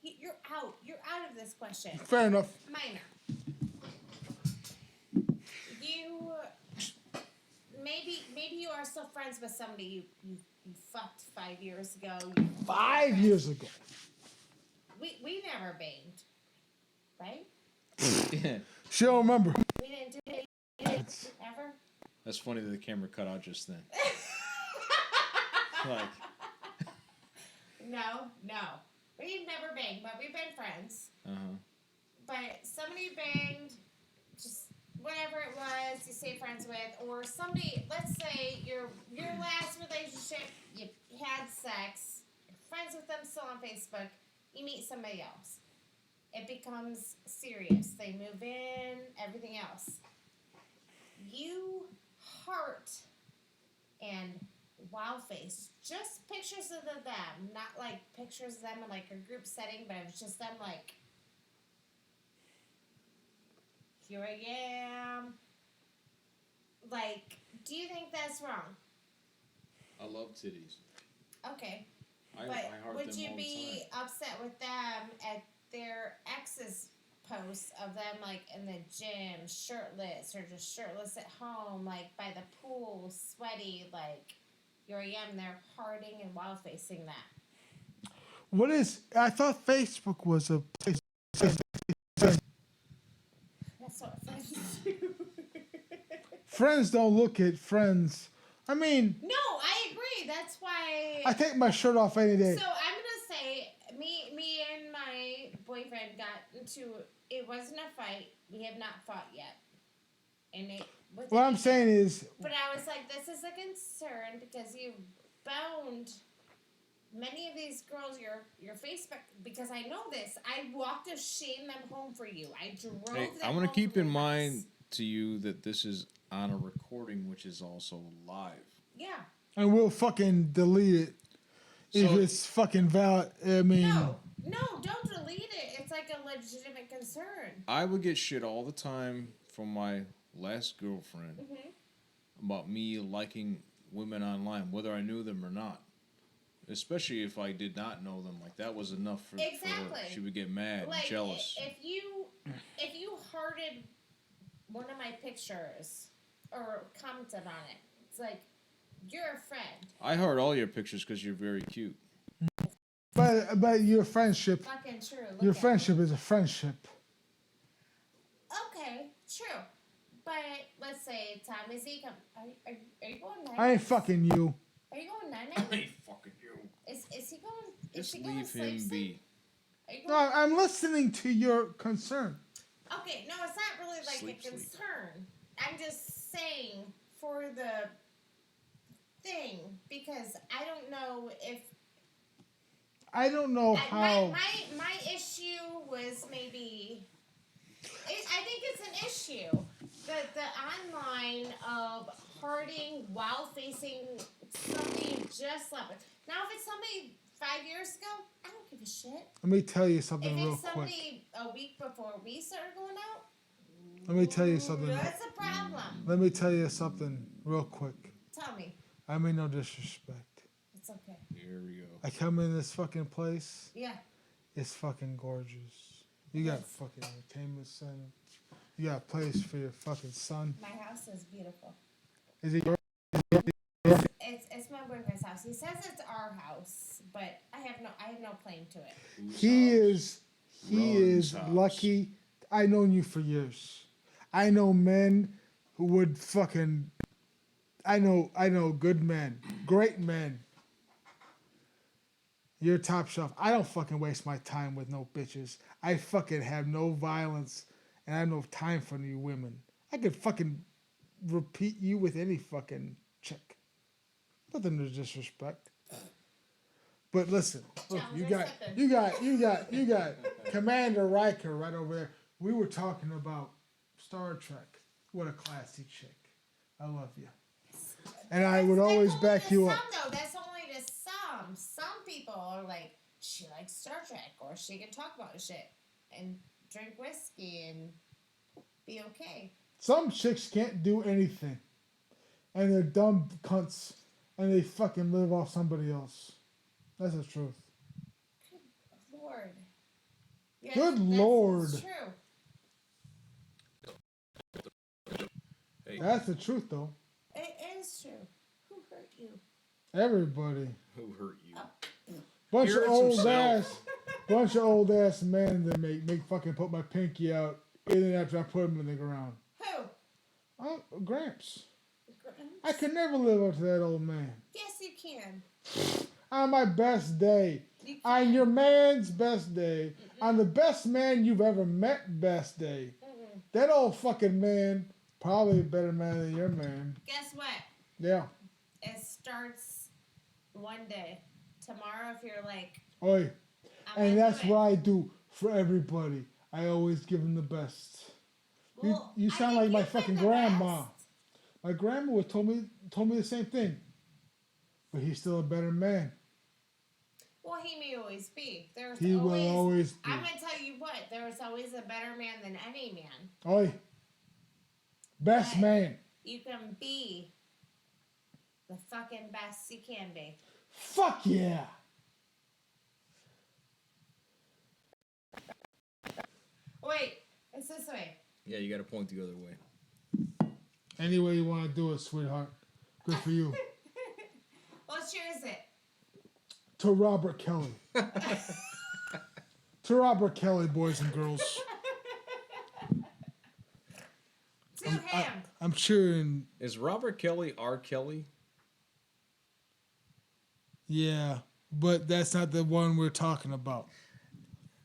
You're out. You're out of this question. Fair enough. Minor. You maybe you are still friends with somebody you fucked 5 years ago. 5 years ago. We never banged, right? She don't remember. We didn't do it ever. That's funny that the camera cut out just then. Like, No. We've never banged, but we've been friends. But somebody banged, just whatever it was you stay friends with, or somebody, let's say your last relationship, you had sex, you're friends with them still on Facebook, you meet somebody else. It becomes serious. They move in, everything else. You heart and wow face just pictures of them, not like pictures of them in like a group setting, but it was just them like, here I am. Like, do you think that's wrong? I love titties. Okay. I But heart would them you all the be time. upset with them at their ex's posts of them like in the gym, shirtless, or just shirtless at home, like by the pool, sweaty, like here I am, they're hearting and wild facing that. What is? I thought Facebook was a place. That's what friends do. Friends don't look at friends. I mean, No, I agree. That's why. I take my shirt off any day. So I'm gonna say, me and my boyfriend got into. It wasn't a fight. We have not fought yet, and it. What I'm saying is, But I was like, this is a concern because you boned many of these girls your Facebook, because I know this. I walked to shame them home for you. I drove Hey, them I want to home keep from in your mind house. to you that this is on a recording, which is also live. Yeah. and we'll fucking delete it if So- it's fucking valid. I mean, No, don't delete it. It's like a legitimate concern. I would get shit all the time from my last girlfriend about me liking women online, whether I knew them or not. Especially if I did not know them. Like, that was enough for her. Exactly. She would get mad Like and jealous. if you hearted one of my pictures or commented on it, it's like you're a friend. I heart all your pictures because you're very cute. but your friendship, Fucking true. Look your at friendship is a friendship. it. Okay, true. But let's say Tom, is he are you going night? I ain't fucking you. Are you going night I night? ain't fucking you. Is he going? Is Just he going leave sleep him sleep? be. Are you No, going? I'm listening to your concern. Okay, no, it's not really like Sleep, a sleep. concern. I'm just saying for the thing because I don't know if I don't know how. my issue was maybe. I think it's an issue. The online of hearting while facing somebody you just slept with. Now, if it's somebody 5 years ago, I don't give a shit. Let me tell you something If real it's quick. somebody a week before we start going out, Let me tell you something. that's a problem. Let me tell you something real quick. Tell me. I mean no disrespect. It's okay. Here we go. I come in this fucking place. Yeah. It's fucking gorgeous. You got fucking entertainment center. You got a place for your fucking son. My house is beautiful. Is it yours? It's my boyfriend's house. He says it's our house, but I have no claim to it. He is Ron's house. lucky. I known you for years. I know men who would fucking. I know good men, great men. You're top shelf. I don't fucking waste my time with no bitches. I fucking have no violence, and I have no time for you women. I could fucking repeat you with any fucking chick. Nothing to disrespect. But listen, look, you got Commander Riker right over there. We were talking about Star Trek. What a classy chick. I love you. And I would always back you up. Some, though. That's only to some. Some people are like, she likes Star Trek, or she can talk about shit and drink whiskey and be okay. Some chicks can't do anything. And they're dumb cunts. And they fucking live off somebody else. That's the truth. Good Lord. Yeah, Good Lord. That's true. Hey, That's the truth, though. It is true. Who hurt you? Everybody. who hurt you? Bunch He of hurts old ass men that make fucking put my pinky out even after I put them in the ground. Who? Gramps. I could never live up to that old man. Yes, you can. On my best day. On your man's best day. On the best man you've ever met best day. That old fucking man, probably a better man than your man. Guess what? Yeah. It starts one day. Tomorrow, if you're like, Oi. I'm And that's into it. what I do for everybody. I always give them the best. Well, You I sound think like my you've been fucking the grandma. best. My grandma told me the same thing. But he's still a better man. Well, he may always be. There's He will always be. I'm gonna tell you what. There's always a better man than any man. Oi. Best But man. You can be the fucking best you can be. Fuck yeah. Wait, it's this way. Yeah, you got to point the other way. Any way you want to do it, sweetheart. Good for you. Well, cheers it. To Robert Kelly. To Robert Kelly, boys and girls. To him. I'm cheering. Is Robert Kelly R. Kelly? Yeah, but that's not the one we're talking about.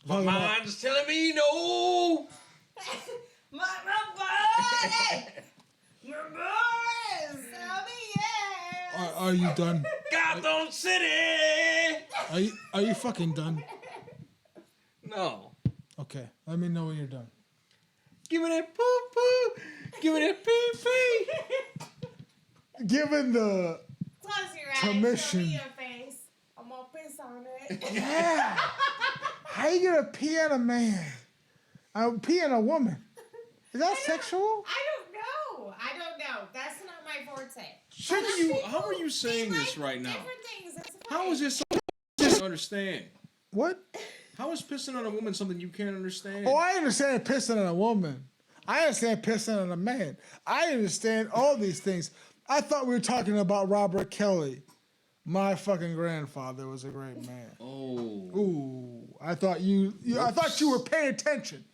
My mind's telling me no. my buddy! My boys! Tell me yes! Are you done? Gotham City! Are you fucking done? No. Okay, let me know when you're done. Give me that poo poo. Give me that pee pee. Given the Close your eyes. Permission. Show me your face. I'm gonna piss on it. yeah, how you gonna pee on a man? Pee on a woman? Is that sexual? I don't know. That's not my forte. How are you saying this right now? Different things. That's How fine. is this something you can't understand? What? How is pissing on a woman something you can't understand? Oh, I understand pissing on a woman. I understand pissing on a man. I understand all these things. I thought we were talking about Robert Kelly. My fucking grandfather was a great man. Oh. Ooh, I thought you were paying attention.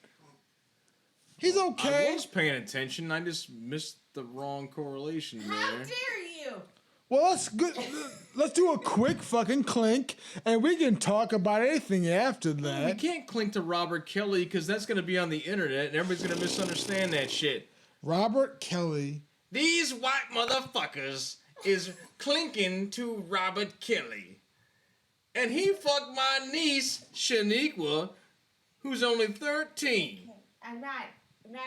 He's okay. I was paying attention. I just missed the wrong correlation How there. dare you? Well, let's do a quick fucking clink, and we can talk about anything after We that. can't clink to Robert Kelly because that's going to be on the internet and everybody's going to misunderstand that shit. Robert Kelly. These white motherfuckers is clinking to Robert Kelly. And he fucked my niece, Shaniqua, who's only 13. I'm not a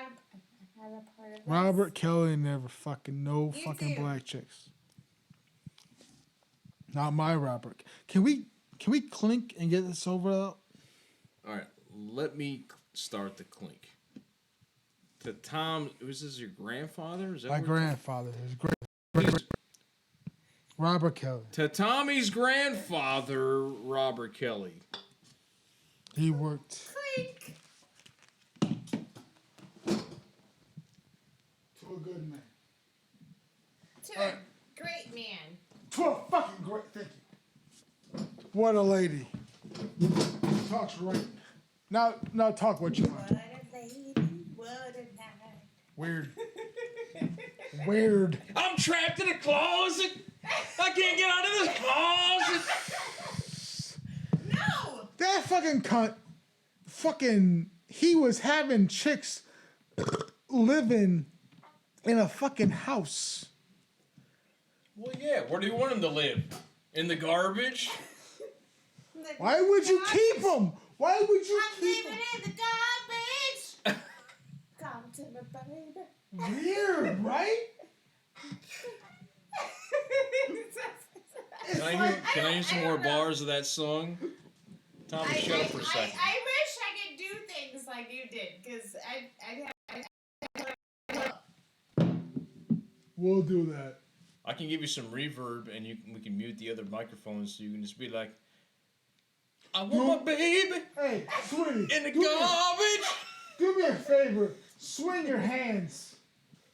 part of this. Robert Kelly never fucking no You fucking do. black chicks. Not my Robert. Can we Can we clink and get this over? All right, let me start the clink. To Tom, was this your grandfather? Is that My what- grandfather, his great Robert Kelly. To Tommy's grandfather, Robert Kelly. He worked. Clink. To a good man. To a great man. To a fucking great. Thank you. What a lady. Talks right. Now talk what you want. What a lady. What a night. Weird. Weird. I'm trapped in a closet. I can't get out of this closet. No. That fucking cunt. Fucking. He was having chicks living in a fucking house. Well, yeah. Where do you want him to live? In the garbage? Why would you keep him? Why would you I'm keep living him? in the garbage. Come to me, baby. Weird, right? Can I hear some more bars of that song? Tommy, shut up for a second. I wish I could do things like you did, because We'll do that. I can give you some reverb, and we can mute the other microphones, so you can just be like, "I want my baby Hey, sweetie. in the garbage." Do me a favor. Swing your hands.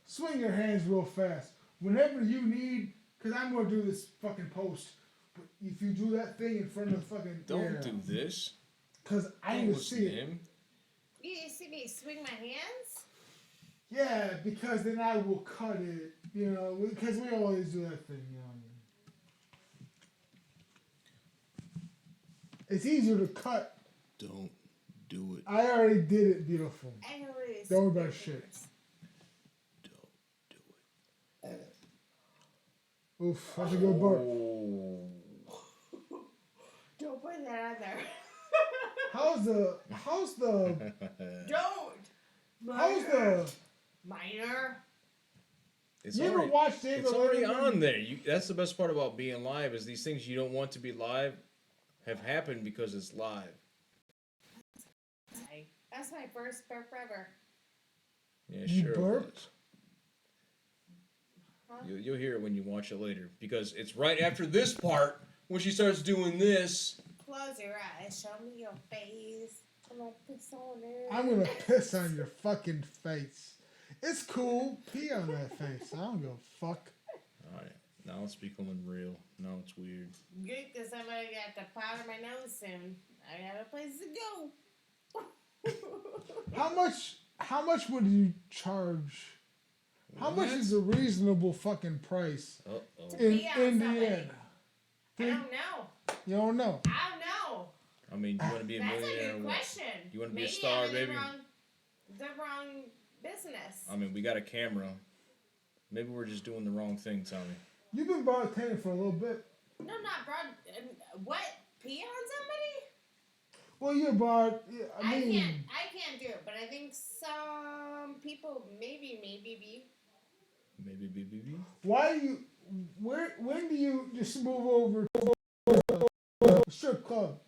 Swing your hands real fast. Whenever you need, because I'm going to do this fucking post. But if you do that thing in front of the fucking... Don't do this. Because I Don't need to listen see to it. him. you see me swing my hands? Yeah, because then I will cut it. You know, because we always do that thing, you know what I mean? It's easier to cut. Don't do it. I already did it, beautiful. I know it is. Don't worry about shit. Don't do it. Oof, that's a good bark. Oh. Don't put that on there. How's the Don't. Minor. It's You ever already, watched David it's already Letterman? on there. That's the best part about being live is these things you don't want to be live have happened because it's live. That's my first burp ever. Yeah, You sure. it burped? was. You'll hear it when you watch it later because it's right after this part when she starts doing this. Close your eyes. Show me your face. I'm gonna piss on it. I'm gonna piss on your fucking face. It's cool. Pee on that face. I don't give a fuck. All right, now it's becoming real. Now it's weird. Good, because I'm gonna have to powder my nose soon. I got a place to go. How much would you charge? How much is a reasonable fucking price Uh-oh. To in be on Indiana? I don't know. You don't know. I don't know. I mean, you want to be a That's a millionaire? good or what? question. You wanna be a Maybe star, I'm in baby? The wrong business. I mean, we got a camera. Maybe we're just doing the wrong thing, Tommy. You've been bartending for a little bit. No, not broad. What? Pee on somebody? Well, you're bar. I I mean, can't do it, but I think some people maybe. Maybe BBB. why do you? When do you just move over to a strip club?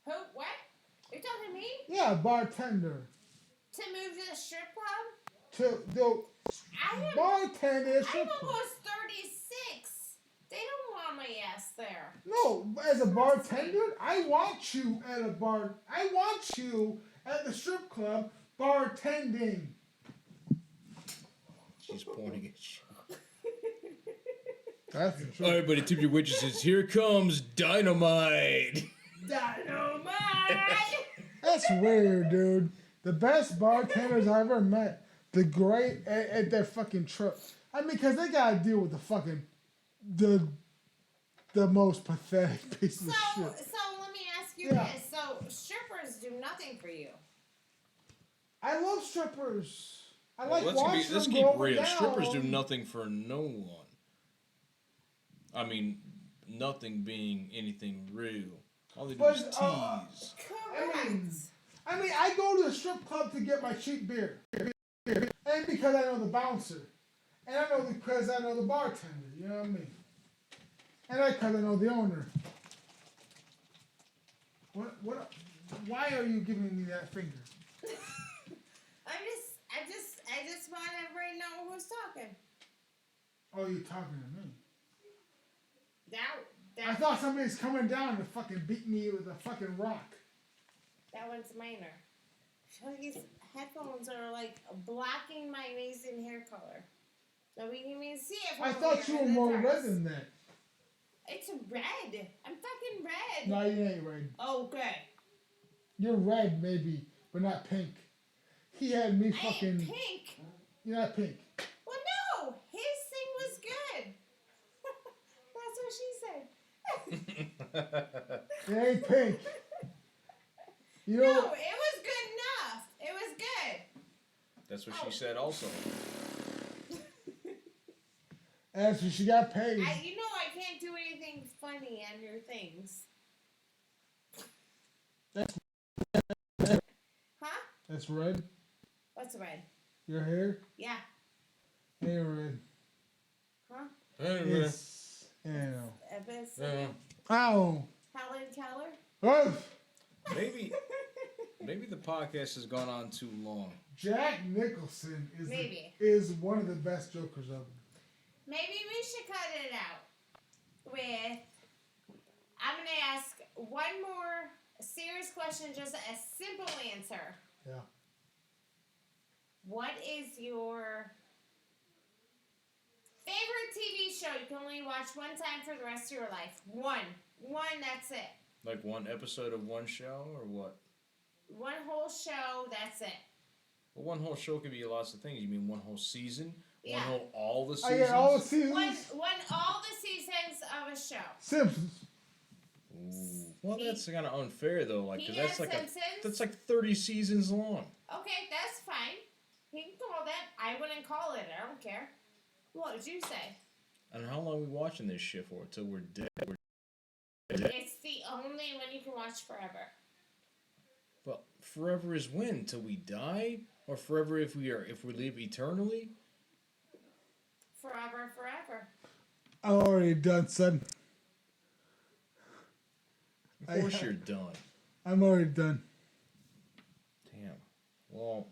Who? What? You're telling me Yeah, bartender. to move to the strip club? To the I am. bartender at a I'm strip club. almost 36. They don't want my ass there. No, as a bartender, I want you at a bar. I want you at the strip club bartending. She's pointing at you. That's the All truth. right, buddy, tip your waitresses. Here comes dynamite. Dynamite! That's weird, dude. The best bartenders I ever met, the great at their fucking truck. I mean, because they gotta deal with the fucking the most pathetic piece of So shit. let me ask you Yeah. this. So strippers do nothing for you. I love strippers. I Well, like watching let's them keep go up and real. down. Strippers do nothing for no one. I mean, nothing being anything real. All they do But, is tease. Correct. I mean, I go to the strip club to get my cheap beer, and because I know the bouncer, and because I know the bartender. You know what I mean? And I kind of know the owner. What? Why are you giving me that finger? I just want everybody to know who's talking. Oh, you're talking to me. That I thought somebody's coming down to fucking beat me with a fucking rock. That one's minor. These headphones are like blocking my amazing hair color. So we can even see it. I thought you were more red than that. It's red. I'm fucking red. No, you ain't red. Okay. You're red, maybe, but not pink. He had me fucking. I ain't pink. You're not pink. Well, no. His thing was good. That's what she said. It ain't pink. You know, no, it was good enough. It was good. That's what she said also. That's when she got paid. You know I can't do anything funny on your things. Huh? That's red. What's red? Your hair? Yeah. Ain't red. Huh? It's, you know. Abyss. Ow. Helen Keller? Oh. Maybe the podcast has gone on too long. Jack Nicholson is one of the best Jokers ever. Maybe we should cut it out with, I'm going to ask one more serious question, just a simple answer. Yeah. What is your favorite TV show you can only watch one time for the rest of your life? One, that's it. Like one episode of one show or what? One whole show, that's it. Well, one whole show could be lots of things. You mean one whole season? Yeah. All the seasons? Oh, yeah, all the seasons. All the seasons of a show. Simpsons. Ooh. Well, that's kind of unfair though, like because Simpsons? That's like 30 seasons long. Okay, that's fine. You can call that. I wouldn't call it. I don't care. What would you say? And how long are we watching this shit for? Till we're dead. It's the only one you can watch forever. But forever is when? Till we die, or forever if we live eternally? Forever. I'm already done, son. Of course you're done. I'm already done. Damn. Well.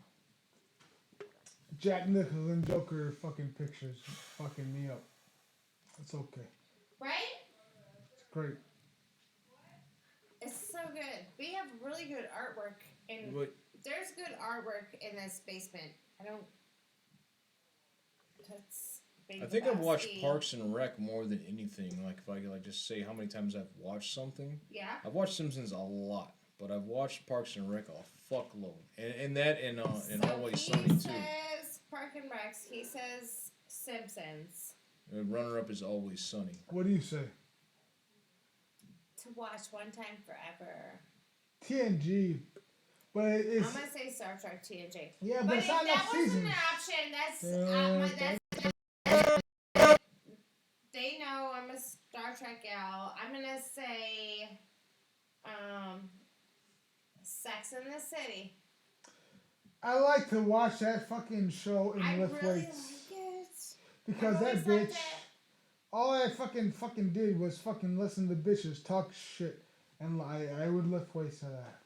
Jack Nicholson Joker fucking pictures fucking me up. It's okay. Right? It's great. It's so good. We have really good artwork, and there's good artwork in this basement. I think I've watched Parks and Rec more than anything. Like if I could like just say how many times I've watched something. Yeah. I've watched Simpsons a lot, but I've watched Parks and Rec a fuckload, and Always Sunny too. He says Parks and Rec. He says Simpsons. The runner-up is Always Sunny. What do you say? To watch one time forever. TNG. But it's... I'm going to say Star Trek TNG. Yeah, but it's if not that wasn't seasons. an option, that's they know I'm a Star Trek gal. I'm going to say Sex in the City. I like to watch that fucking show and lift really weights. like it. Because that bitch, all I fucking did was fucking listen to bitches talk shit, and I would lift weights to that.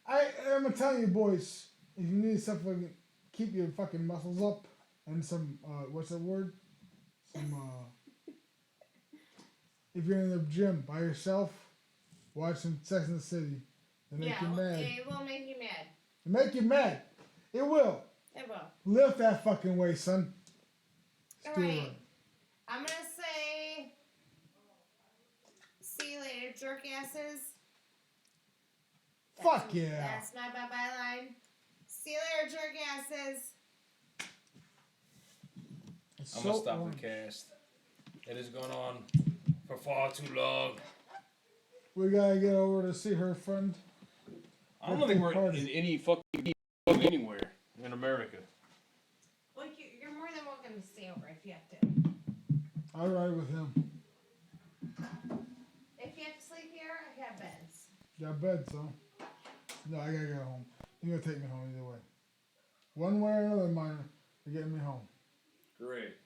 I'm gonna tell you boys, if you need something, keep your fucking muscles up, and some what's that word? If you're in the gym by yourself, watch some Sex and the City. It'll make you mad. It will make you mad. It'll make you mad. It will. It will. Lift that fucking weight, son. Alright. I'm gonna say see you later, jerk asses. Fuck yeah. That's my bye-bye line. See you later, jerk asses. I'm gonna stop the cast. It has gone on for far too long. We gotta get over to see her friend. I don't think we're in any fucking anywhere in America. Well, you're more than welcome to stay over if you have to. I'll ride with him. If you have to sleep here, I have beds. Got bed, so. No, I gotta get home. You're gonna take me home either way. One way or another, minor, you're getting me home. Great.